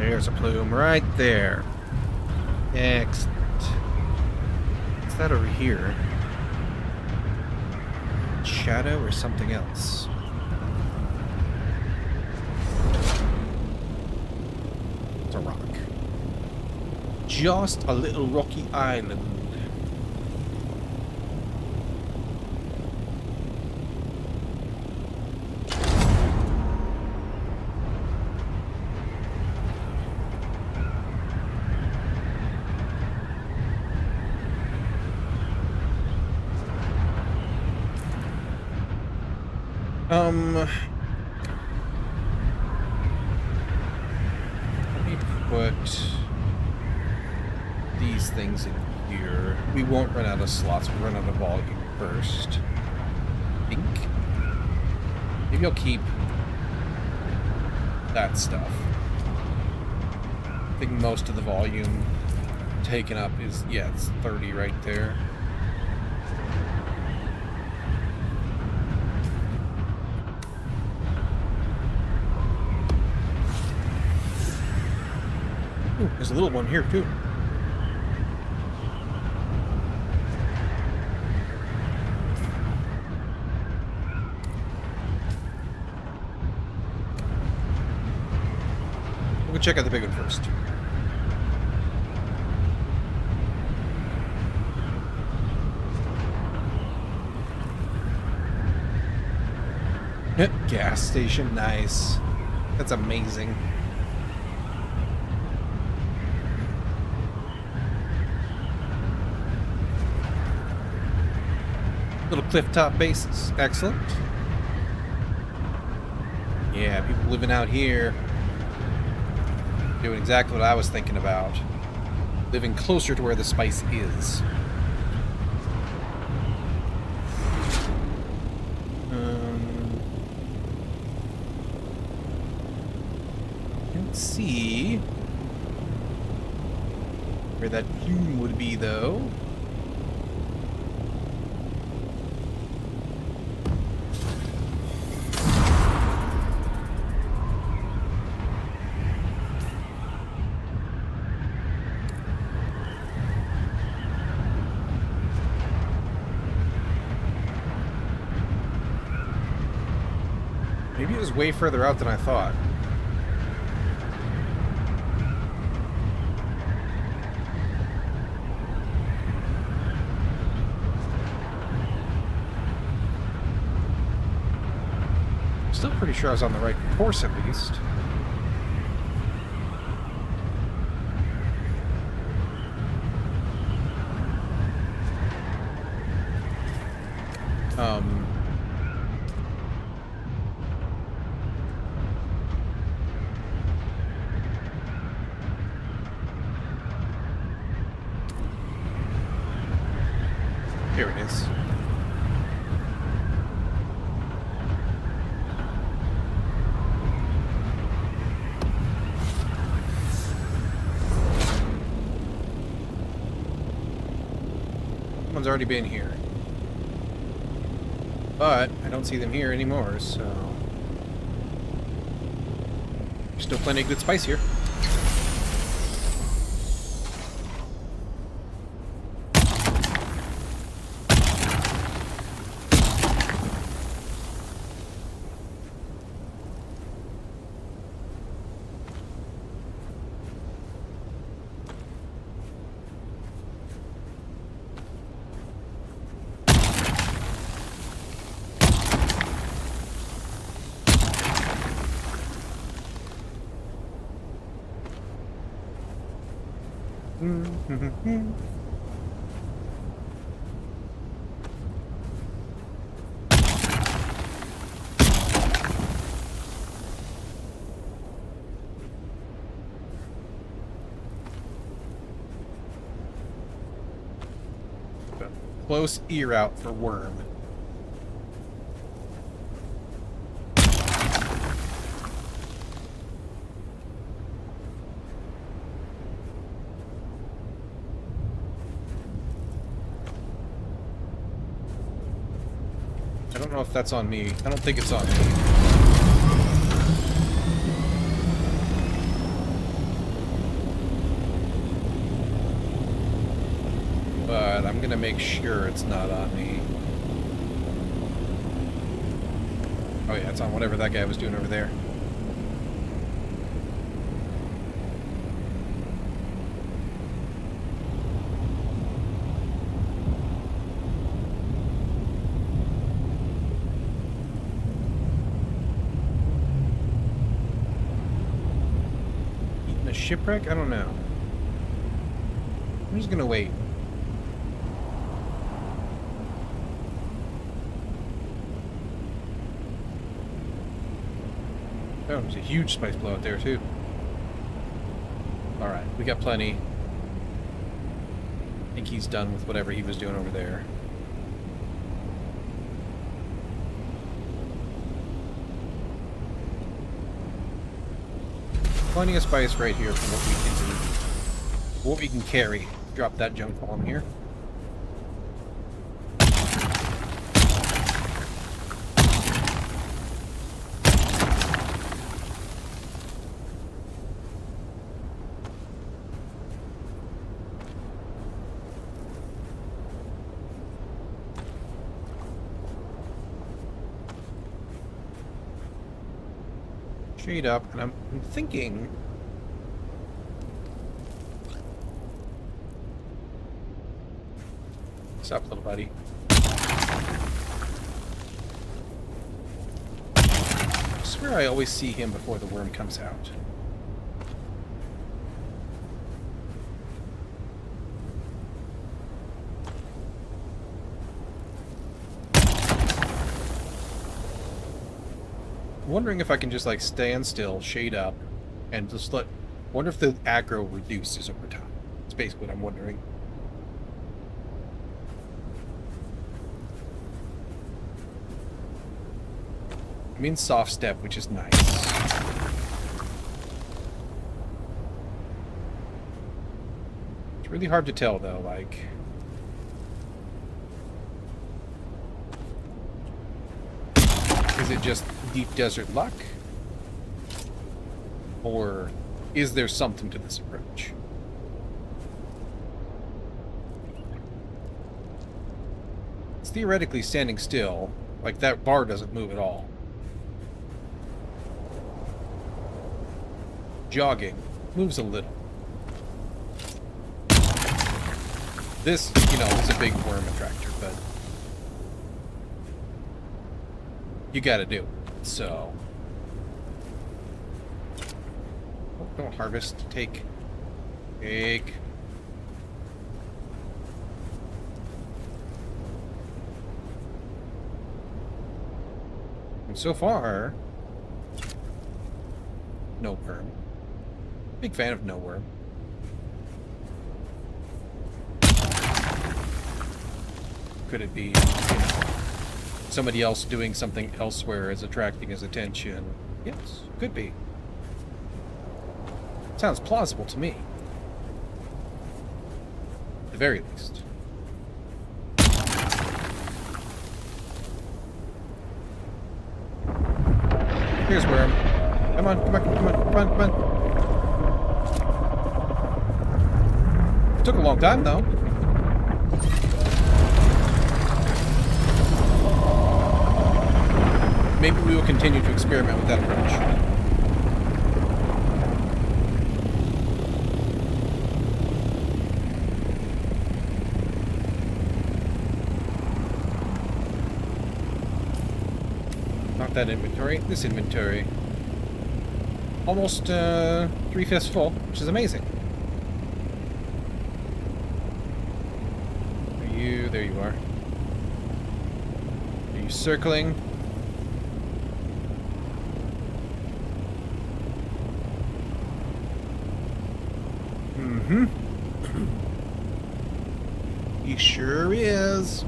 There's a plume right there. Excellent. What's that over here? Shadow or something else? It's a rock. Just a little rocky island. Let me put these things in here. We won't run out of slots, we'll run out of volume first. I think. Maybe I'll keep that stuff. I think most of the volume taken up is, yeah, it's 30 right there. Ooh, there's a little one here too. We'll go check out the big one first. Gas station, nice. That's amazing. Little cliff-top bases. Excellent. Yeah, people living out here doing exactly what I was thinking about. Living closer to where the spice is. Let's see where that plume would be, though. Maybe it was way further out than I thought. Still pretty sure I was on the right course at least. Here it is. Someone's already been here. But I don't see them here anymore, so there's still plenty of good spice here. Close ear out for worm. I don't know if that's on me. I don't think it's on me. I'm gonna make sure it's not on me. Oh yeah, it's on whatever that guy was doing over there. Eating a shipwreck? I don't know. I'm just gonna wait. Oh, there's a huge spice blow out there, too. Alright, we got plenty. I think he's done with whatever he was doing over there. Plenty of spice right here for what we can do. What we can carry. Drop that junk bomb here. Shade up, and I'm thinking... What's up, little buddy? I swear I always see him before the worm comes out. I'm wondering if I can just, like, stand still, shade up, and just let... wonder if the aggro reduces over time. That's basically what I'm wondering. I'm in soft step, which is nice. It's really hard to tell, though, like... Is it just deep desert luck? Or is there something to this approach? It's theoretically standing still. Like, that bar doesn't move at all. Jogging moves a little. This, you know, is a big worm attractor, but you gotta do it. So, oh, don't harvest. Take. And so far, no worm. Big fan of no worm. Could it be, you know, somebody else doing something elsewhere is attracting his attention? Yes, could be. Sounds plausible to me. At the very least. Here's worm. Come on, come on, come on, come on, come on. It took a long time, though. Maybe we will continue to experiment with that approach. Not that inventory, this inventory. Almost 3/5 full, which is amazing. There you are. Are you circling? Mm-hmm. He sure is.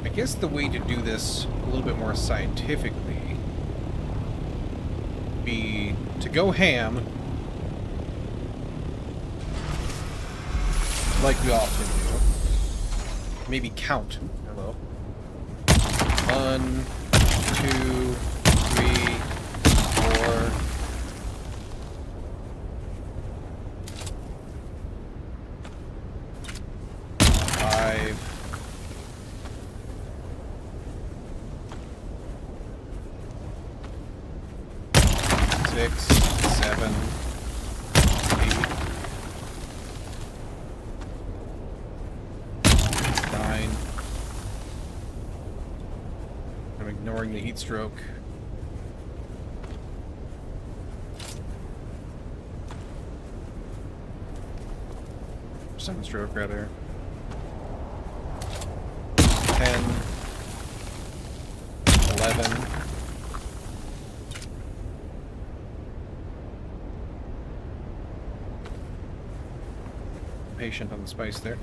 I guess the way to do this a little bit more scientifically would be to go ham, like we often do. Maybe count. Hello. 1, 2, 3, 4. 5. 6, 7, 8, 9. I'm ignoring the heat stroke. Sunstroke, rather. 10, 11. Patient on the spice there.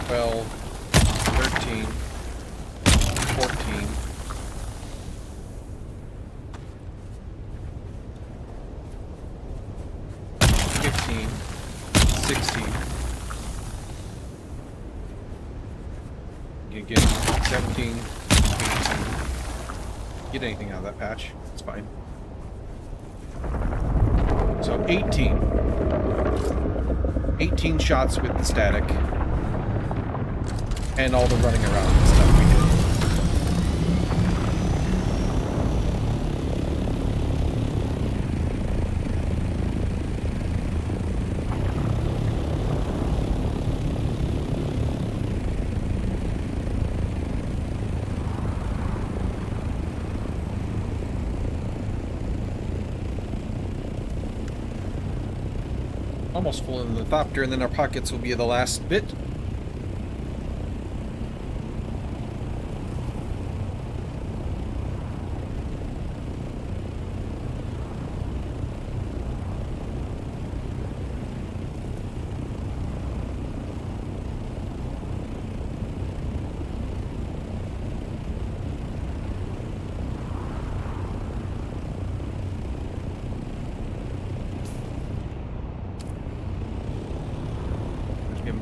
12, 13, 14, 15, 16. You get 17, 18. Get anything out of that patch. It's fine. So 18. 18 shots with the static. And all the running around and stuff we did. Almost full in the thopter, and then our pockets will be the last bit.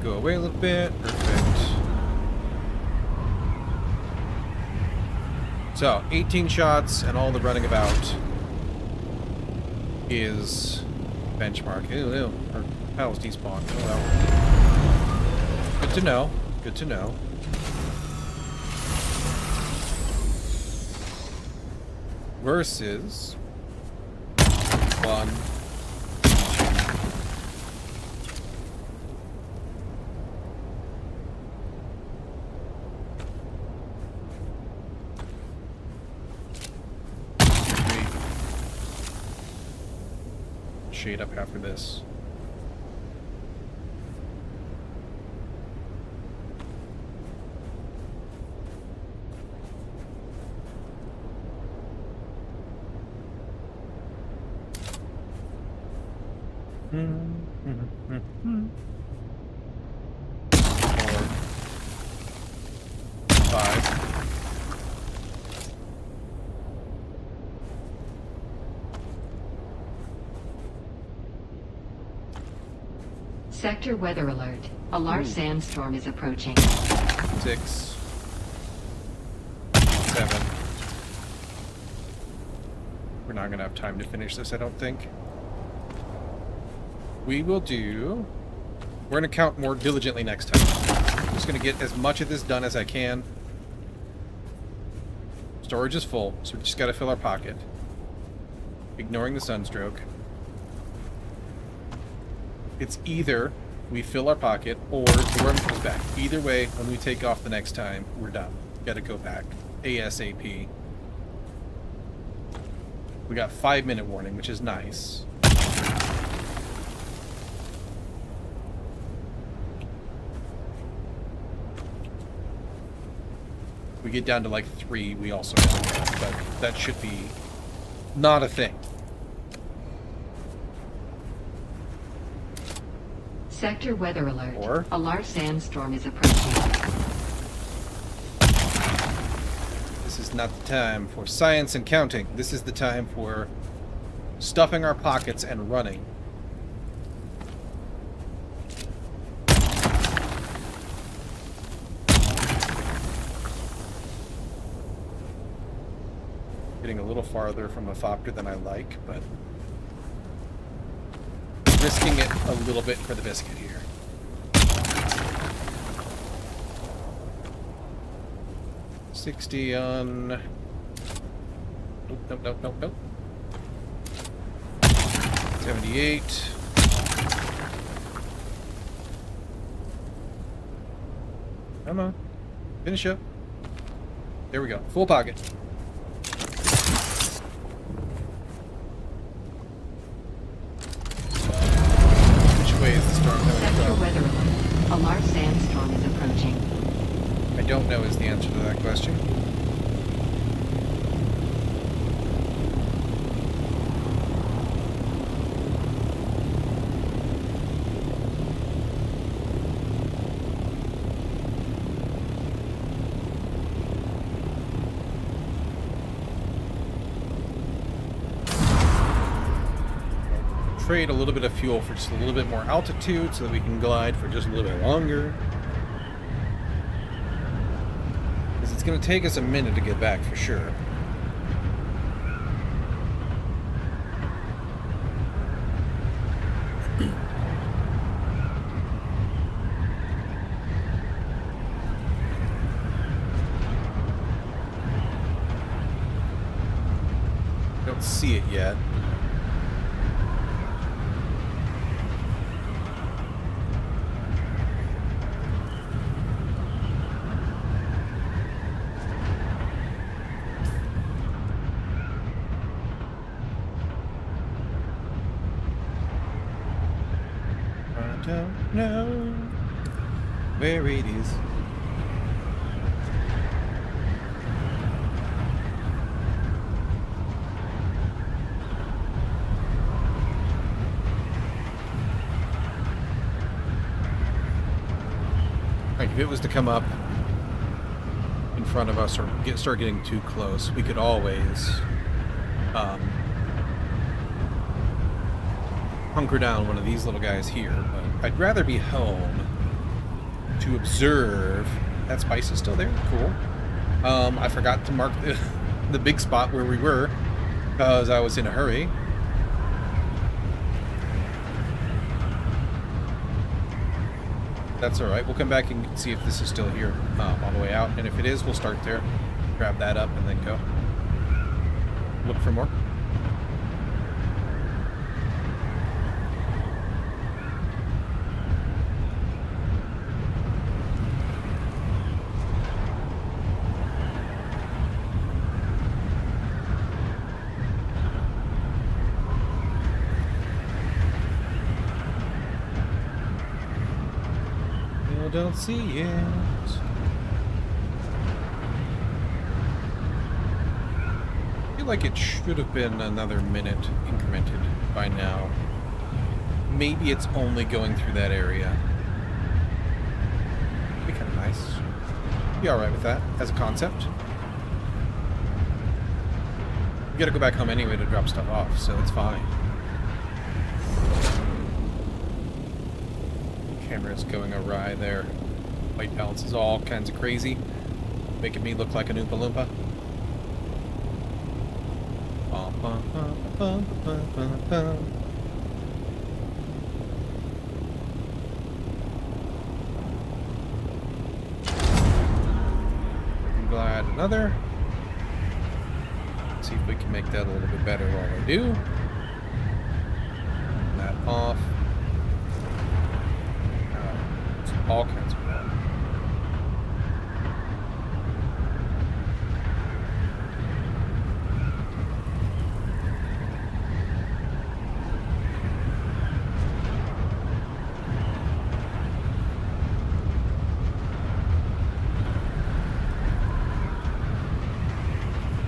Go away a little bit. Perfect. So, 18 shots and all the running about is benchmark. Ew, ew. Our paddles despawned. Oh well. Good to know. Good to know. Versus 1. Shade up after this. Four, 5. Sector weather alert. A large sandstorm is approaching. 6, 7. We're not gonna have time to finish this, I don't think. We will do... We're gonna count more diligently next time. I'm just gonna get as much of this done as I can. Storage is full, so we just gotta fill our pocket. Ignoring the sunstroke. It's either we fill our pocket or the worm comes back. Either way, when we take off the next time, we're done. Gotta go back. ASAP. We got 5-minute warning, which is nice. We get down to like 3, we also have to go, but that should be not a thing. Sector weather alert. Or? A large sandstorm is approaching. This is not the time for science and counting. This is the time for stuffing our pockets and running. Getting a little farther from a Thopter than I like, but risking it a little bit for the biscuit here. $60 on... Nope. 78. Come on. Finish up. There we go. Full pocket. Which way is the storm coming Sector from? weather alert. A large sandstorm is approaching. I don't know is the answer to that question. Trade a little bit of fuel for just a little bit more altitude so that we can glide for just a little bit longer. Because it's going to take us a minute to get back for sure. Don't see it yet. Don't know where it is. Like if it was to come up in front of us or start getting too close, we could always hunker down one of these little guys here, but I'd rather be home to observe. That spice is still there. Cool. I forgot to mark the big spot where we were because I was in a hurry. That's alright. We'll come back and see if this is still here on the way out, and if it is, we'll start there, grab that up, and then go look for more. Don't see it. I feel like it should have been another minute incremented by now. Maybe it's only going through that area. Be kind of nice. Be alright with that as a concept. We gotta go back home anyway to drop stuff off, so it's fine. Camera's going awry there. White balance is all kinds of crazy, making me look like an Oompa Loompa. Glide another. Let's see if we can make that a little bit better while we do. Turn that off. All kinds of water.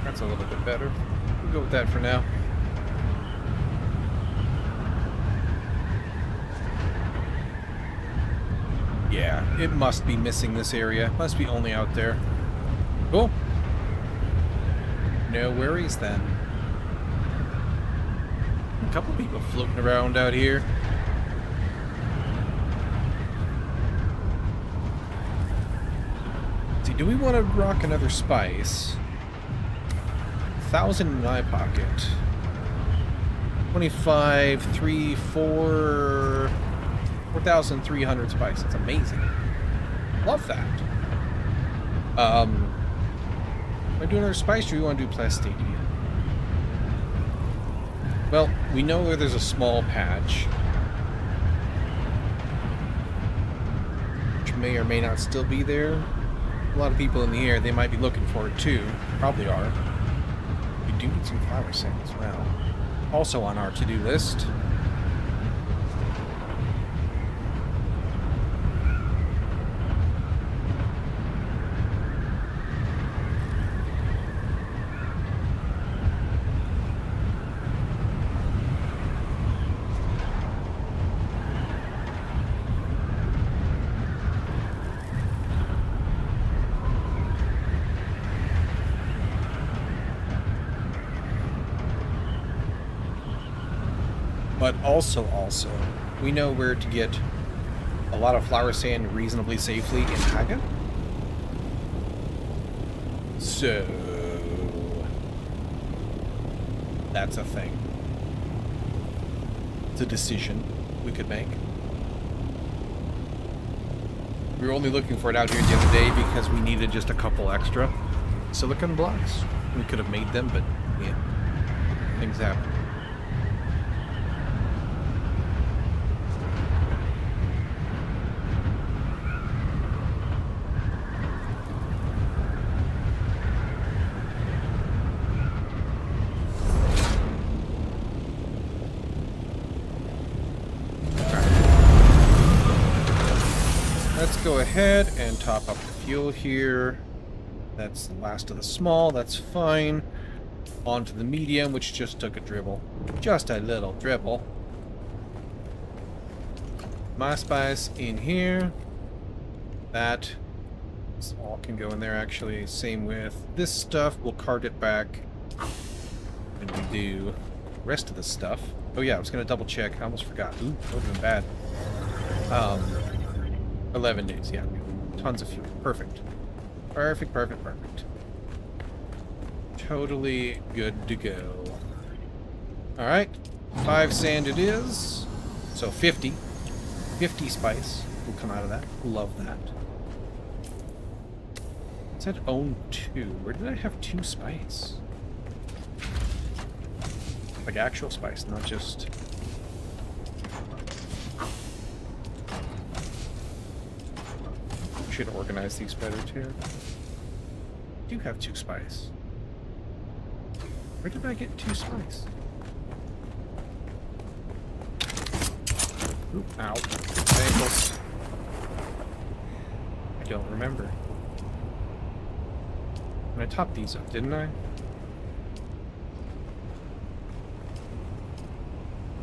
That's a little bit better. We'll go with that for now. Yeah, it must be missing this area. Must be only out there. Cool. No worries then. A couple people floating around out here. See, do we want to rock another spice? 1,000 in my pocket. 25, 3, 4... 4,300 spice. That's amazing. Love that. Am I doing another spice, or do we want to do Plastadium? Well, we know where there's a small patch, which may or may not still be there. A lot of people in the air, they might be looking for it too. Probably are. We do need some flower sand as well. Also on our to-do list. But also, we know where to get a lot of flower sand reasonably safely in Haga. So, that's a thing. It's a decision we could make. We were only looking for it out here the other day because we needed just a couple extra silicon blocks. We could have made them, but yeah, things happen. Let's go ahead and top up the fuel here. That's the last of the small, that's fine. On to the medium, which just took a dribble. Just a little dribble. My spice in here. That all can go in there actually. Same with this stuff. We'll cart it back. And we do the rest of the stuff. Oh yeah, I was gonna double check. I almost forgot. Ooh, that would have been bad. 11 days, yeah. Tons of fuel. Perfect. Perfect. Totally good to go. Alright. 5 sand it is. So 50. 50 spice will come out of that. Love that. It said own 2. Where did I have 2 spice? Like actual spice, not just... Should organize these better too. I do have 2 spice. Where did I get 2 spice? Oop, ow. Ankles. I don't remember. And I topped these up, didn't I?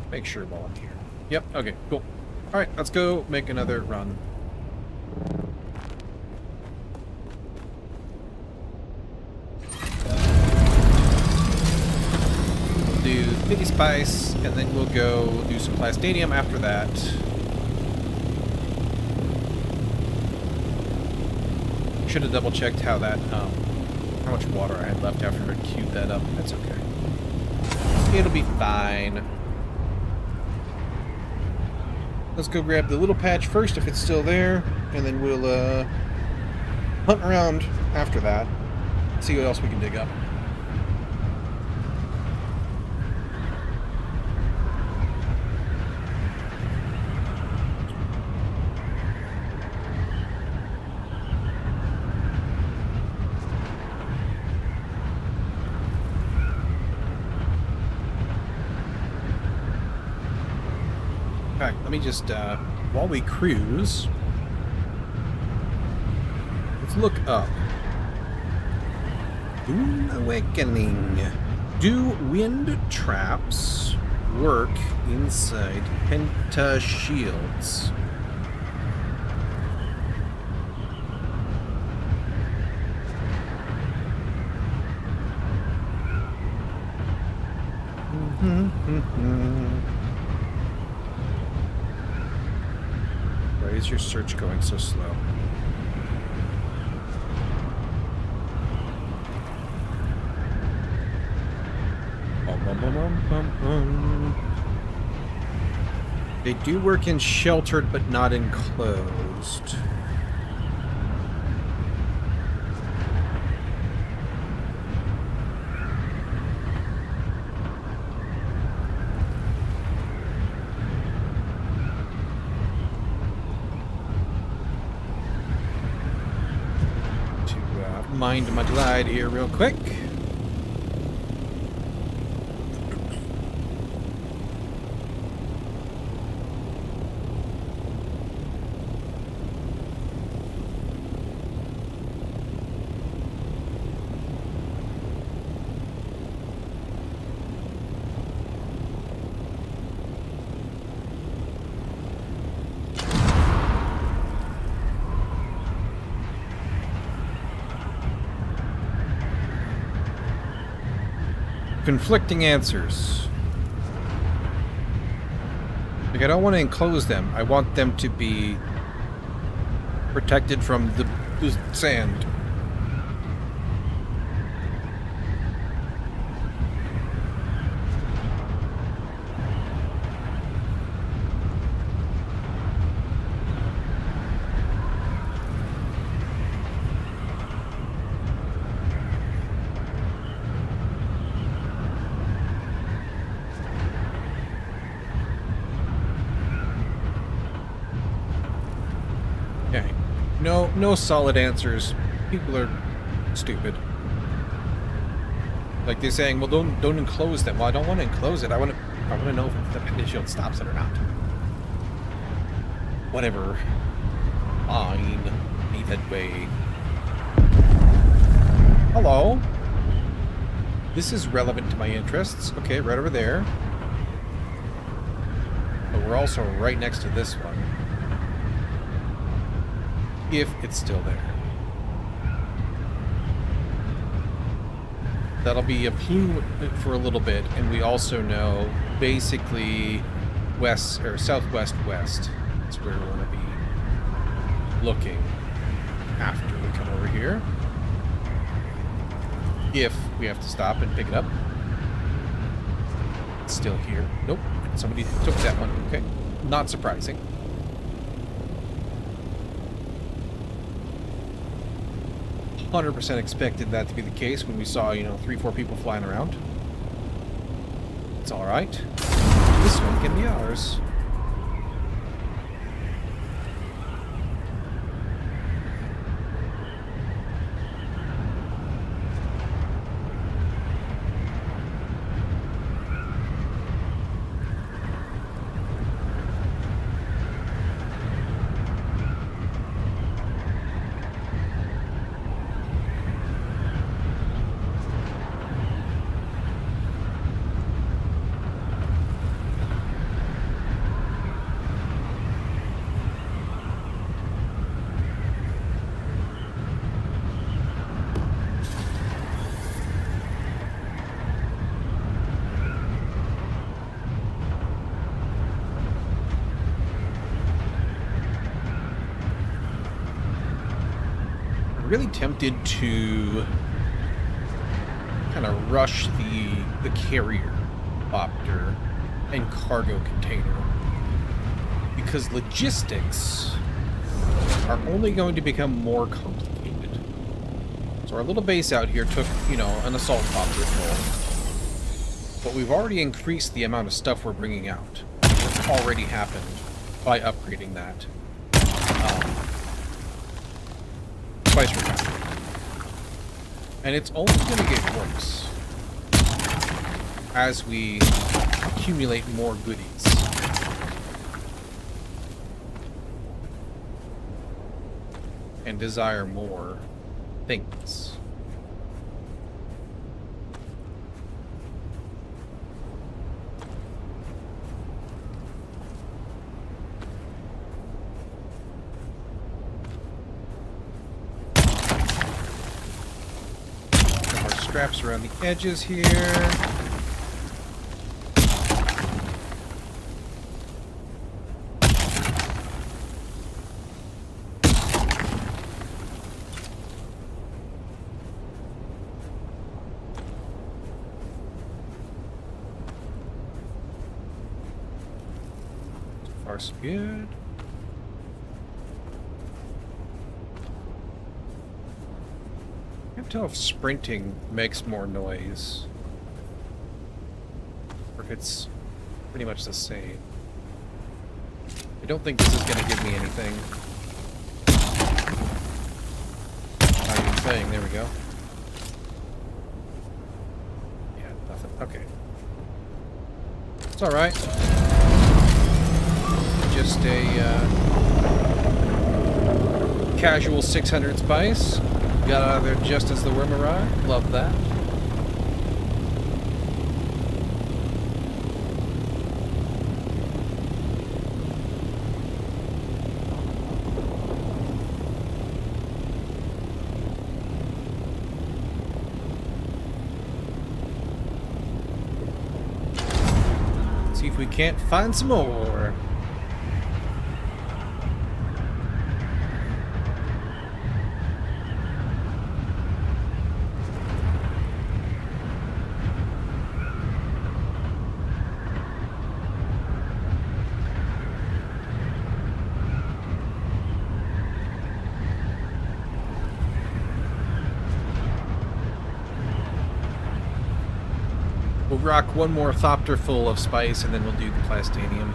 Make sure while I'm here. Yep, okay, cool. Alright, let's go make another run. Do 50 spice, and then we'll go do some Plastadium after that. Should have double checked how that, how much water I had left after I queued that up. That's okay. It'll be fine. Let's go grab the little patch first if it's still there, and then we'll hunt around after that. See what else we can dig up. Let me just, while we cruise, let's look up. Dune Awakening. Do wind traps work inside penta shields? Why is your search going so slow? They do work in sheltered but not enclosed. Mind my glide here real quick. Conflicting answers. Like, I don't want to enclose them. I want them to be protected from the sand. No solid answers. People are stupid. Like they're saying, well, don't enclose them. Well, I don't want to enclose it. I want to know if the panda shield stops it or not. Whatever. Fine. Leave that way. Hello. This is relevant to my interests. Okay, right over there. But we're also right next to this one. If it's still there. That'll be a plume for a little bit, and we also know basically west or southwest west. That's where we want to be looking after we come over here. If we have to stop and pick it up. It's still here. Nope. Somebody took that one. Okay. Not surprising. 100% expected that to be the case when we saw, 3-4 people flying around. It's alright. This one can be ours. Really tempted to kind of rush the carrier copter and cargo container because logistics are only going to become more complicated. So our little base out here took, an assault copter full, but we've already increased the amount of stuff we're bringing out. It's already happened by upgrading that. Spice refinery. And it's only going to get worse as we accumulate more goodies. And desire more things. Straps around the edges here. far, so good. I can't tell if sprinting makes more noise. Or if it's pretty much the same. I don't think this is going to give me anything. Not even saying, there we go. Yeah, nothing. Okay. It's alright. Just a casual 600 spice. Got out of there just as the worm arrived. Love that. See if we can't find some more. We'll rock one more thopter full of spice, and then we'll do the plastanium.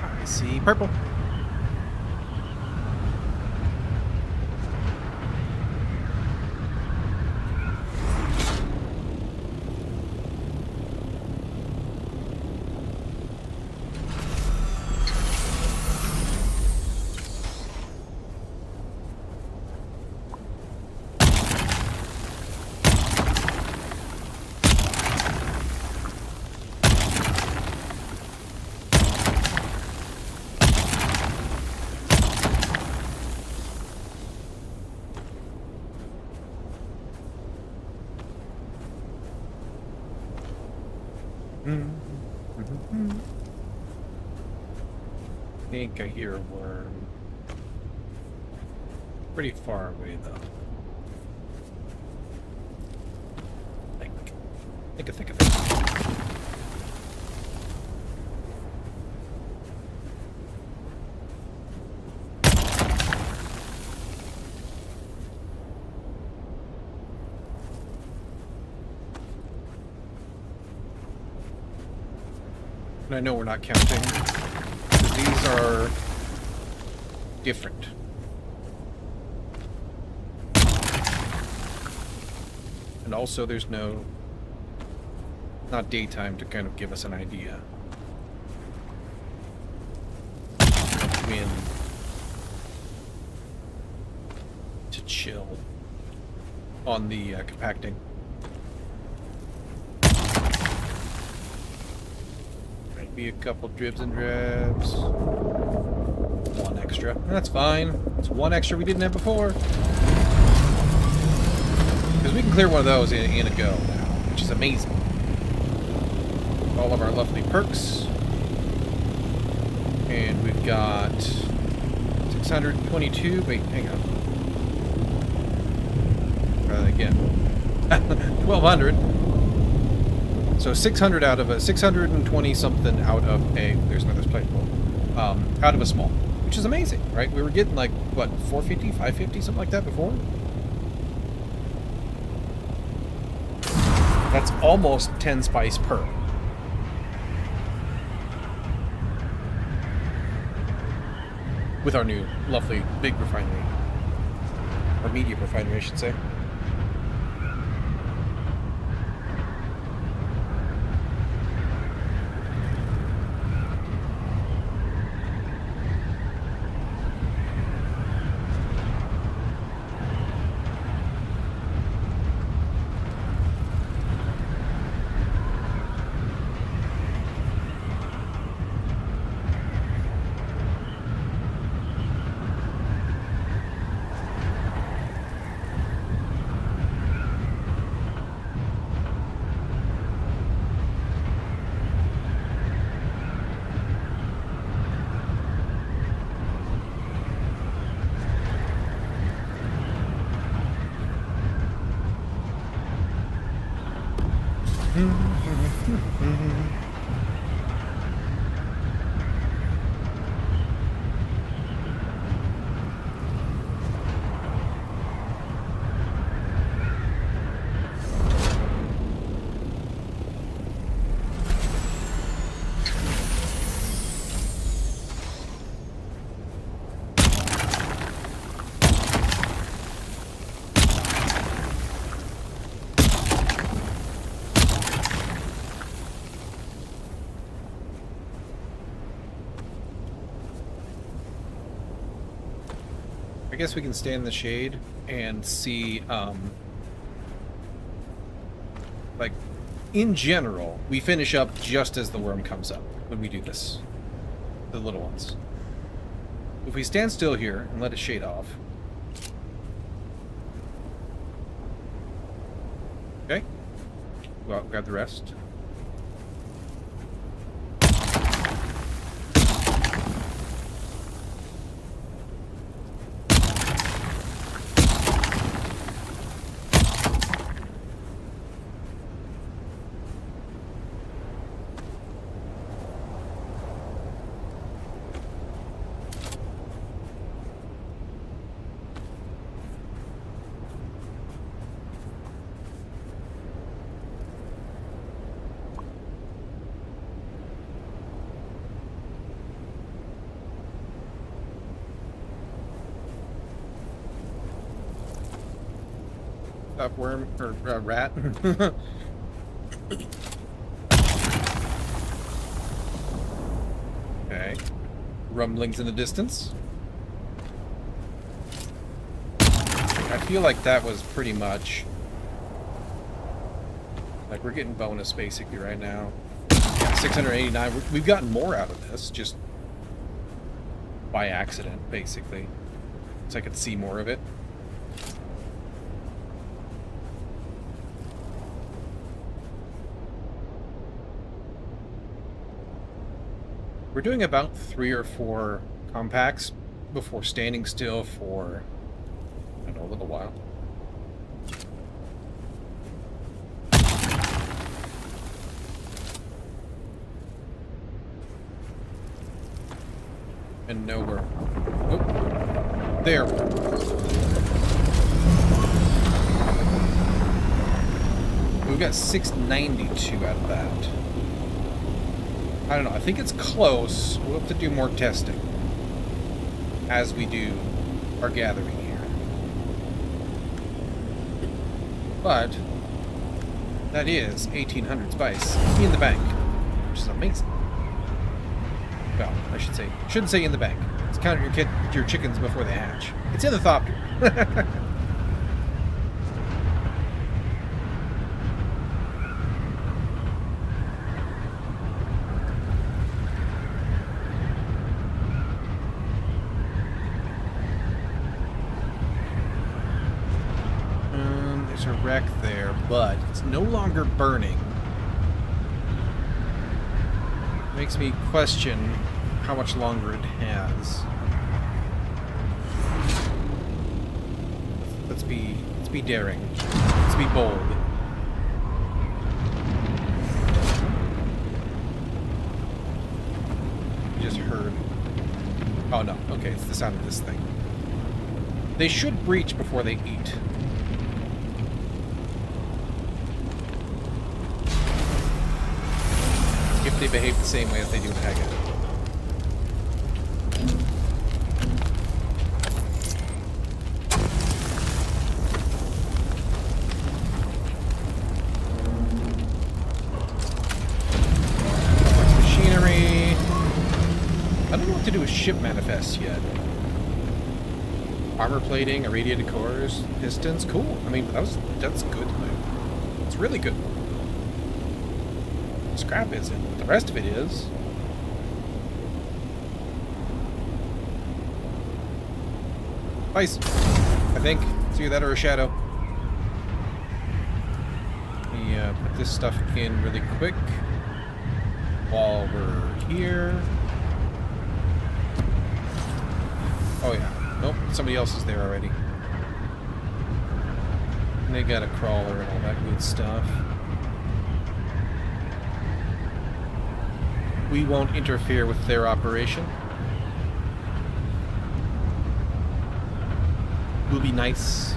I see purple. I think I hear a worm. Pretty far away though. Think of it. And I know we're not counting, because these are different. And also there's not daytime to kind of give us an idea. When to chill on the compacting. Be a couple dribs and drabs. One extra. That's fine. It's one extra we didn't have before. Because we can clear one of those in a go now, which is amazing. All of our lovely perks. And we've got 622. Wait, hang on. Again. 1200. So 600 out of a 620 something out of a there's another plate out of a small, which is amazing, right? We were getting like what 450, 550, something like that before. That's almost 10 spice per. With our new lovely big refinery, or medium refinery, I should say. I guess we can stay in the shade and see, like, in general, we finish up just as the worm comes up when we do this. The little ones. If we stand still here and let it shade off. Okay. Go out and grab the rest. Stop worm or rat. Okay. Rumblings in the distance. I feel like that was pretty much like we're getting bonus basically right now. Yeah, 689. We've gotten more out of this just by accident, basically. So I could see more of it. We're doing about 3 or 4 compacts before standing still for, I don't know, a little while. And nowhere. Oh, there. We've got 692 out of that. I don't know, I think it's close. We'll have to do more testing as we do our gathering here. But that is 1,800 spice in the bank, which is amazing. Well, I shouldn't say in the bank. Let's count your chickens before they hatch. It's in the thopter. There's a wreck there, but it's no longer burning. Makes me question how much longer it has. Let's be daring. Let's be bold. You just heard. Oh no, okay, it's the sound of this thing. They should breach before they eat. If they behave the same way as they do in Haggard. Machinery. I don't know what to do with ship manifests yet. Armor plating, irradiated cores, pistons, cool. I mean, that's good. It's really good. Scrap isn't, but the rest of it is. Nice. I think. It's either that or a shadow. Let me put this stuff in really quick while we're here. Oh yeah. Nope, somebody else is there already. And they got a crawler and all that good stuff. We won't interfere with their operation. We'll be nice.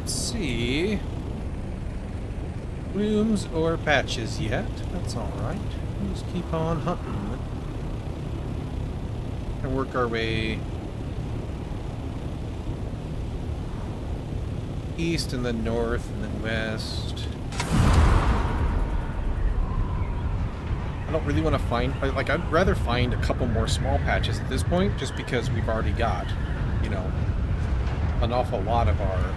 See blooms or patches yet. That's alright. We'll just keep on hunting and work our way east and then north and then west. I don't really want to find, like, I'd rather find a couple more small patches at this point just because we've already got, you know, an awful lot of our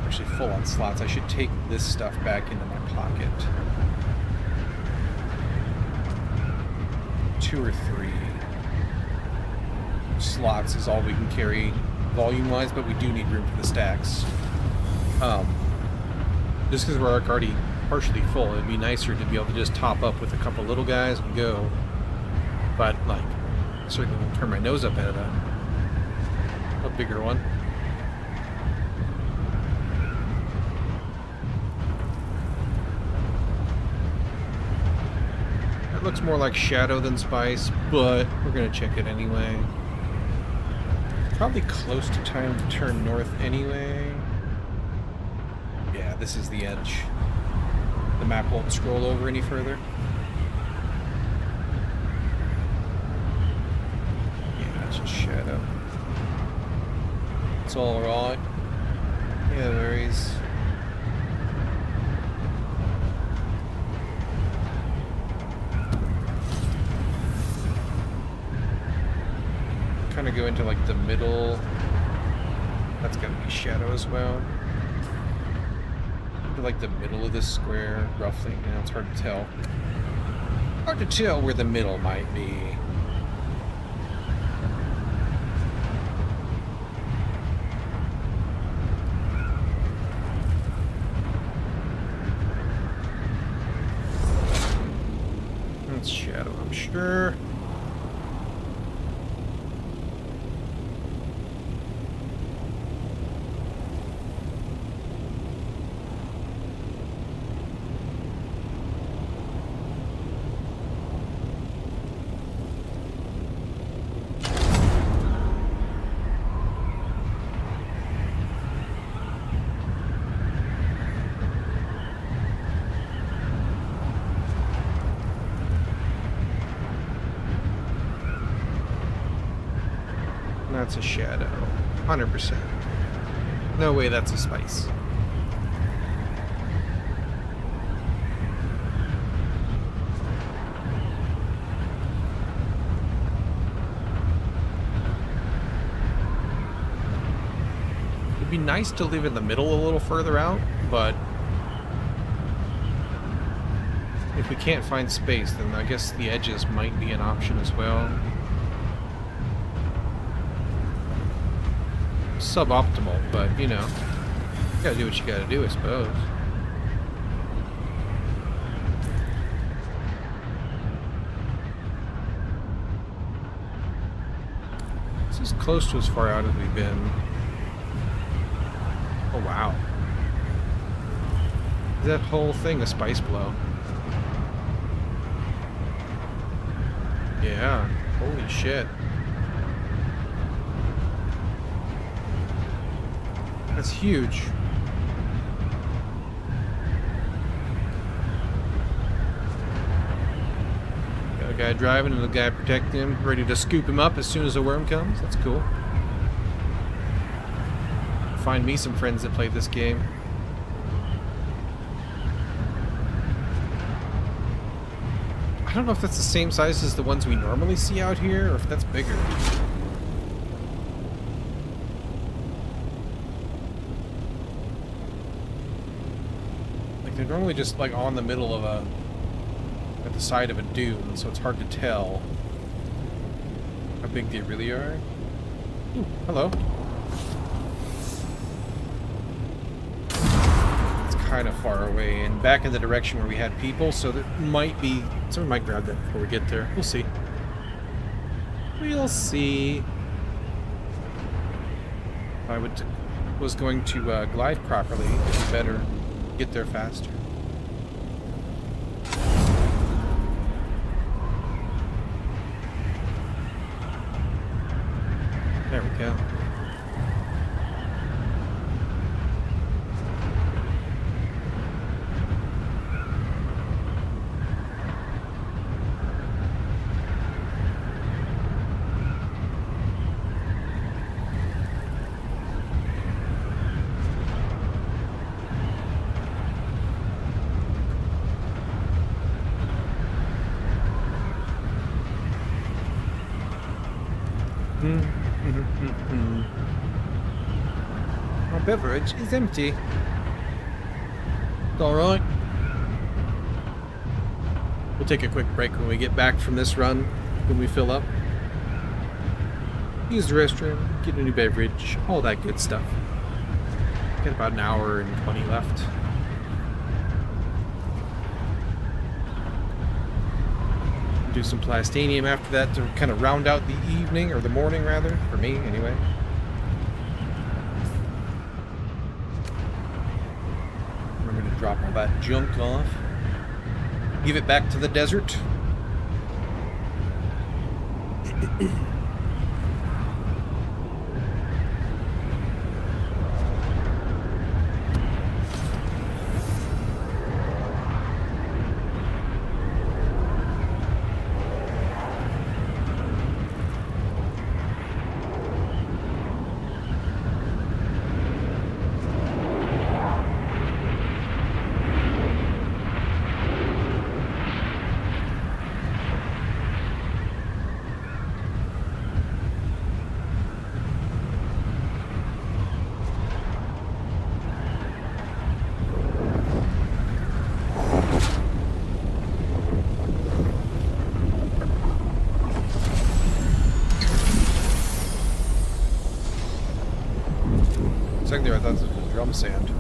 actually full on slots. I should take this stuff back into my pocket. 2 or 3 slots is all we can carry volume wise, but we do need room for the stacks. Just because we're already partially full, it'd be nicer to be able to just top up with a couple little guys and go. But like, certainly won't turn my nose up at a bigger one. Looks more like shadow than spice, but we're gonna check it anyway. Probably close to time to turn north anyway. Yeah, this is the edge. The map won't scroll over any further. Yeah, it's just shadow. It's all right. Yeah, there is. Kind of go into like the middle. That's gonna be shadow as well. Into like the middle of this square, roughly. You know, it's hard to tell. Hard to tell where the middle might be. That's shadow, I'm sure. That's a shadow. 100%. No way that's a spice. It'd be nice to live in the middle a little further out, but if we can't find space, then I guess the edges might be an option as well. Suboptimal, but you know, you gotta do what you gotta do, I suppose. This is close to as far out as we've been. Oh wow. Is that whole thing a spice blow? Yeah, holy shit. That's huge. Got a guy driving and a guy protecting him, ready to scoop him up as soon as a worm comes. That's cool. Find me some friends that played this game. I don't know if that's the same size as the ones we normally see out here, or if that's bigger. Like, they're normally just, like, on the middle of a... at the side of a dune, so it's hard to tell how big they really are. Ooh, hello. Kind of far away and back in the direction where we had people, so there might be someone might grab that before we get there. We'll see. We'll see. If I was going to glide properly, it'd be better get there faster. There we go. Our beverage is empty. It's alright. We'll take a quick break when we get back from this run, when we fill up. Use the restroom, get a new beverage, all that good stuff. Got about an hour and 20 left. Do some plastanium after that to kind of round out the evening, or the morning rather, for me anyway. Remember to drop all that junk off. Give it back to the desert. Second there, I thought this was drum sand.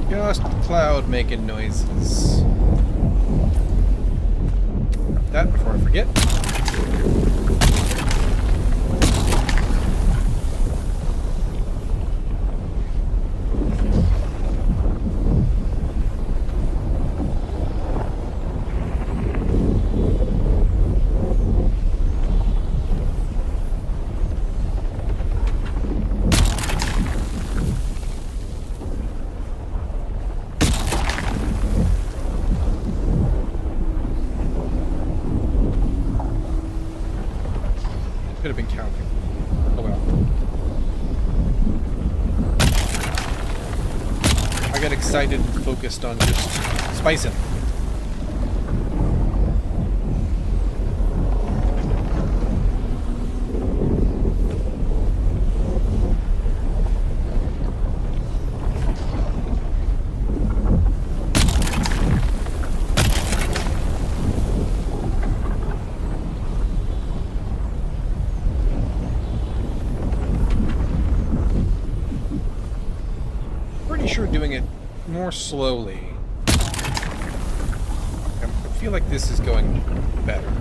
Just cloud making noises. That before I forget. Oh well. I got excited and focused on just spicing. Sure, doing it more slowly. I feel like this is going better.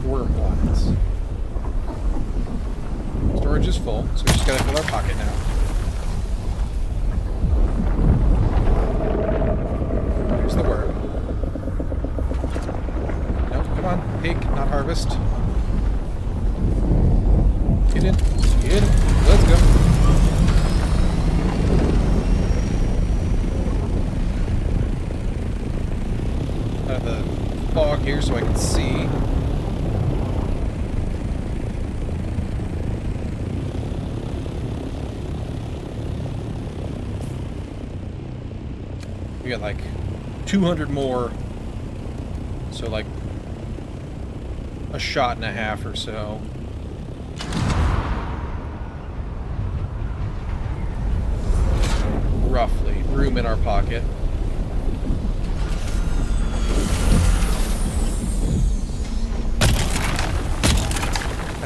Worm-wise. Storage is full, so we just gotta fill our pocket now. There's the worm. Nope, come on, pig, not harvest. Get in, get in, let's go. The fog here so I can see. We got like 200 more, so like a shot and a half or so. Roughly, room in our pocket.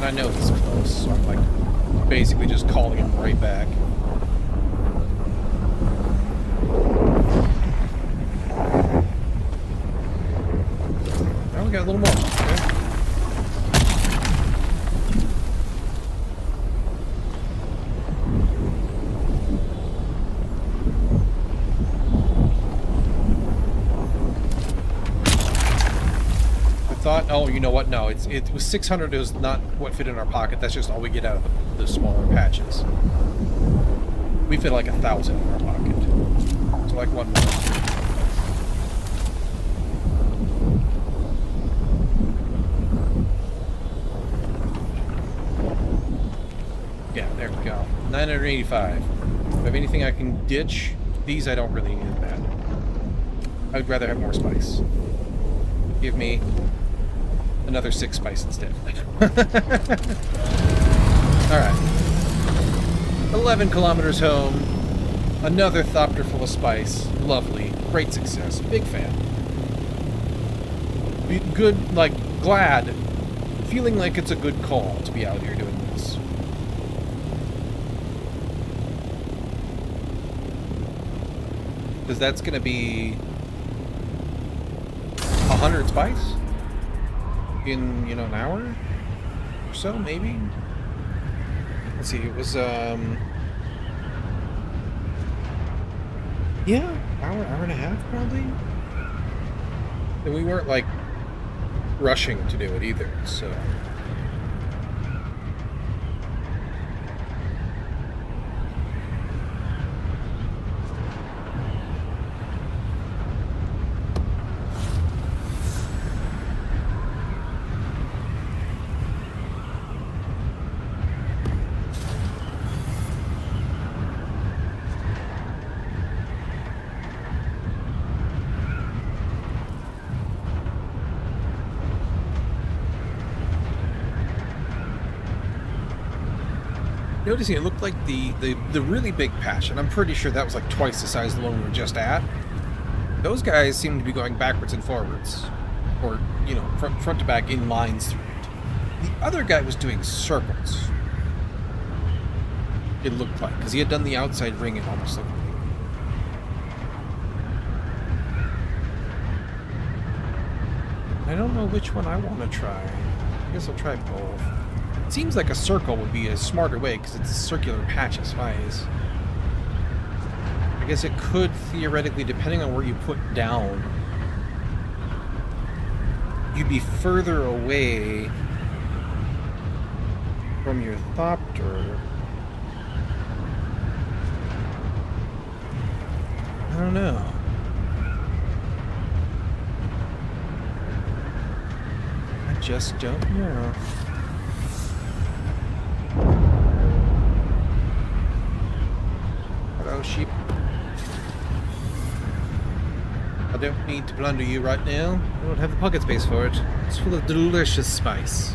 I know he's close, so I'm like basically just calling him right back. Now we got a little more. Okay. Thought, oh, you know what? No, it was 600. It was not what fit in our pocket. That's just all we get out of the smaller patches. We fit like 1,000 in our pocket. So like one more. Yeah, there we go. 985. If I have anything I can ditch, these I don't really need that. I would rather have more spice. Give me another 6 spice instead. Alright. 11 kilometers home. Another thopter full of spice. Lovely. Great success. Big fan. Good, like, glad. Feeling like it's a good call to be out here doing this. Because that's going to be 100 spice? In, you know, an hour or so, maybe? Let's see, it was, yeah, hour and a half, probably? And we weren't, like, rushing to do it either, so... Noticing it looked like the really big patch, and I'm pretty sure that was like twice the size of the one we were just at. Those guys seem to be going backwards and forwards, or, you know, front to back in lines through it. The other guy was doing circles. It looked like, because he had done the outside ring, it almost looked like. I don't know which one I want to try. I guess I'll try both. It seems like a circle would be a smarter way because it's a circular patch of spice. I guess it could theoretically, depending on where you put down, you'd be further away from your thopter. I don't know. I just don't know. don't need to plunder you right now. I don't have the pocket space for it. It's full of delicious spice.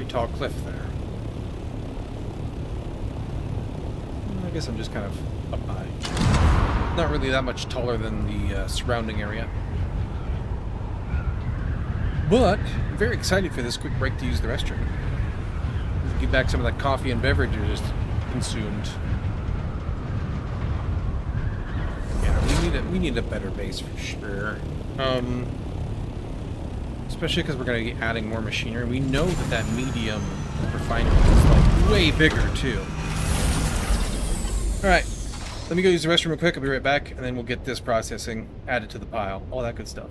Tall cliff there. I guess I'm just kind of up high. Not really that much taller than the surrounding area. But I'm very excited for this quick break to use the restroom. Get back some of that coffee and beverage you just consumed. Yeah, we need a better base for sure. Especially because we're going to be adding more machinery. We know that that medium refinery is like way bigger too. Alright, let me go use the restroom real quick. I'll be right back, and then we'll get this processing added to the pile. All that good stuff.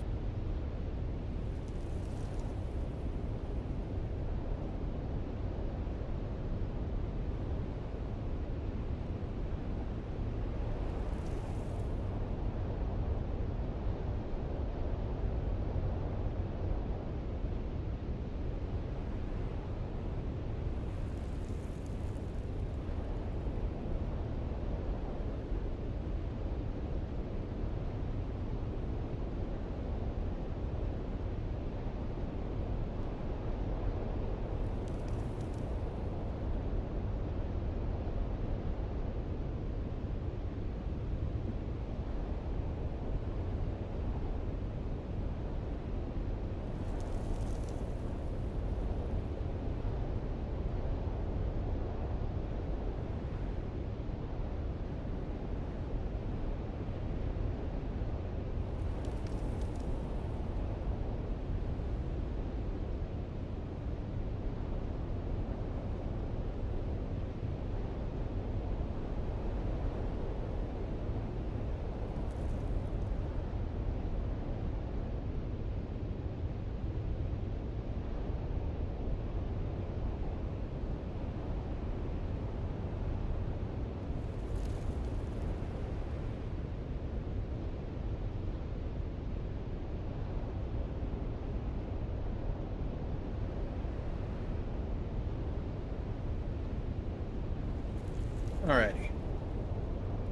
Alrighty.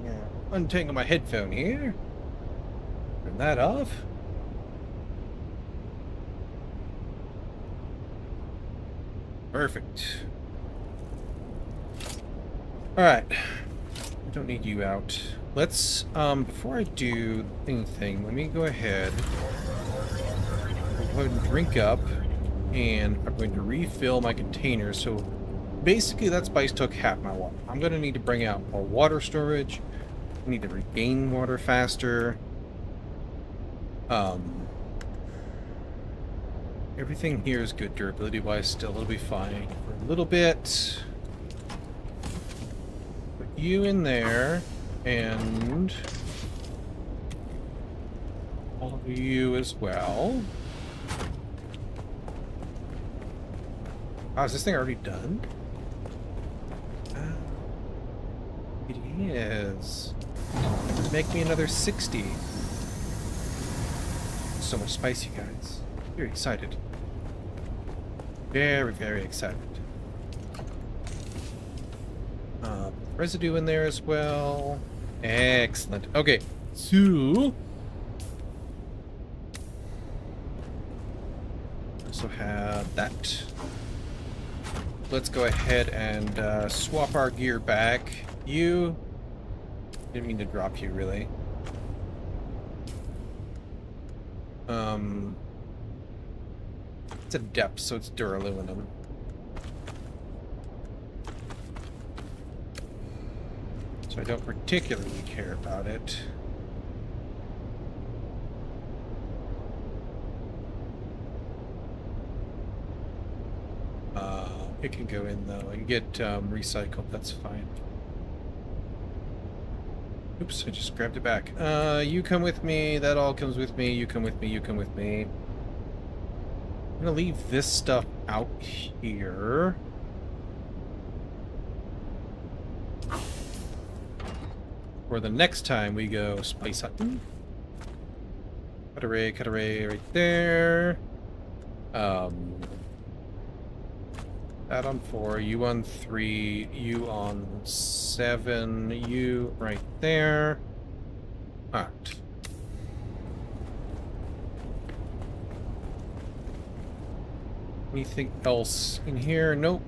Yeah. Untangle my headphone here. Turn that off. Perfect. Alright. I don't need you out. Let's, before I do anything, let me go ahead. I'll go ahead and drink up. And I'm going to refill my container. So basically that spice took half my water. I'm going to need to bring out more water storage. I need to regain water faster. Everything here is good durability-wise still. It'll be fine for a little bit. Put you in there. And all of you as well. Oh, is this thing already done? It is. Make me another 60. So much spice, you guys. Very excited. Very, very excited. Residue in there as well. Excellent. Okay, so also have that. Let's go ahead and swap our gear back. You didn't mean to drop you, really. It's a depth, so it's duraluminum. So I don't particularly care about it. It can go in, though, and get recycled. That's fine. Oops, I just grabbed it back. You come with me. That all comes with me. You come with me. You come with me. I'm gonna leave this stuff out here. For the next time we go spice hunting. Cut array right there. That on 4, you on 3, you on 7, you right there. Alright. Anything else in here? Nope.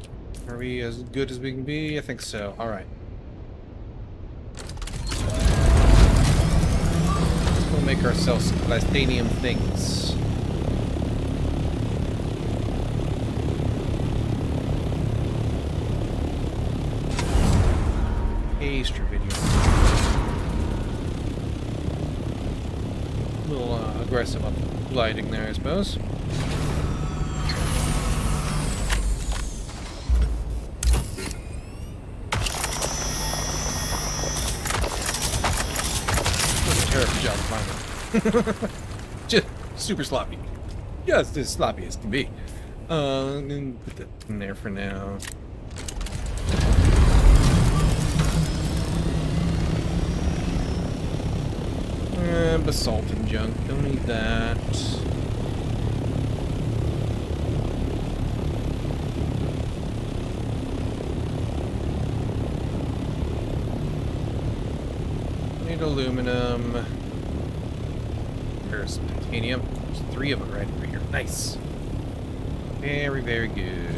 Are we as good as we can be? I think so. Alright. We'll make ourselves some plastanium things. Extra video. A little aggressive up gliding there, I suppose. That's a terrible job of climbing. Just super sloppy. Just as sloppy as can be. Put that in there for now. Basalt and junk. Don't need that. Need aluminum. There's titanium. There's 3 of them right over here. Nice. Very, very good.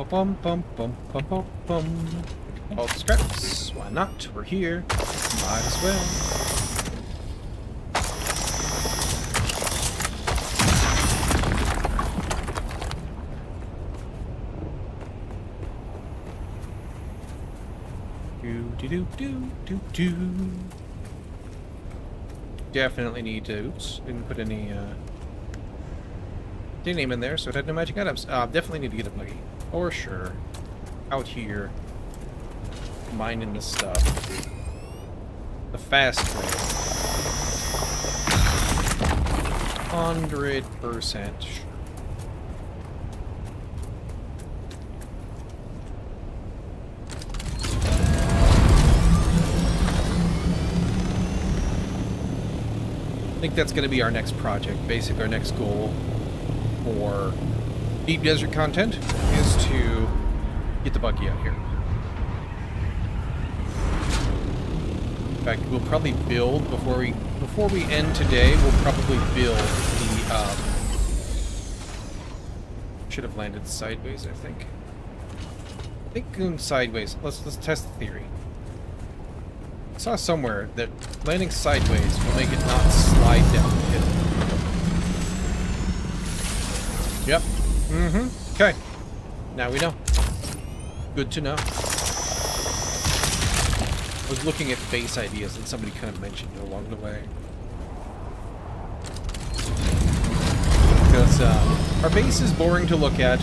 Bum bum bum bum bum bum. All the scraps. Why not? We're here. Might as well. Do do do do do do. Definitely need to. Oops, didn't put any name in there, so it had no magic items. Definitely need to get a buggy. For sure. Out here. Mining this stuff. The fast way. 100% sure. I think that's going to be our next project. Basically, our next goal for deep desert content is to get the buggy out here. In fact, we'll probably build before we end today. We'll probably build the. Should have landed sideways, I think. I think going sideways. Let's test the theory. I saw somewhere that landing sideways will make it not slide down the hill. Yep. Mm-hmm. Okay. Now we know. Good to know. I was looking at base ideas and somebody kind of mentioned it along the way. Because our base is boring to look at,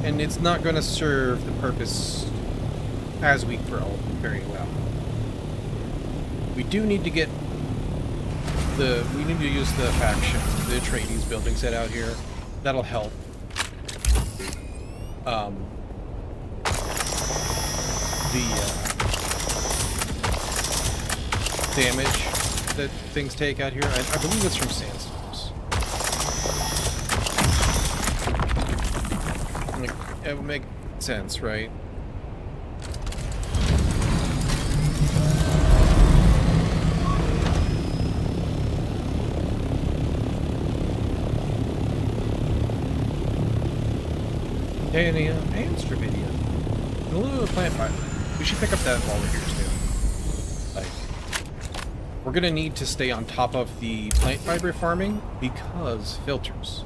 and it's not going to serve the purpose as we grow very well. We do need to get we need to use the faction, the Atreides building set out here. That'll help. the damage that things take out here. I believe it's from sandstorms. Like, it would make sense, right? Hey, and an Amstra video. A little plant fiber. We should pick up that while we're here too. Like, we're gonna need to stay on top of the plant fiber farming because filters.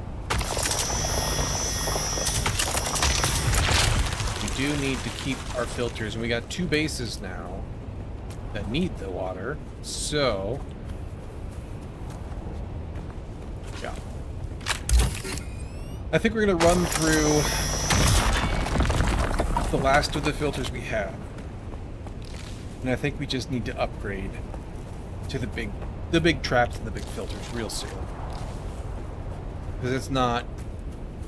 We do need to keep our filters, and we got 2 bases now that need the water. So, yeah. I think we're gonna run through the last of the filters we have, and I think we just need to upgrade to the big traps and the big filters real soon, because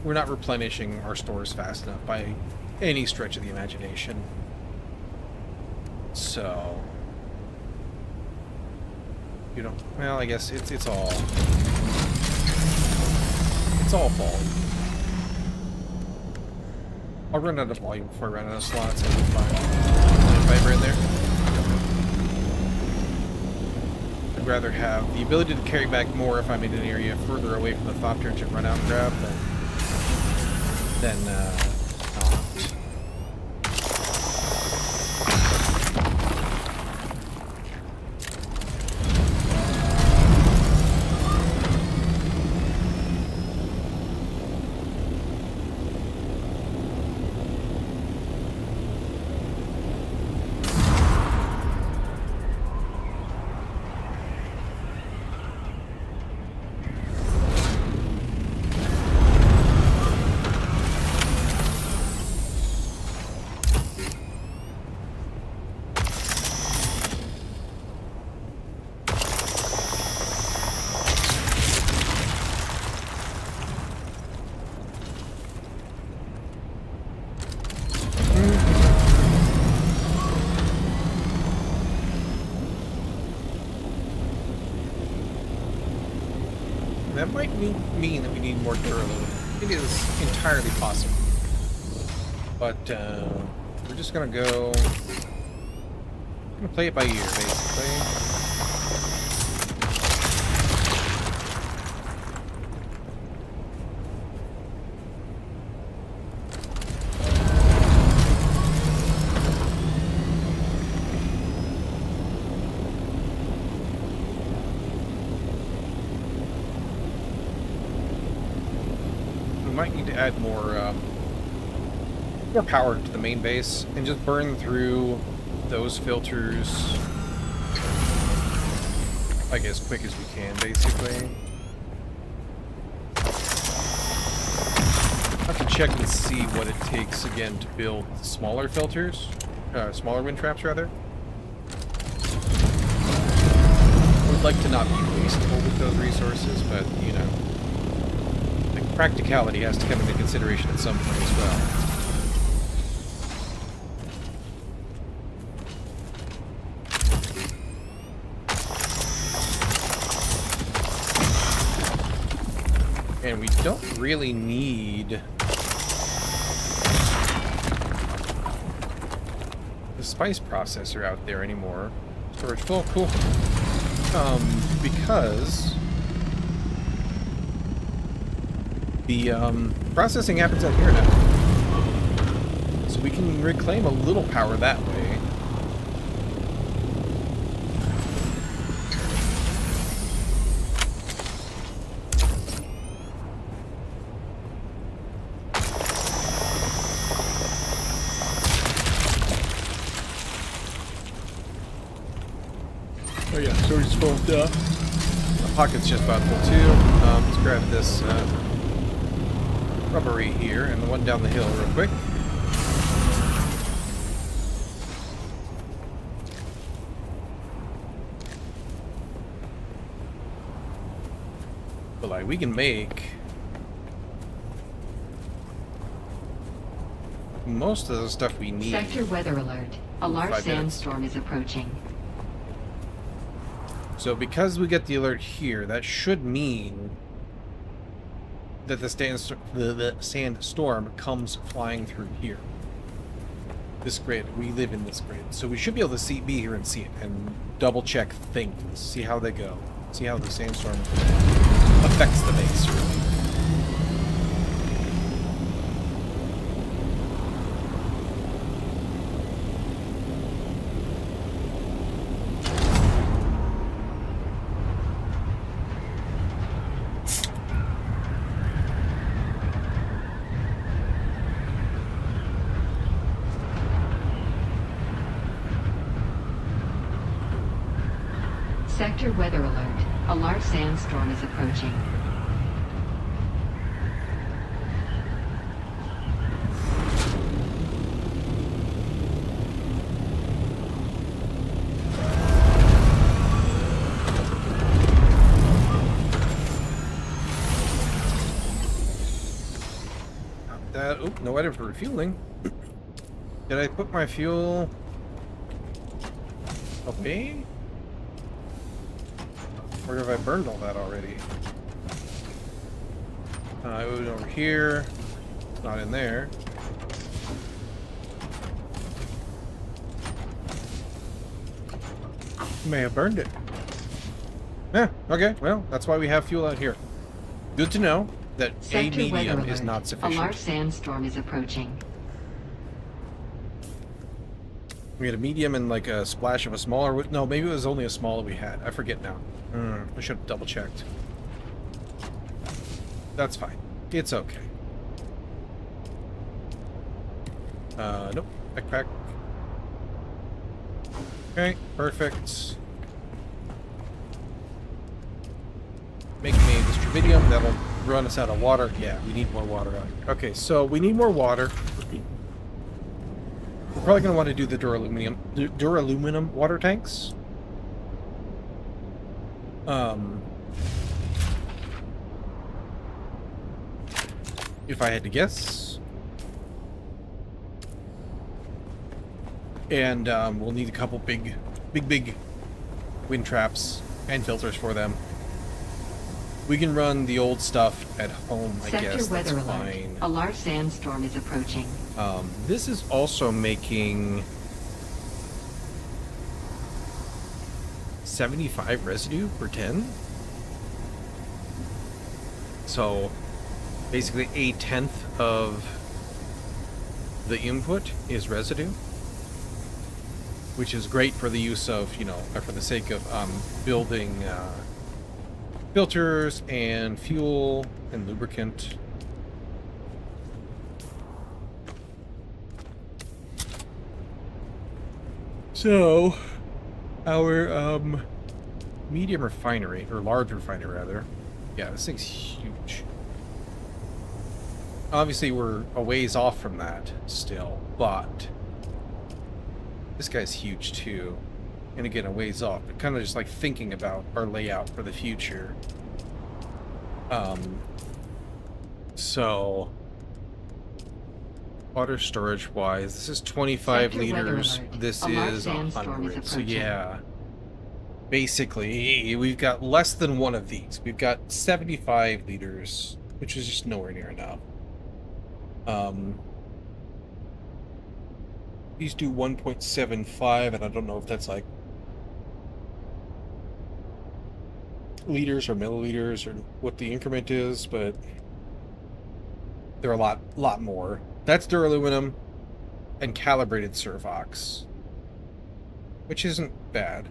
we're not replenishing our stores fast enough by any stretch of the imagination. So, you know, well, I guess it's all falling. I'll run out of volume before I run out of slots, and we'll find fiber in there. I'd rather have the ability to carry back more if I'm in an area further away from the Thopter to run out and grab than not. That might mean that we need more Duralum. It is entirely possible. But we're just gonna go. I'm gonna play it by ear, basically. Might need to add more power to the main base and just burn through those filters like as quick as we can, basically. I have to check and see what it takes again to build smaller filters, smaller wind traps rather. I would like to not be wasteful with those resources, but you know, practicality has to come into consideration at some point as well. And we don't really need the spice processor out there anymore. Storage full, cool. Because the processing happens out here now. So we can reclaim a little power that way. Oh yeah, storage's full, duh. My pocket's just about full too. Let's grab this rubbery here and the one down the hill real quick. But like we can make most of the stuff we need. Sector weather alert. A large 5 minutes. sandstorm is approaching. So because we get the alert here, that should mean that the sandstorm comes flying through here. This grid. We live in this grid. So we should be able to be here and see it and double check things. See how they go. See how the sandstorm affects the base, really. Sector weather alert. A large sandstorm is approaching. Oop, no item for refueling. Did I put my fuel away? Or have I burned all that already? It was over here. It's not in there. May have burned it. Yeah, okay, well, that's why we have fuel out here. Good to know that Sector a weather medium is alert. not A sufficient. large sandstorm is approaching. We had a medium and like a splash of a smaller. No, maybe it was only a small we had. I forget now. I should have double checked. That's fine. It's okay. Nope. Backpack. Okay, perfect. Make me a distribudium. That'll run us out of water. Yeah, we need more water out here. Okay, so we need more water. We're probably going to want to do the duraluminum water tanks. If I had to guess. And we'll need a couple big wind traps and filters for them. We can run the old stuff at home, I guess. Sector weather That's alert. fine. A large sandstorm is approaching. This is also making 75 residue per 10. So basically a tenth of the input is residue, which is great for the use of, for the sake of building filters and fuel and lubricant. So, our medium refinery, or large refinery rather, yeah, this thing's huge. Obviously, we're a ways off from that still, but this guy's huge too. And again, a ways off, but kind of just like thinking about our layout for the future. So water storage wise, this is 25 Sector weather liters. alert. This A large is sandstorm is 100. So approaching. yeah, basically we've got less than one of these. We've got 75 liters, which is just nowhere near enough. These do 1.75, and I don't know if that's like liters or milliliters or what the increment is, but they're a lot more. That's duraluminum and calibrated Servox, which isn't bad.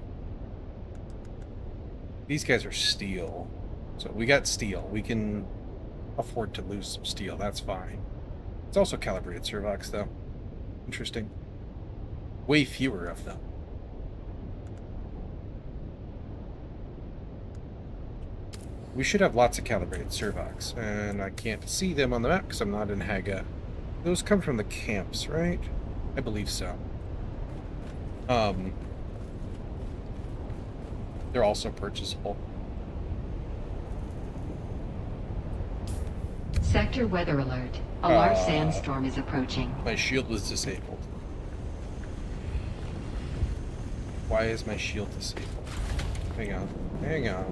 These guys are steel, so we got steel. We can afford to lose some steel. That's fine. It's also calibrated Servox, though. Interesting. Way fewer of them. We should have lots of calibrated Servox, and I can't see them on the map because I'm not in Haga. Those come from the camps, right? I believe so. They're also purchasable. Sector weather alert. A large sandstorm is approaching. My shield was disabled. Why is my shield disabled? Hang on. Hang on.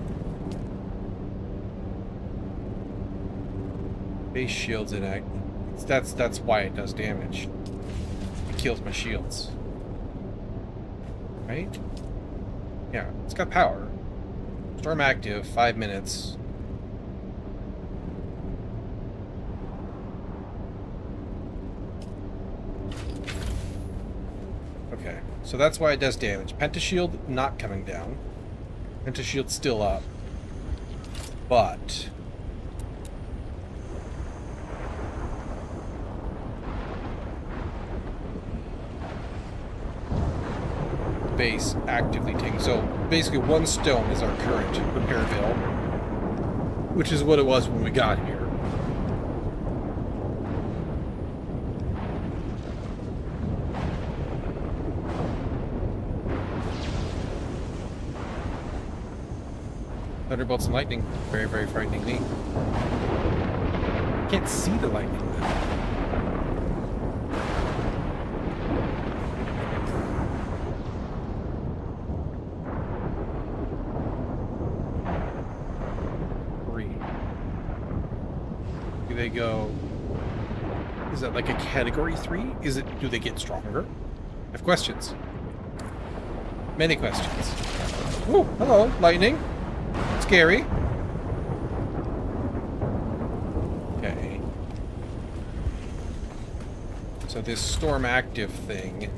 Base shield's inactive. That's why it does damage. It kills my shields. Right? Yeah, it's got power. Storm active, 5 minutes. Okay, so that's why it does damage. Pentashield not coming down. Pentashield's still up. But base actively taking. So basically 1 stone is our current repair bill, which is what it was when we got here. Thunderbolts and lightning. Very, very frightening me. Can't see the lightning though. They go, is that like a category 3? Do they get stronger? I have questions. Many questions. Oh, hello, lightning. Scary. Okay. So this storm active thing,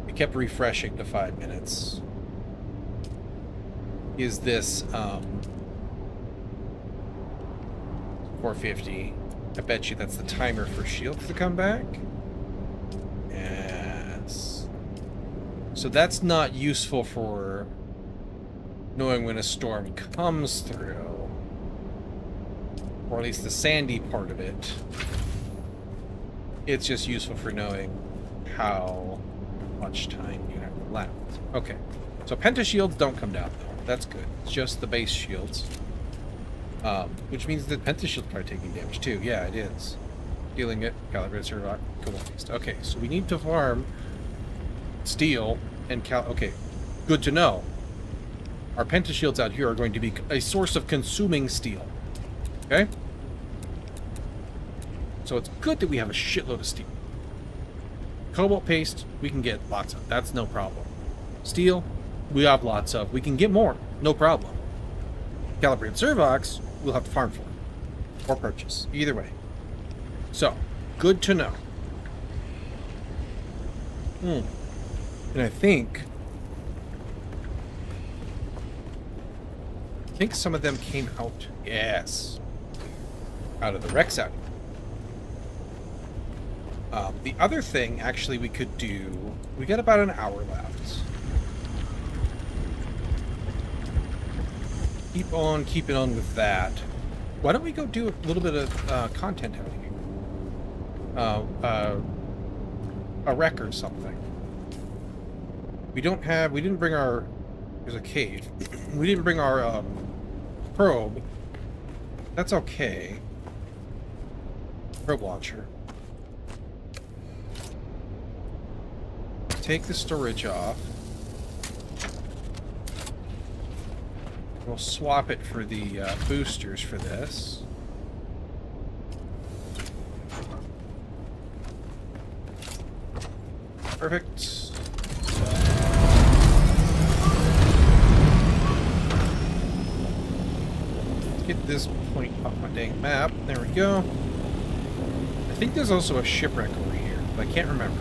it kept refreshing to 5 minutes. Is this, 450. I bet you that's the timer for shields to come back. Yes. So that's not useful for knowing when a storm comes through. Or at least the sandy part of it. It's just useful for knowing how much time you have left. Okay. So pentashields don't come down though. That's good. It's just the base shields. Which means that pentashield are taking damage too. Yeah, it is. Healing it, calibrated rock, coolest. Okay, so we need to farm steel and okay, good to know. Our pentashields out here are going to be a source of consuming steel. Okay? So it's good that we have a shitload of steel. Cobalt paste, we can get lots of. That's no problem. Steel, we have lots of. We can get more. No problem. Calibrated Servox, we'll have to farm for. Or purchase. Either way. So, good to know. And I think some of them came out. Yes. Out of the Rex out. The other thing, actually, we could do... We got about an hour left. Keep on keeping on with that. Why don't we go do a little bit of content out here? A wreck or something. We didn't bring our... There's a cave. We didn't bring our probe. That's okay. Probe launcher. Take the storage off. We'll swap it for the boosters for this. Perfect. Get this point off my dang map. There we go. I think there's also a shipwreck over here, but I can't remember.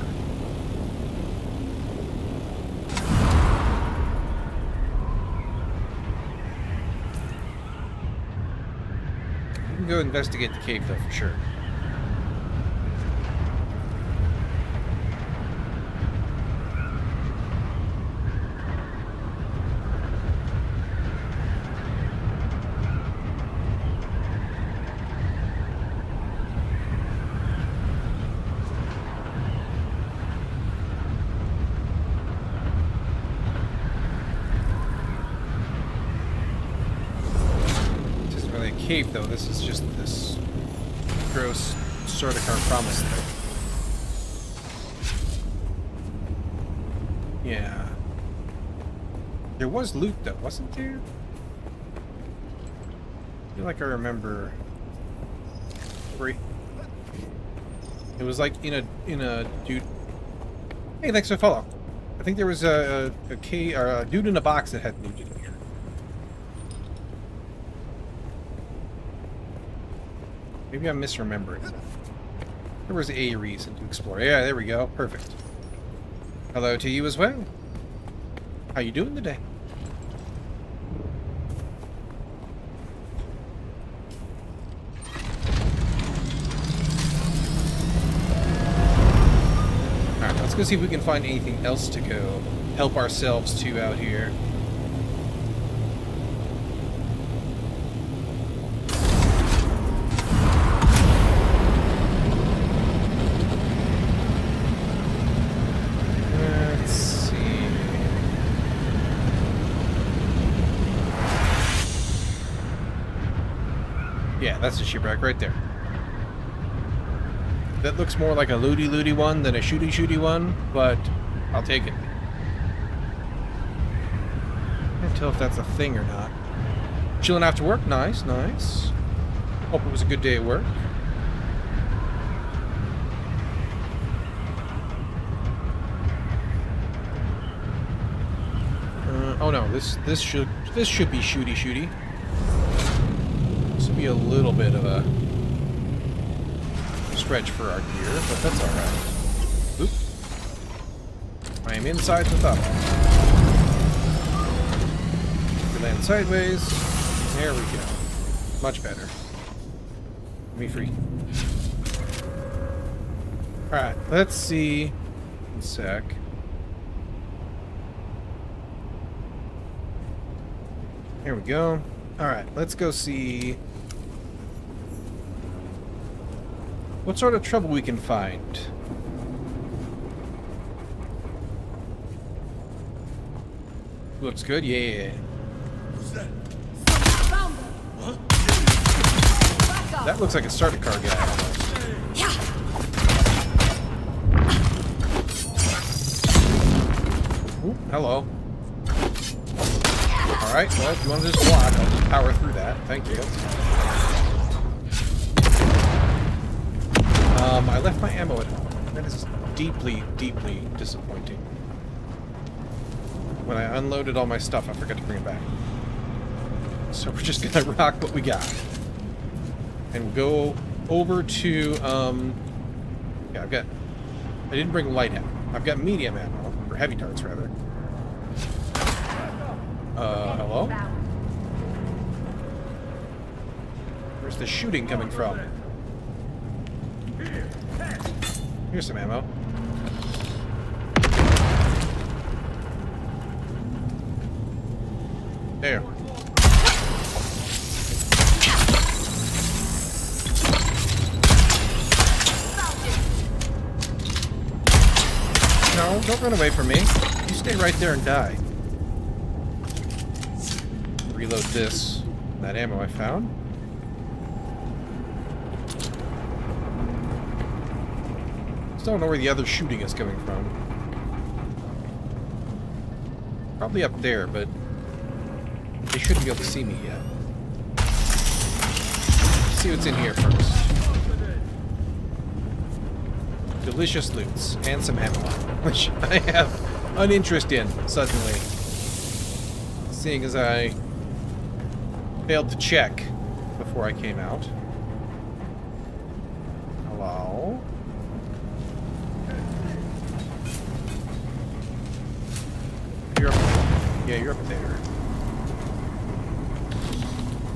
We can go investigate the cave though, for sure. Cave though, this is just this gross Sardaukar promise thing. Yeah. There was loot, though, wasn't there? I feel like I remember. It was like in a dude. Hey, thanks for the follow. I think there was a dude in a box that had loot in here. Maybe I'm misremembering. There was a reason to explore. Yeah, there we go. Perfect. Hello to you as well. How you doing today? Alright, let's go see if we can find anything else to go help ourselves to out here. Yeah, that's a shipwreck right there. That looks more like a looty-looty one than a shooty-shooty one, but I'll take it. Can't tell if that's a thing or not. Chilling after work? Nice, nice. Hope it was a good day at work. Oh no, this should be shooty-shooty. This will be a little bit of a stretch for our gear, but that's alright. Oop. I am inside the top. We land sideways. There we go. Much better. Let me free. Alright, let's see. One sec. There we go. Alright, let's go see what sort of trouble we can find. Looks good, yeah. That looks like a starter car guy almost. Ooh, hello. Alright, well, if you want to just block, I'll just power through that. Thank you. I left my ammo at home. That is deeply, deeply disappointing. When I unloaded all my stuff, I forgot to bring it back. So we're just gonna rock what we got. And go over to, yeah, I didn't bring light ammo. I've got medium ammo, or heavy darts, rather. Hello? Where's the shooting coming from? Here's some ammo. There. No, don't run away from me. You stay right there and die. Reload this. That ammo I found. Still don't know where the other shooting is coming from. Probably up there, but they shouldn't be able to see me yet. Let's see what's in here first. Delicious loots and some ammo, which I have an interest in suddenly, seeing as I failed to check before I came out. Hello? You're up. Yeah, you're up there.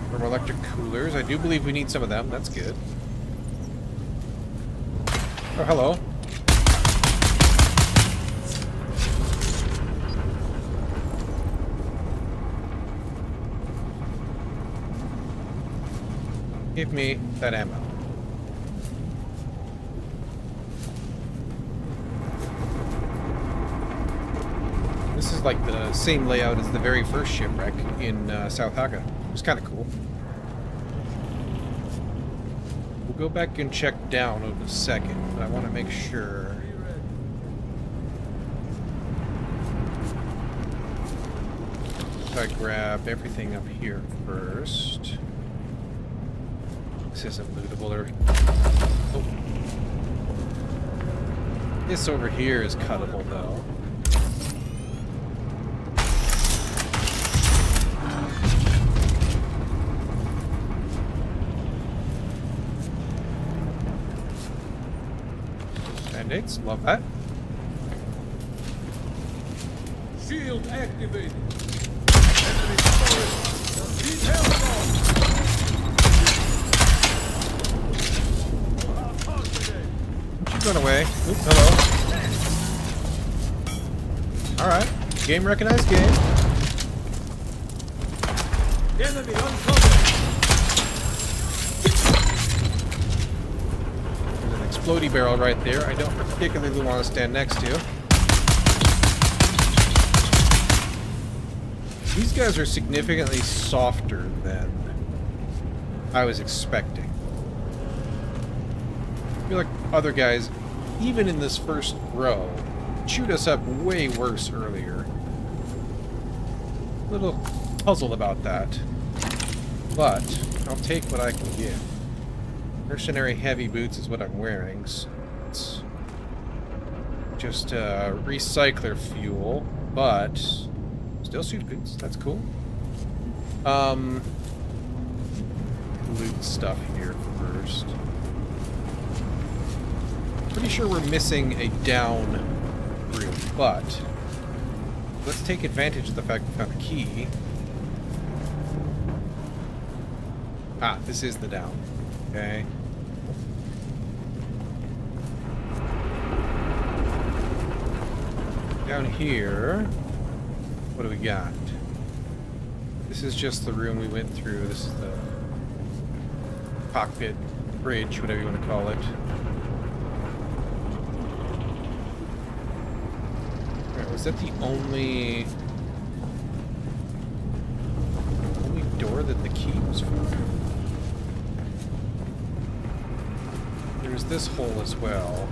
From electric coolers. I do believe we need some of them. That's good. Oh, hello. Give me that ammo. This is like the same layout as the very first shipwreck in South Haga. It was kind of cool. We'll go back and check down in a second, but I want to make sure. I grab everything up here first. This isn't lootable or... Oh. This over here is cuttable, though. Band-aids, love that. Shield activated. Enemy forest. Need help She's run away. Oops, hello. Alright. Game recognized game. Enemy uncovered. There's an explodey barrel right there. I don't particularly want to stand next to. These guys are significantly softer than I was expecting. I feel like other guys, even in this first row, chewed us up way worse earlier. A little puzzled about that. But I'll take what I can get. Mercenary heavy boots is what I'm wearing. So it's just recycler fuel, but still suit boots. That's cool. Loot stuff here first. Pretty sure we're missing a down room, but let's take advantage of the fact we found a key. Ah, this is the down. Okay. Down here, what do we got? This is just the room we went through. This is the cockpit, bridge, whatever you want to call it. Alright, was that the only door that the key was for? There's this hole as well.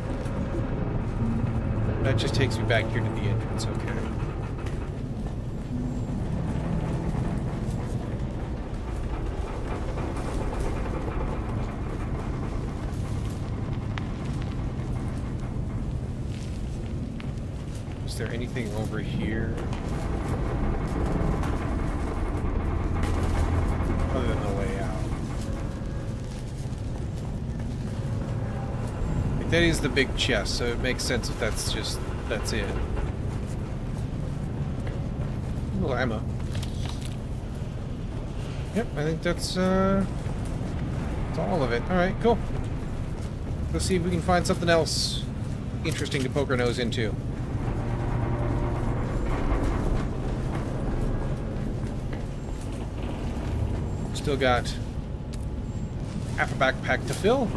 That just takes me back here to the entrance, okay. Is there anything over here? Other than the way out. That is the big chest, so it makes sense if that's it. A little ammo. Yep, I think that's all of it. Alright, cool. Let's see if we can find something else interesting to poke our nose into. Still got half a backpack to fill.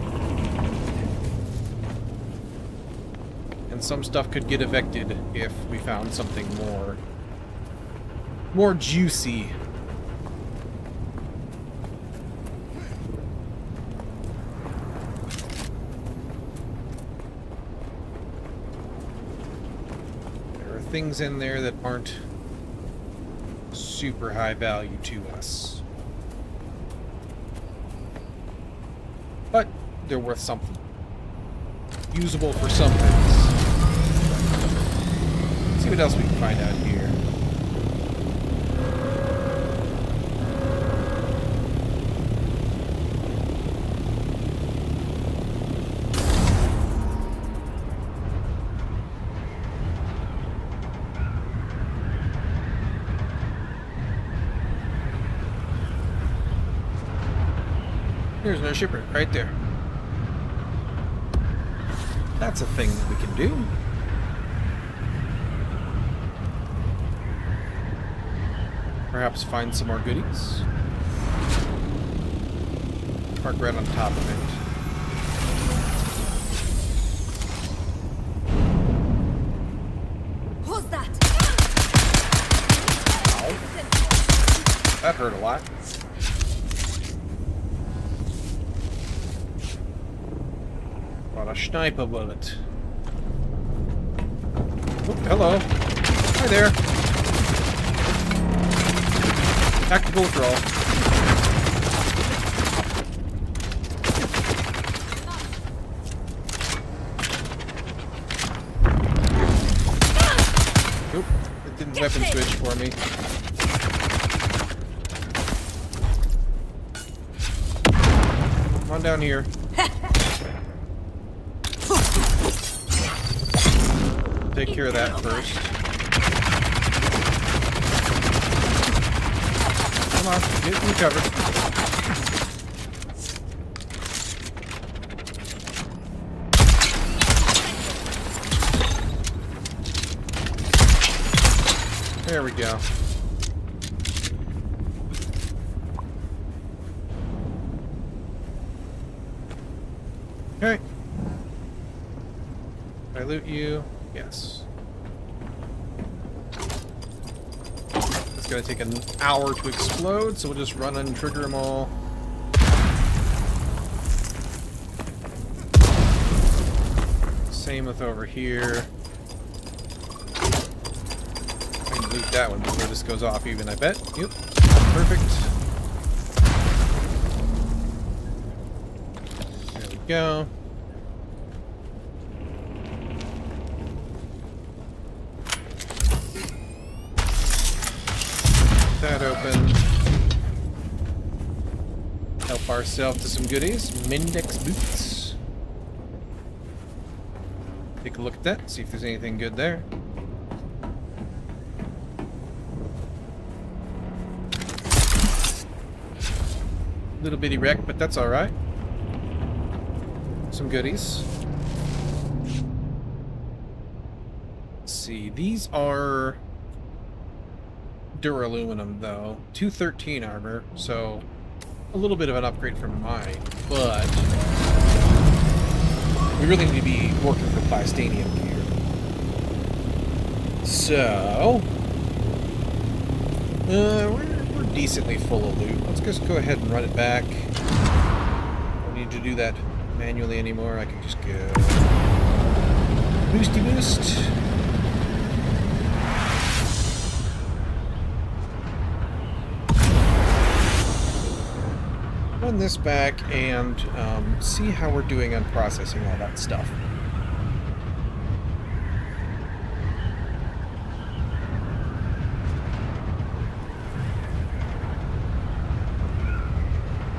And some stuff could get evicted if we found something more juicy. There are things in there that aren't super high value to us. But they're worth something. Usable for some things. Let's see what else we can find out here. Here's another shipwreck right there. That's a thing that we can do. Perhaps find some more goodies. Park right on top of it. Who's that? Ow. That hurt a lot. A sniper bullet. Oh, hello. Hi there. Tactical withdrawal. Oop, it didn't weapon switch for me. Come on down here. Take care of that first. Come on, get me covered. There we go. Okay. Did I loot you? Yes. It's gonna take an hour to explode, so we'll just run and trigger them all. Same with over here. I can loot that one before this goes off even, I bet. Yep. Perfect. There we go. That open. Help ourselves to some goodies. Mindex boots. Take a look at that, see if there's anything good there. Little bitty wreck, but that's alright. Some goodies. Let's see, these are duraluminum though. 213 armor, so a little bit of an upgrade from mine, but we really need to be working for plastanium here. So we're decently full of loot. Let's just go ahead and run it back. Don't need to do that manually anymore. I can just go boosty boost. Run this back and see how we're doing on processing all that stuff.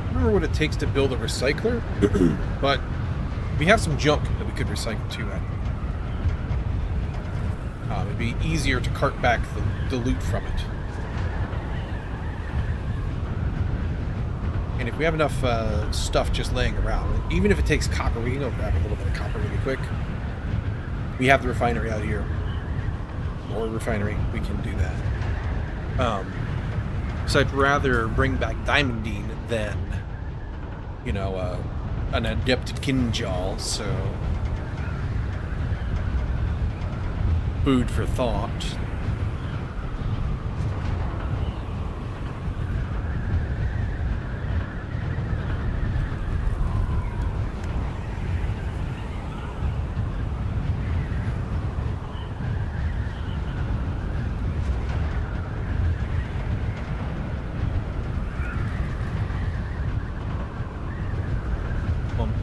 Remember what it takes to build a recycler, but we have some junk that we could recycle too. It'd be easier to cart back the loot from it. And if we have enough stuff just laying around, even if it takes copper, we can go grab a little bit of copper really quick. We have the refinery out here. Or refinery, we can do that. So I'd rather bring back diamondine than, you know, an adept kinjal, so food for thought.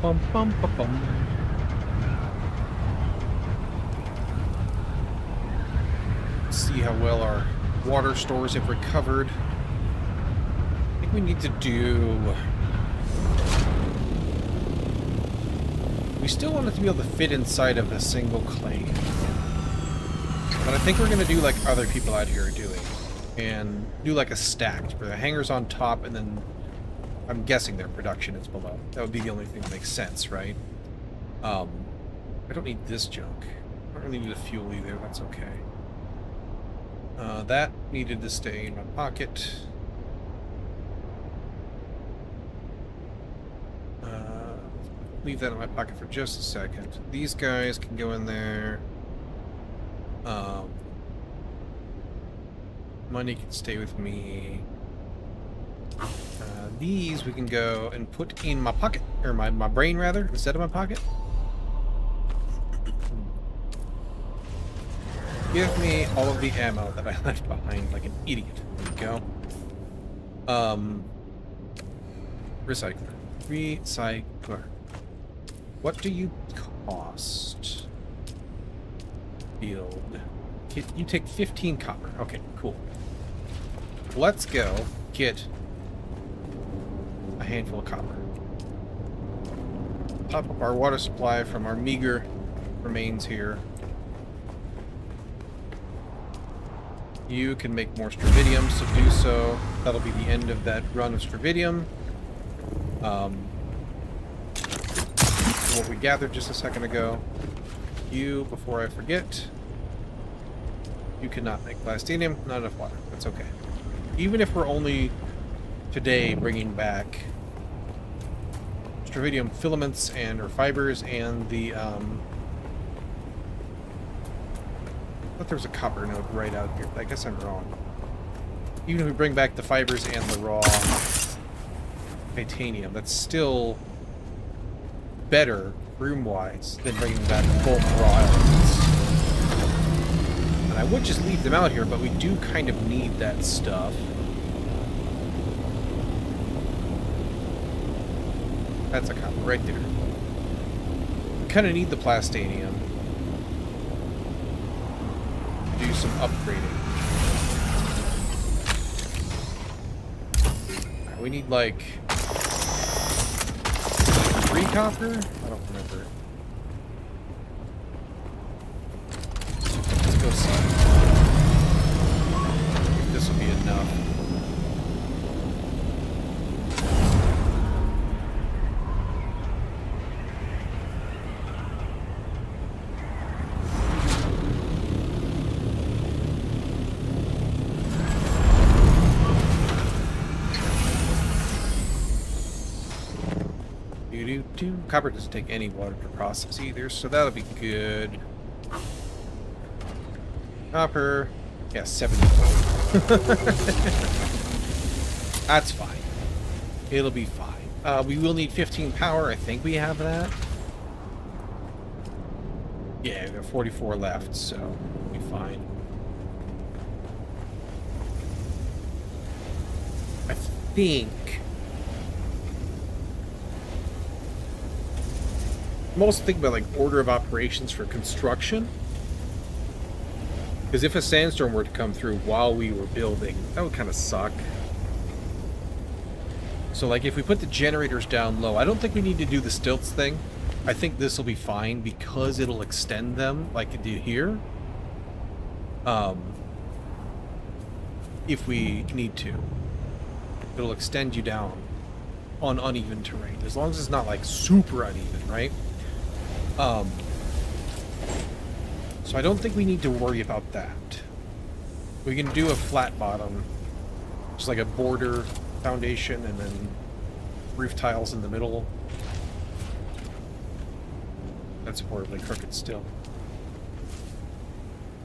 Bum, bum, bum, bum. Let's see how well our water stores have recovered. I think we need to do... We still want it to be able to fit inside of a single claim. But I think we're going to do like other people out here are doing. And do like a stacked, where the hangar's on top and then... I'm guessing their production is below. That would be the only thing that makes sense, right? I don't need this junk. I don't really need the fuel either. That's okay. That needed to stay in my pocket. Leave that in my pocket for just a second. These guys can go in there. Money can stay with me. These we can go and put in my pocket, or my brain rather, instead of my pocket. Give me all of the ammo that I left behind like an idiot. There we go. Recycler. Recycler. What do you cost? Field. You take 15 copper. Okay, cool. Let's go get a handful of copper. Top up our water supply from our meager remains here. You can make more stravidium, so do so. That'll be the end of that run of stravidium. What we gathered just a second ago. You, before I forget, you cannot make plastinium. Not enough water. That's okay. Even if we're only today bringing back stravidium filaments and or fibers and the I thought there was a copper node right out here. I guess I'm wrong. Even if we bring back the fibers and the raw titanium, that's still better room-wise than bringing back bulk raw elements. And I would just leave them out here, but we do kind of need that stuff. That's a copper right there. We kind of need the plastanium to do some upgrading. Right, we need like 3 copper? I don't remember. Let's go see. If this will be enough. Copper doesn't take any water to process either, so that'll be good. Copper. Yeah, 70. That's fine. It'll be fine. We will need 15 power. I think we have that. Yeah, we have 44 left, so we'll be fine. I think I'm also thinking about like order of operations for construction. Because if a sandstorm were to come through while we were building, that would kind of suck. So like if we put the generators down low, I don't think we need to do the stilts thing. I think this will be fine because it'll extend them like it did here. If we need to. It'll extend you down on uneven terrain. As long as it's not like super uneven, right? So I don't think we need to worry about that. We can do a flat bottom, just like a border foundation and then roof tiles in the middle. That's horribly crooked still.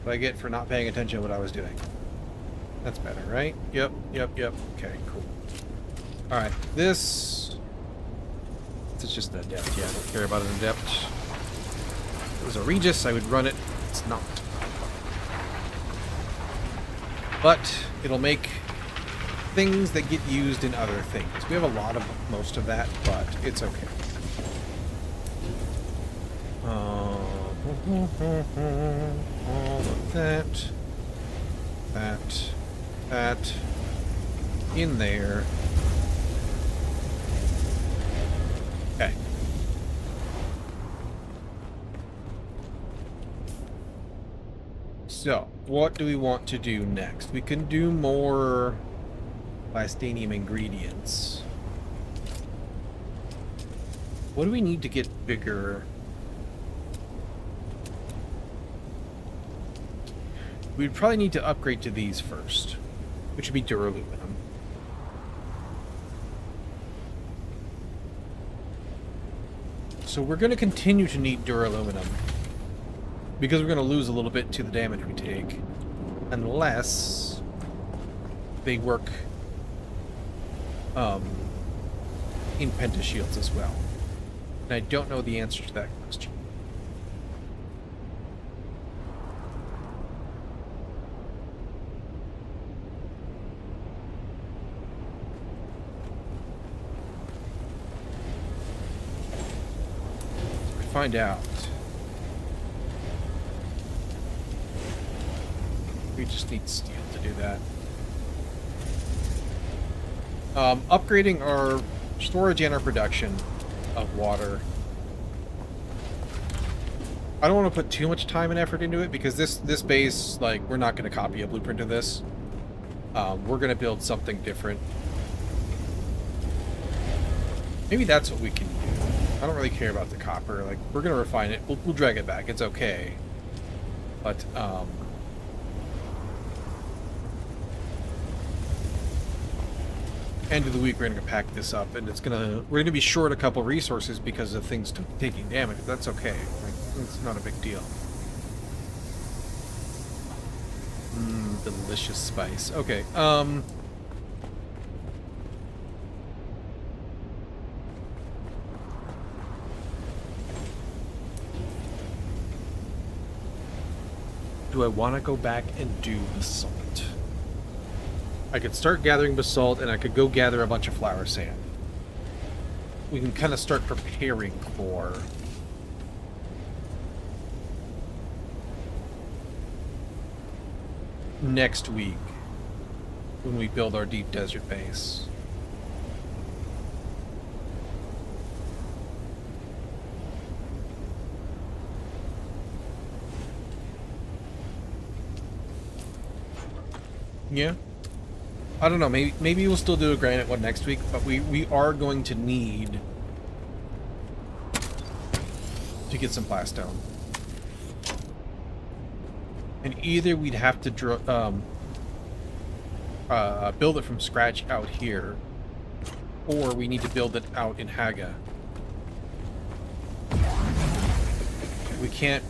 What I get for not paying attention to what I was doing. That's better, right? Yep. Okay, cool. Alright, this is just the depth. Yeah, I don't care about it in depth. If it was a Regis, I would run it. It's not. But it'll make things that get used in other things. We have a lot of most of that, but it's okay. All of that, that, in there. Okay. So, what do we want to do next? We can do more plastinium ingredients. What do we need to get bigger? We'd probably need to upgrade to these first, which would be duraluminum. So we're going to continue to need duraluminum because we're going to lose a little bit to the damage we take, unless they work in pentashields as well. And I don't know the answer to that question. find out. We just need steel to do that. Upgrading our storage and our production of water. I don't want to put too much time and effort into it because this base, like, we're not going to copy a blueprint of this. We're going to build something different. Maybe that's what we can do. I don't really care about the copper. Like, we're going to refine it. We'll drag it back. It's okay. But, end of the week, we're going to pack this up, and we're going to be short a couple resources because of things taking damage. That's okay. Like, it's not a big deal. Delicious spice. Okay, do I want to go back and do basalt? I could start gathering basalt, and I could go gather a bunch of flower sand. We can kind of start preparing for next week when we build our deep desert base. Yeah. I don't know, maybe we'll still do a granite one next week, but we are going to need to get some plastone. And either we'd have to build it from scratch out here, or we need to build it out in Haga. We can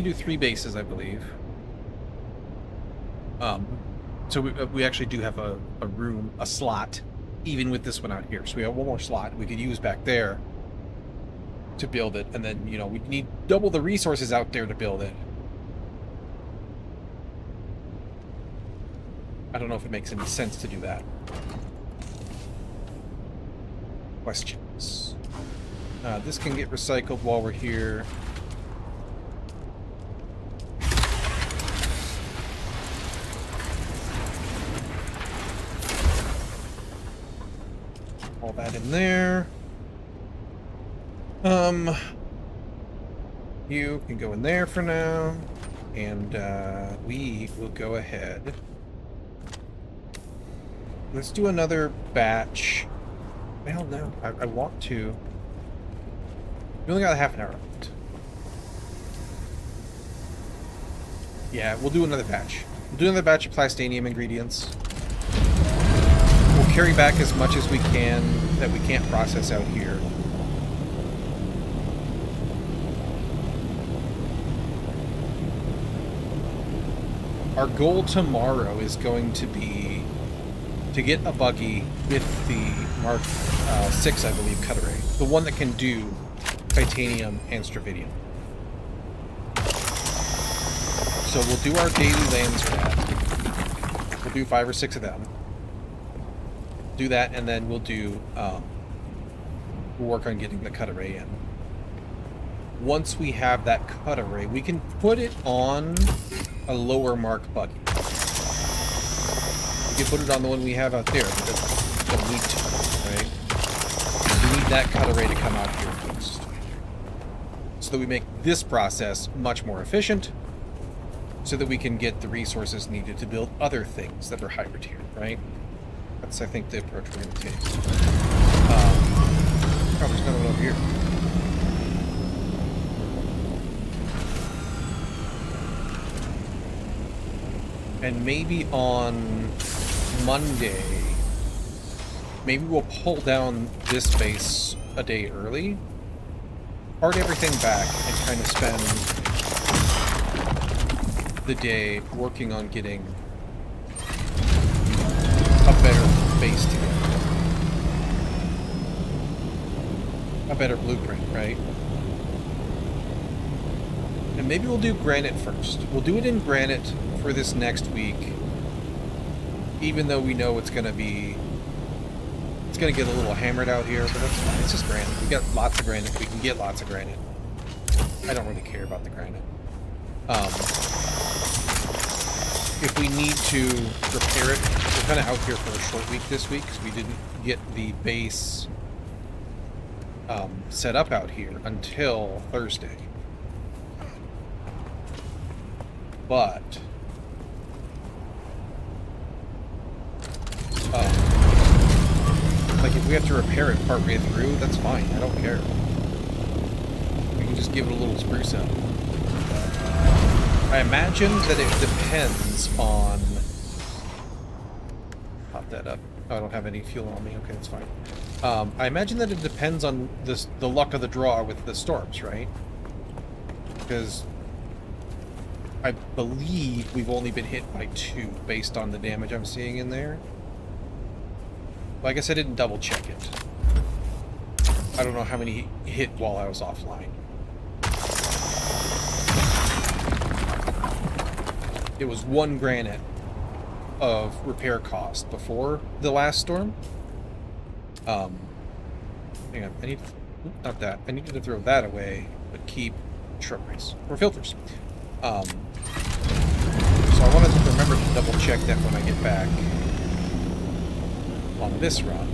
do 3 bases, I believe. So we actually do have a room, a slot, even with this one out here. So we have one more slot we could use back there to build it, and then, you know, we need double the resources out there to build it. I don't know if it makes any sense to do that. Questions. This can get recycled while we're here. All that in there. You can go in there for now, and we will go ahead. Let's do another batch. Well, no, I want to. We only got half an hour left. Yeah, we'll do another batch. We'll do another batch of plastanium ingredients. We'll carry back as much as we can that we can't process out here. Our goal tomorrow is going to be to get a buggy with the Mark 6, I believe, cutter ray. The one that can do titanium and stravidium. So we'll do our daily Landsraad. We'll do 5 or 6 of them. Do that, and then we'll do we'll work on getting the cutter ray in. Once we have that cutter ray, we can put it on a lower mark buggy. We can put it on the one we have out there, but that's don't need to, right? We need that cutter ray to come out here first, so that we make this process much more efficient, so that we can get the resources needed to build other things that are hybrid here, right? That's, I think, the approach we're going to take. Oh, there's another one over here. And maybe on Monday, maybe we'll pull down this base a day early, part everything back, and kind of spend the day working on getting a better base together. A better blueprint, right? And maybe we'll do granite first. We'll do it in granite for this next week, even though we know it's gonna be gonna get a little hammered out here, but that's fine. It's just granite. We got lots of granite. We can get lots of granite. I don't really care about the granite. If we need to repair it, we're kind of out here for a short week this week because we didn't get the base set up out here until Thursday. But like if we have to repair it partway through, that's fine. I don't care. We can just give it a little spruce up. I imagine that it depends on... Pop that up. Oh, I don't have any fuel on me. Okay, that's fine. I imagine that it depends on the luck of the draw with the storms, right? Because I believe we've only been hit by 2 based on the damage I'm seeing in there. Well, I guess I didn't double check it. I don't know how many hit while I was offline. It was 1 granite of repair cost before the last storm. Hang on, I need... Not that. I needed to throw that away, but keep shrubberies. Or filters. So I wanted to remember to double check that when I get back on this run.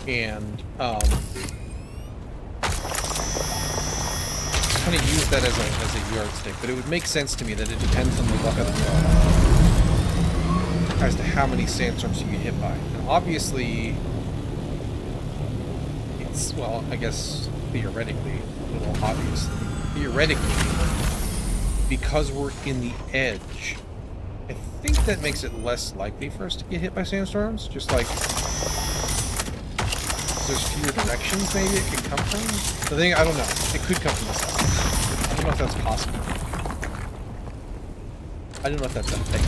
And, kind of use that as a yardstick, but it would make sense to me that it depends on the luck of the draw as to how many sandstorms you get hit by. And obviously, it's, well, I guess theoretically, well, obviously, theoretically, because we're in the edge, I think that makes it less likely for us to get hit by sandstorms. Just like there's fewer directions maybe it can come from. The thing, I don't know. It could come from the south. I don't know if that's possible. I don't know if that's a thing.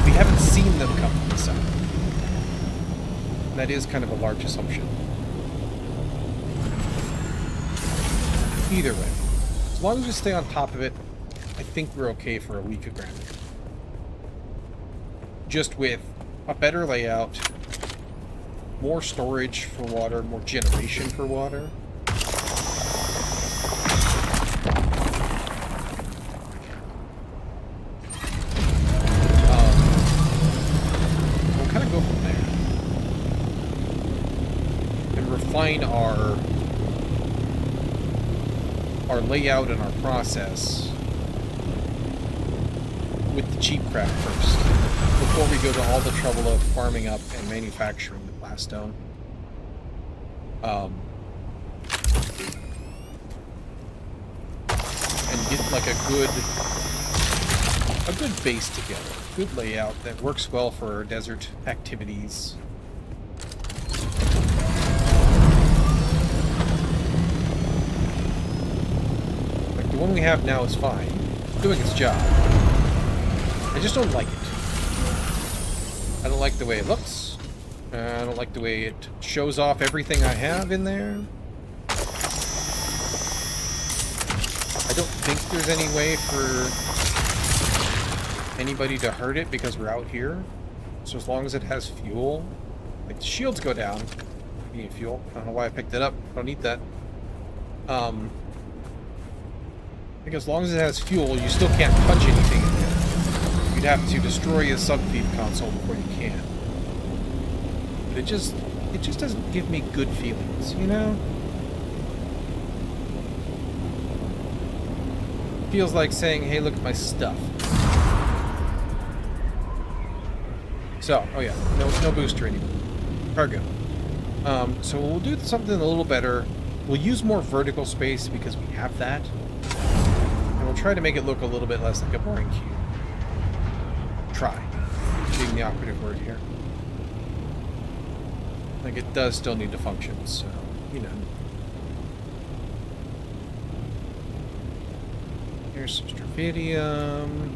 We haven't seen them come from the south. That is kind of a large assumption. Either way, as long as we stay on top of it, I think we're okay for a week of granite. Just with a better layout, more storage for water, more generation for water. We'll kind of go from there. And refine our layout and our process with the cheap crap first, before we go to all the trouble of farming up and manufacturing the blaststone. And get like a good base together, good layout that works well for our desert activities. Like the one we have now is fine, it's doing its job. I just don't like it. I don't like the way it looks. I don't like the way it shows off everything I have in there. I don't think there's any way for anybody to hurt it because we're out here. So as long as it has fuel, like the shields go down. I need fuel. I don't know why I picked it up. I don't need that. I think as long as it has fuel, you still can't punch anything in there. You'd have to destroy a sub-feed console before you can. But it just doesn't give me good feelings, you know? Feels like saying, hey, look at my stuff. So, oh yeah, no booster anymore. Cargo. So we'll do something a little better. We'll use more vertical space because we have that. And we'll try to make it look a little bit less like a boring cube. Try, being the operative word here. Like, it does still need to function, so, you know. Here's some strophidium.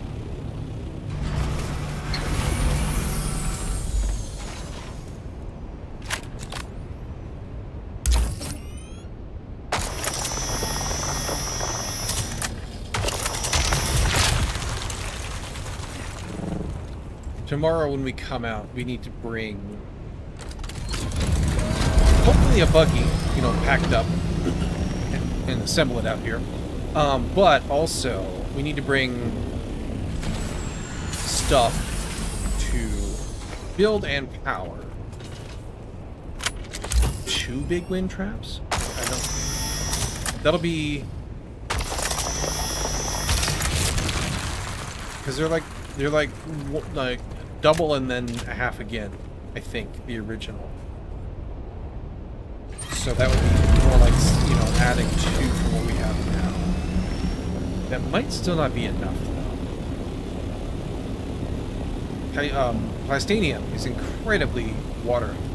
tomorrow when we come out, we need to bring hopefully a buggy, you know, packed up and assemble it out here. But also we need to bring stuff to build and power 2 big wind traps. I don't. That'll be because they're like double and then a half again. I think the original. So that would be more like, you know, adding 2 from what we have now. That might still not be enough though. Plastinium is incredibly water hungry.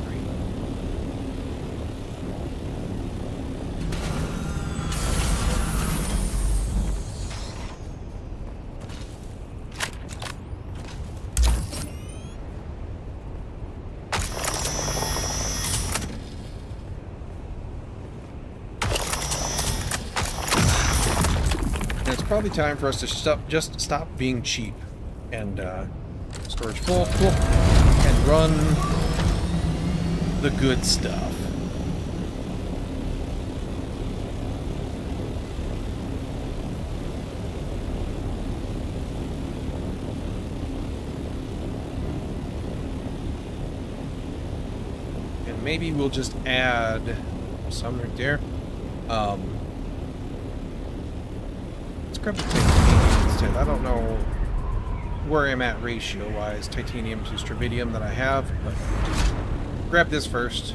Probably time for us to just stop being cheap and storage full, and run the good stuff. And maybe we'll just add some right there. Grab the titanium instead. I don't know where I'm at ratio-wise, titanium to strontium that I have, but grab this first.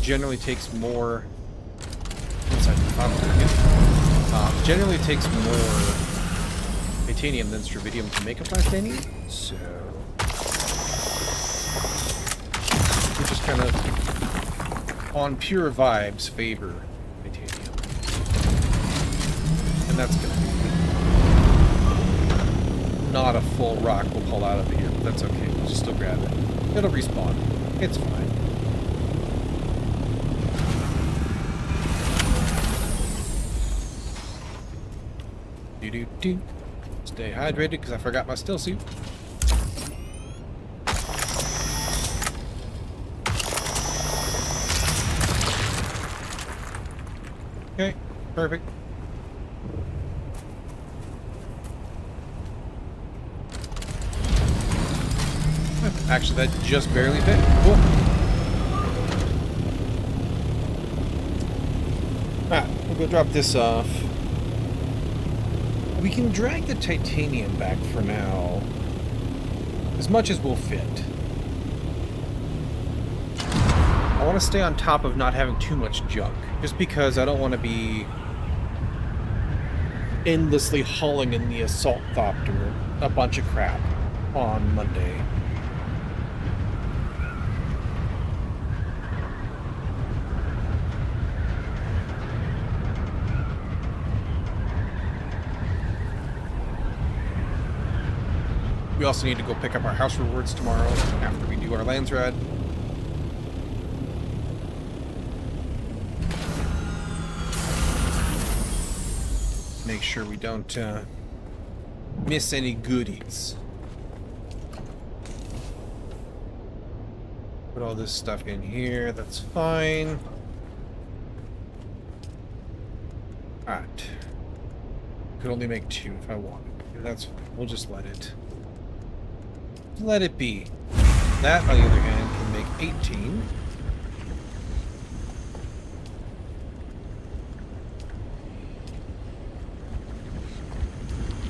Generally takes more. Generally takes more titanium than strontium to make a plastinium, so we're just kind of on pure vibes favor. That's gonna be not a full rock we'll pull out of here, but that's okay. We'll just still grab it. It'll respawn. It's fine. Do. Stay hydrated because I forgot my still suit. Okay, perfect. Actually, that just barely fit. Cool. Alright, we'll go drop this off. We can drag the titanium back for now. As much as will fit. I want to stay on top of not having too much junk. Just because I don't want to be endlessly hauling in the assault thopter a bunch of crap on Monday. We also need to go pick up our house rewards tomorrow after we do our Landsraad. Make sure we don't miss any goodies. Put all this stuff in here, that's fine. Alright. Could only make 2 if I wanted. That's fine. We'll just let it be. That, on the other hand, can make 18.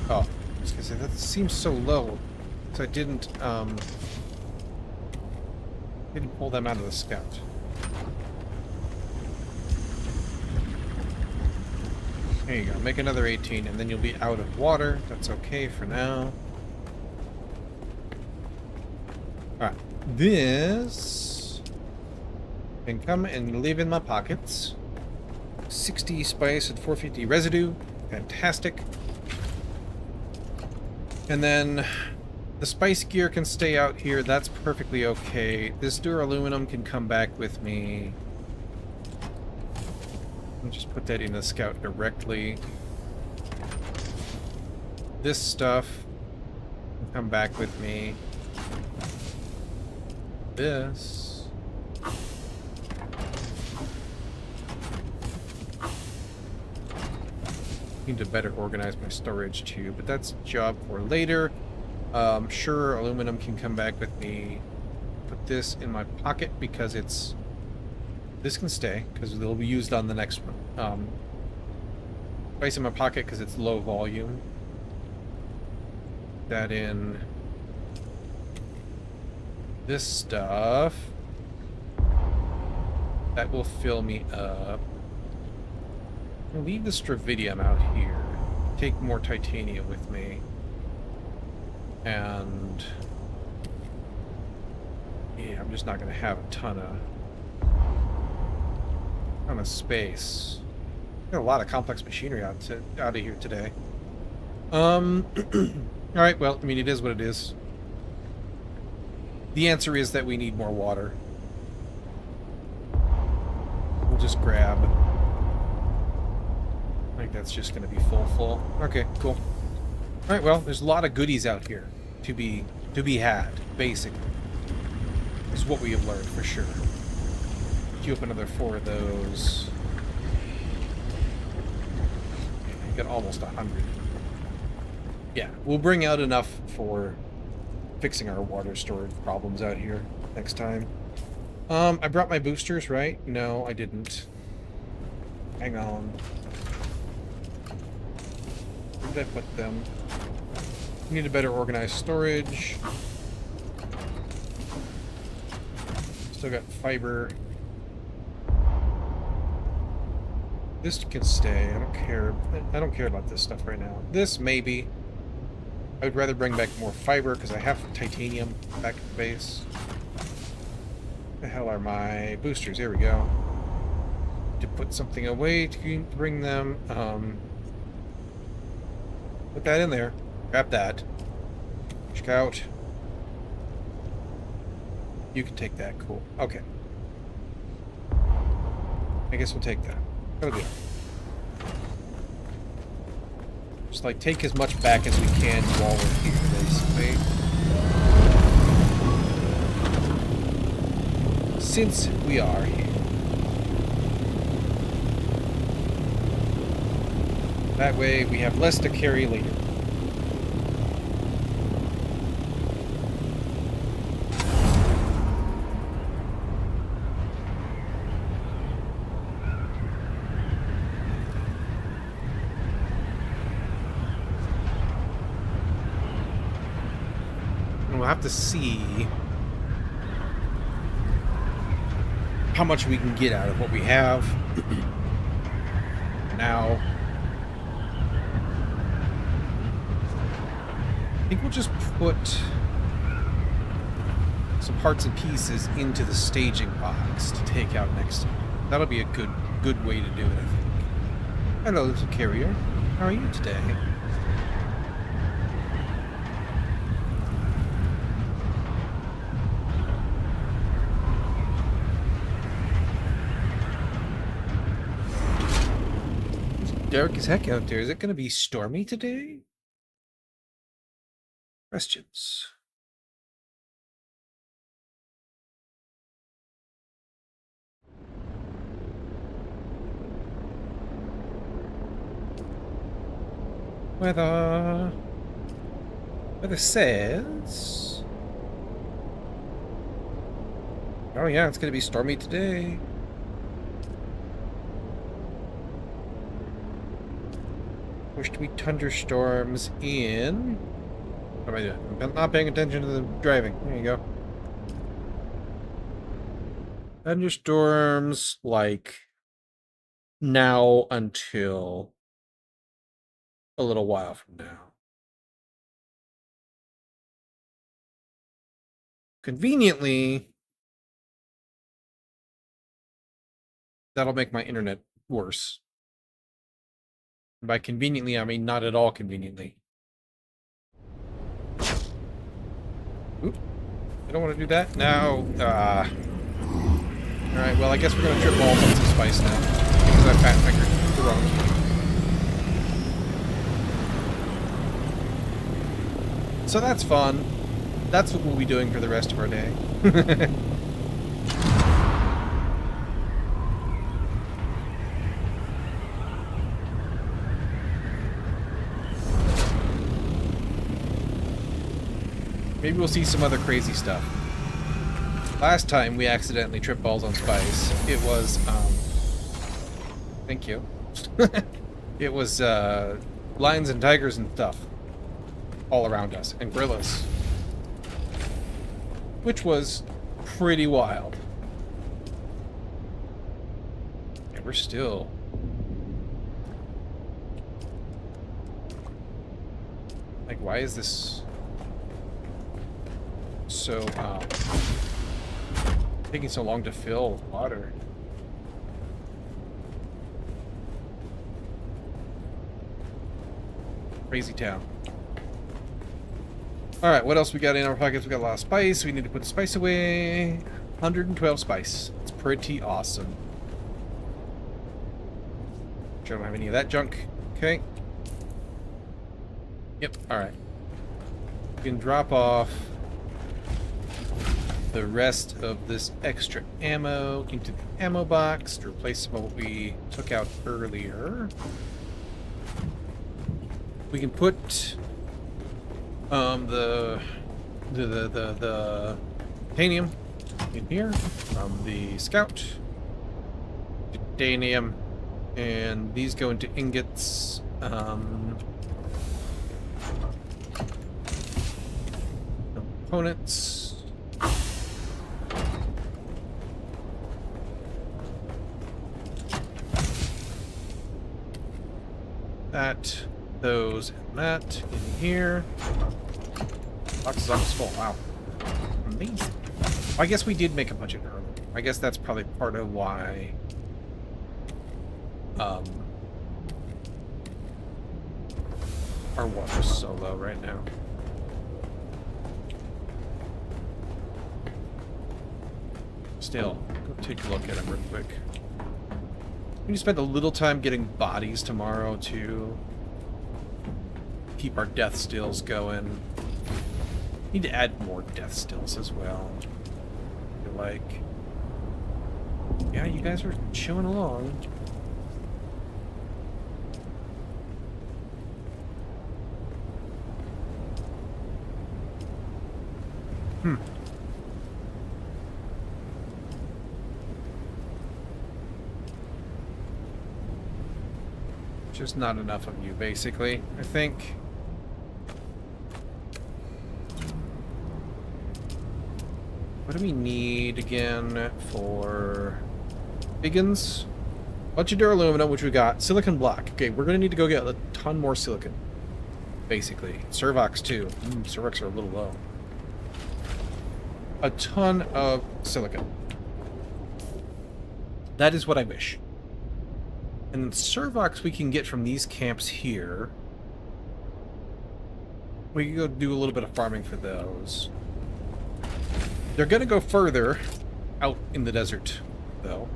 Oh, I was gonna say, that seems so low. So I didn't pull them out of the scout. There you go, make another 18, and then you'll be out of water. That's okay for now. Alright, this can come and live in my pockets. 60 spice and 450 residue. Fantastic. And then the spice gear can stay out here. That's perfectly okay. This duraluminum can come back with me. I'll just put that in the scout directly. this stuff can come back with me. This. Need to better organize my storage too, but that's a job for later. Sure, aluminum can come back with me. Put this in my pocket because it's... This can stay, because it'll be used on the next one. Place in my pocket because it's low volume. That in... This stuff. That will fill me up. I'll leave the stravidium out here. Take more titanium with me. And... Yeah, I'm just not going to have a ton of space. Got a lot of complex machinery out of here today. Alright, well, I mean, it is what it is. The answer is that we need more water. We'll just grab... I think that's just going to be full. Okay, cool. Alright, well, there's a lot of goodies out here to be had, basically. Is what we have learned, for sure. Queue up another 4 of those. You got almost 100. Yeah, we'll bring out enough for fixing our water storage problems out here next time. I brought my boosters, right? No, I didn't. Hang on. Where did I put them? Need a better organized storage. Still got fiber. This can stay. I don't care. I don't care about this stuff right now. This, maybe. I would rather bring back more fiber because I have titanium back at the base. Where the hell are my boosters? Here we go. To put something away to bring them. Put that in there. Grab that. Check out. You can take that. Cool. Okay. I guess we'll take that. That'll do. Just like take as much back as we can while we're here, basically. Since we are here. That way we have less to carry later. We'll have to see how much we can get out of what we have now. I think we'll just put some parts and pieces into the staging box to take out next time. That'll be a good way to do it, I think. Hello, little carrier. How are you today? It's dark as heck out there. Is it going to be stormy today? Questions. Weather says... Oh yeah, it's gonna be stormy today. Wish to be thunderstorms in... What am I doing? I'm not paying attention to the driving. There you go. Thunderstorms, like, now until a little while from now. Conveniently, that'll make my internet worse. And by conveniently, I mean not at all conveniently. Oop. I don't want to do that. No. Alright, well, I guess we're going to trip balls on some spice now. Because I fat fingered the wrong key. So that's fun. That's what we'll be doing for the rest of our day. Maybe we'll see some other crazy stuff. Last time we accidentally tripped balls on Spice. It was, thank you. It was, lions and tigers and stuff all around us, and gorillas. Which was pretty wild. And we're still... Like, why is this so, taking so long to fill water? Crazy town. Alright, what else we got in our pockets? We got a lot of spice. We need to put the spice away. 112 spice. It's pretty awesome. Sure, I don't have any of that junk. Okay. Yep, alright. We can drop off the rest of this extra ammo into the ammo box to replace some of what we took out earlier. We can put the titanium in here from the scout. Titanium, and these go into ingots. Components. That, those, and that in here. Box is almost full. Wow. Amazing. I guess we did make a budget earlier. I guess that's probably part of why our water's so low right now. Still, go take a look at them real quick. We need to spend a little time getting bodies tomorrow to keep our death stills going. Need to add more death stills as well. I feel like, yeah, you guys are chilling along. Just not enough of you, basically, I think. What do we need again for Biggins? Bunch of duraluminum, which we got. Silicon block. Okay, we're gonna need to go get a ton more silicon. Basically. Servox too. Servox are a little low. A ton of silicon. That is what I wish. And then Servox we can get from these camps here. We can go do a little bit of farming for those. They're going to go further out in the desert, though.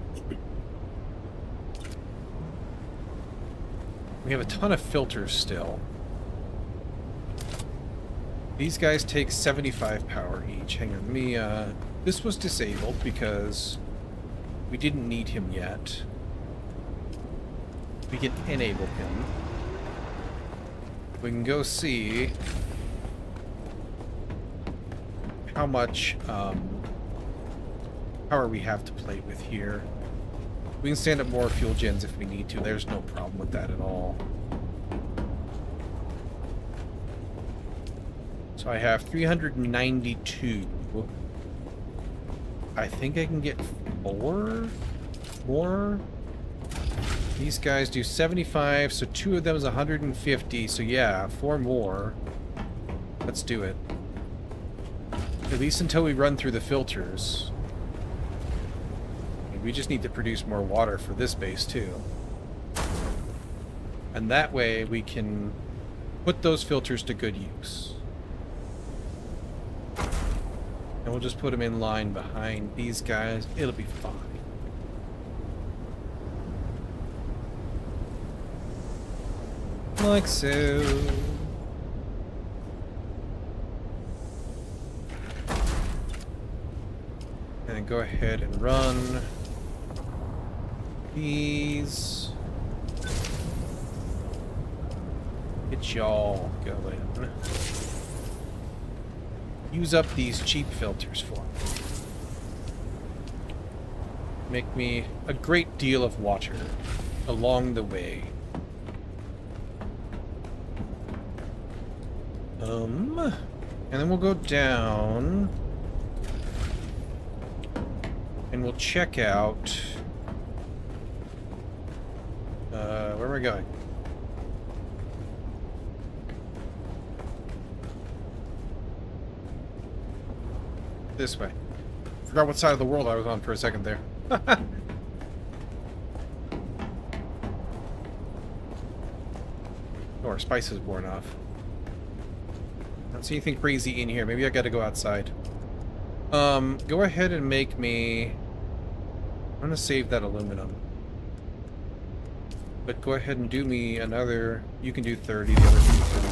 We have a ton of filters still. These guys take 75 power each. Hang on, me, this was disabled because we didn't need him yet. We can enable him. We can go see how much power we have to play with here. We can stand up more fuel gens if we need to. There's no problem with that at all. So I have 392. I think I can get 4 more. These guys do 75, so 2 of them is 150. So yeah, 4 more. Let's do it. At least until we run through the filters. We just need to produce more water for this base too. And that way we can put those filters to good use. And we'll just put them in line behind these guys. It'll be fine. Like so. And then go ahead and run these. Get y'all going. Use up these cheap filters for me. Make me a great deal of water along the way. And then we'll go down and we'll check out where am I going? This way. Forgot what side of the world I was on for a second there. Oh, our spice is worn off. Don't see anything crazy in here. Maybe I gotta go outside. Go ahead and make me... I'm gonna save that aluminum. But go ahead and do me another... You can do 30, the other can do 30.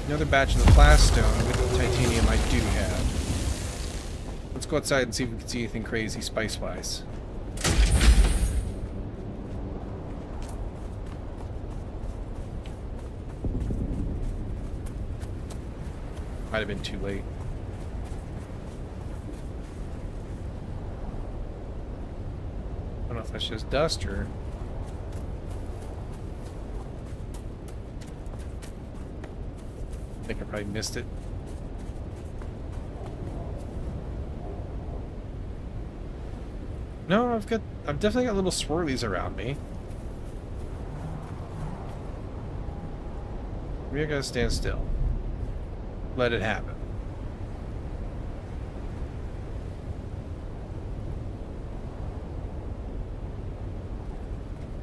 Another batch of the plastone with the titanium I do have. Let's go outside and see if we can see anything crazy spice-wise. Might have been too late. I don't know if that's just dust or... I think I probably missed it. No, I've definitely got little swirlies around me. Maybe I gotta stand still. Let it happen.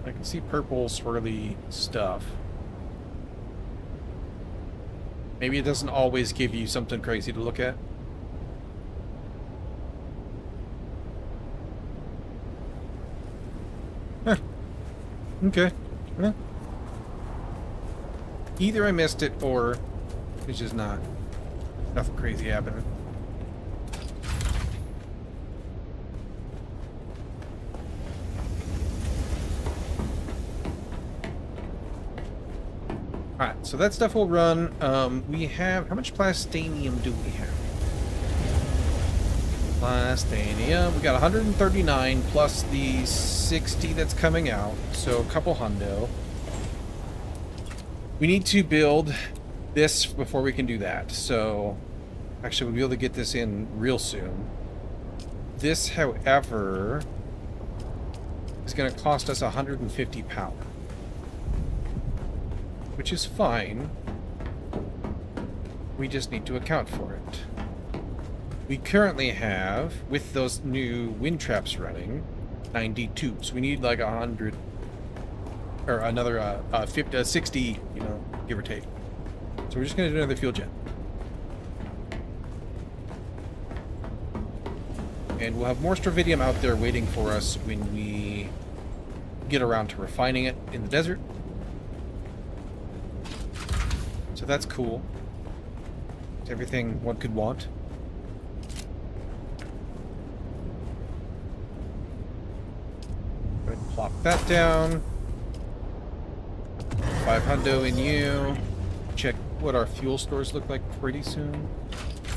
I can see purple swirly stuff. Maybe it doesn't always give you something crazy to look at. Huh. Okay. Huh. Either I missed it or it's just not. Nothing crazy happening. Alright, so that stuff will run. We have... How much plastanium do we have? Plastanium. We got 139 plus the 60 that's coming out. So a couple hundo. We need to build this before we can do that. So actually we'll be able to get this in real soon. This, however, is going to cost us 150 power. Which is fine. We just need to account for it. We currently have, with those new wind traps running, 90 tubes. We need like 100, or another 50, 60, you know, give or take. So we're just going to do another fuel gen. And we'll have more stravidium out there waiting for us when we get around to refining it in the desert. So that's cool. It's everything one could want. Go ahead and plop that down. 5 hundo in you. Check what our fuel stores look like pretty soon.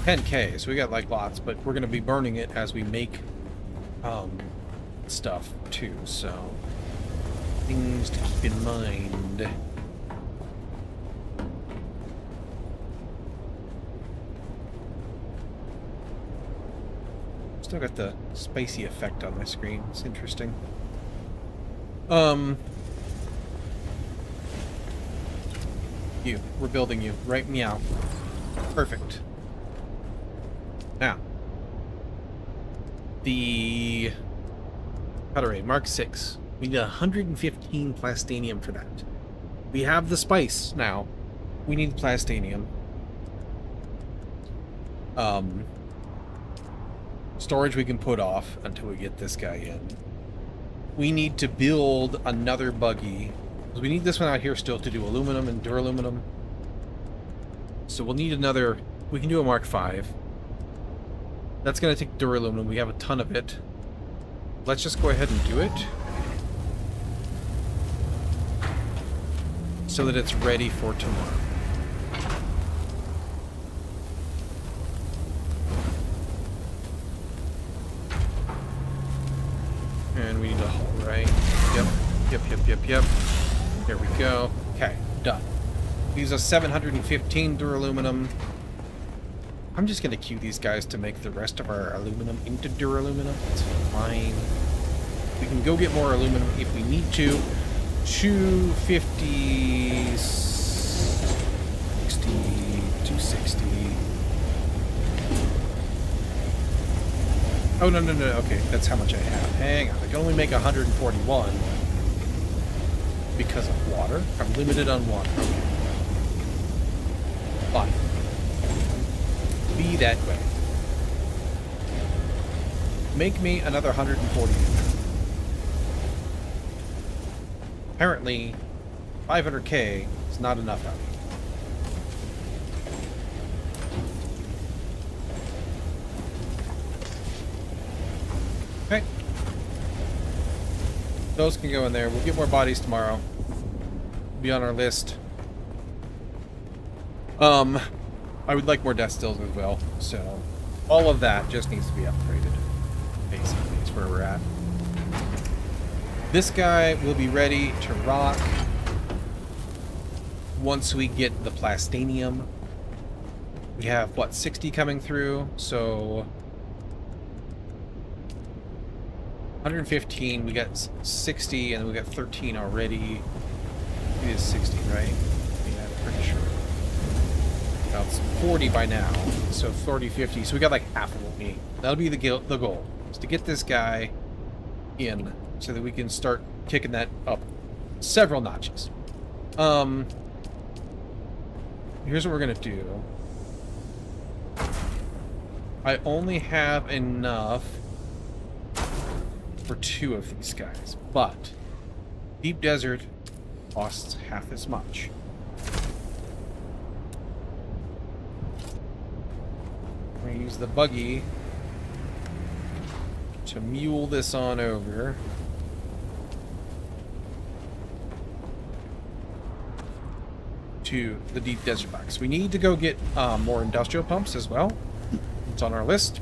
10k, so we got like lots, but we're going to be burning it as we make stuff too, so things to keep in mind. Still got the spicy effect on my screen. It's interesting. We're building you. Right meow. Perfect. Now. The Cutter Mark 6. We need 115 plastanium for that. We have the spice now. We need plastanium. Storage we can put off until we get this guy in. We need to build another buggy. We need this one out here still to do aluminum and duraluminum. So we'll need another... We can do a Mark 5. That's going to take duraluminum. We have a ton of it. Let's just go ahead and do it. So that it's ready for tomorrow. And we need a hull, right? Yep. There we go. Okay, done. These are 715 duraluminum. I'm just going to queue these guys to make the rest of our aluminum into duraluminum. It's fine. We can go get more aluminum if we need to. 250, 60, 260. Oh, no. Okay, that's how much I have. Hang on. I can only make 141 because of water. I'm limited on water. Okay. Fine. Be that way. Make me another 140. Apparently, 500k is not enough out here. Okay. Those can go in there. We'll get more bodies tomorrow. Be on our list. I would like more death stills as well. So, all of that just needs to be upgraded. Basically, is where we're at. This guy will be ready to rock once we get the plastanium. We have, what, 60 coming through? So 115, we got 60, and we got 13 already. It is 60, right? Yeah, I'm pretty sure. About 40 by now, so 40, 50. So we got like half of what we need. That'll be the goal, is to get this guy in so that we can start kicking that up several notches. Here's what we're gonna do. I only have enough for 2 of these guys, but Deep Desert costs half as much. I'm gonna use the buggy to mule this on over. To the Deep Desert box. We need to go get more industrial pumps as well. It's on our list.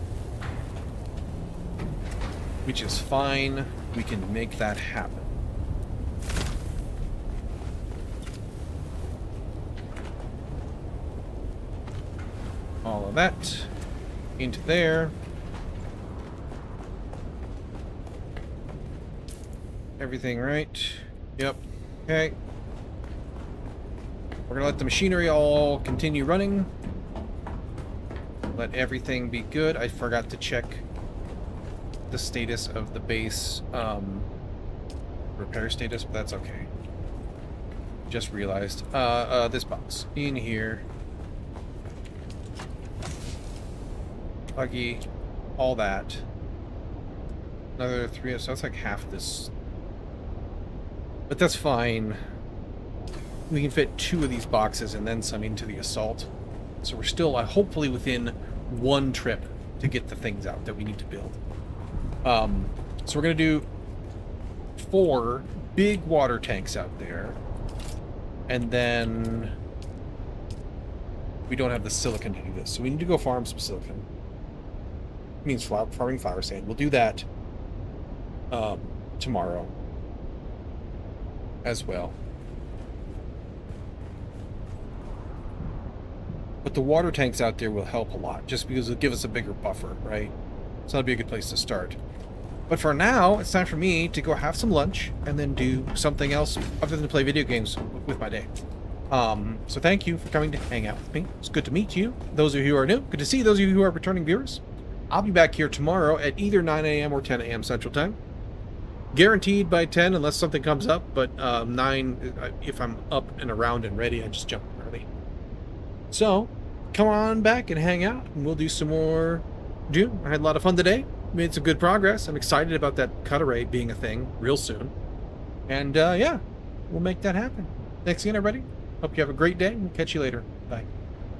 Which is fine. We can make that happen. All of that into there. Everything right? Yep. Okay. We're gonna let the machinery all continue running. Let everything be good. I forgot to check the status of the base repair status, but that's okay. Just realized. This box in here. Buggy, all that. Another 3, so that's like half this. But that's fine. We can fit 2 of these boxes and then some into the assault. So we're still hopefully within 1 trip to get the things out that we need to build. So we're going to do 4 big water tanks out there. And then we don't have the silicon to do this. So we need to go farm some silicon. It means farming flower sand. We'll do that tomorrow as well. But the water tanks out there will help a lot, just because it'll give us a bigger buffer, right? So that'll be a good place to start. But for now, it's time for me to go have some lunch and then do something else other than play video games with my day. So thank you for coming to hang out with me. It's good to meet you. Those of you who are new, good to see those of you who are returning viewers. I'll be back here tomorrow at either 9 a.m. or 10 a.m. Central Time. Guaranteed by 10 unless something comes up, but 9, if I'm up and around and ready, I just jump early. So, come on back and hang out, and we'll do some more Dune. I had a lot of fun today. Made some good progress. I'm excited about that cut array being a thing real soon. And, yeah, we'll make that happen. Thanks again, everybody. Hope you have a great day. We'll catch you later. Bye.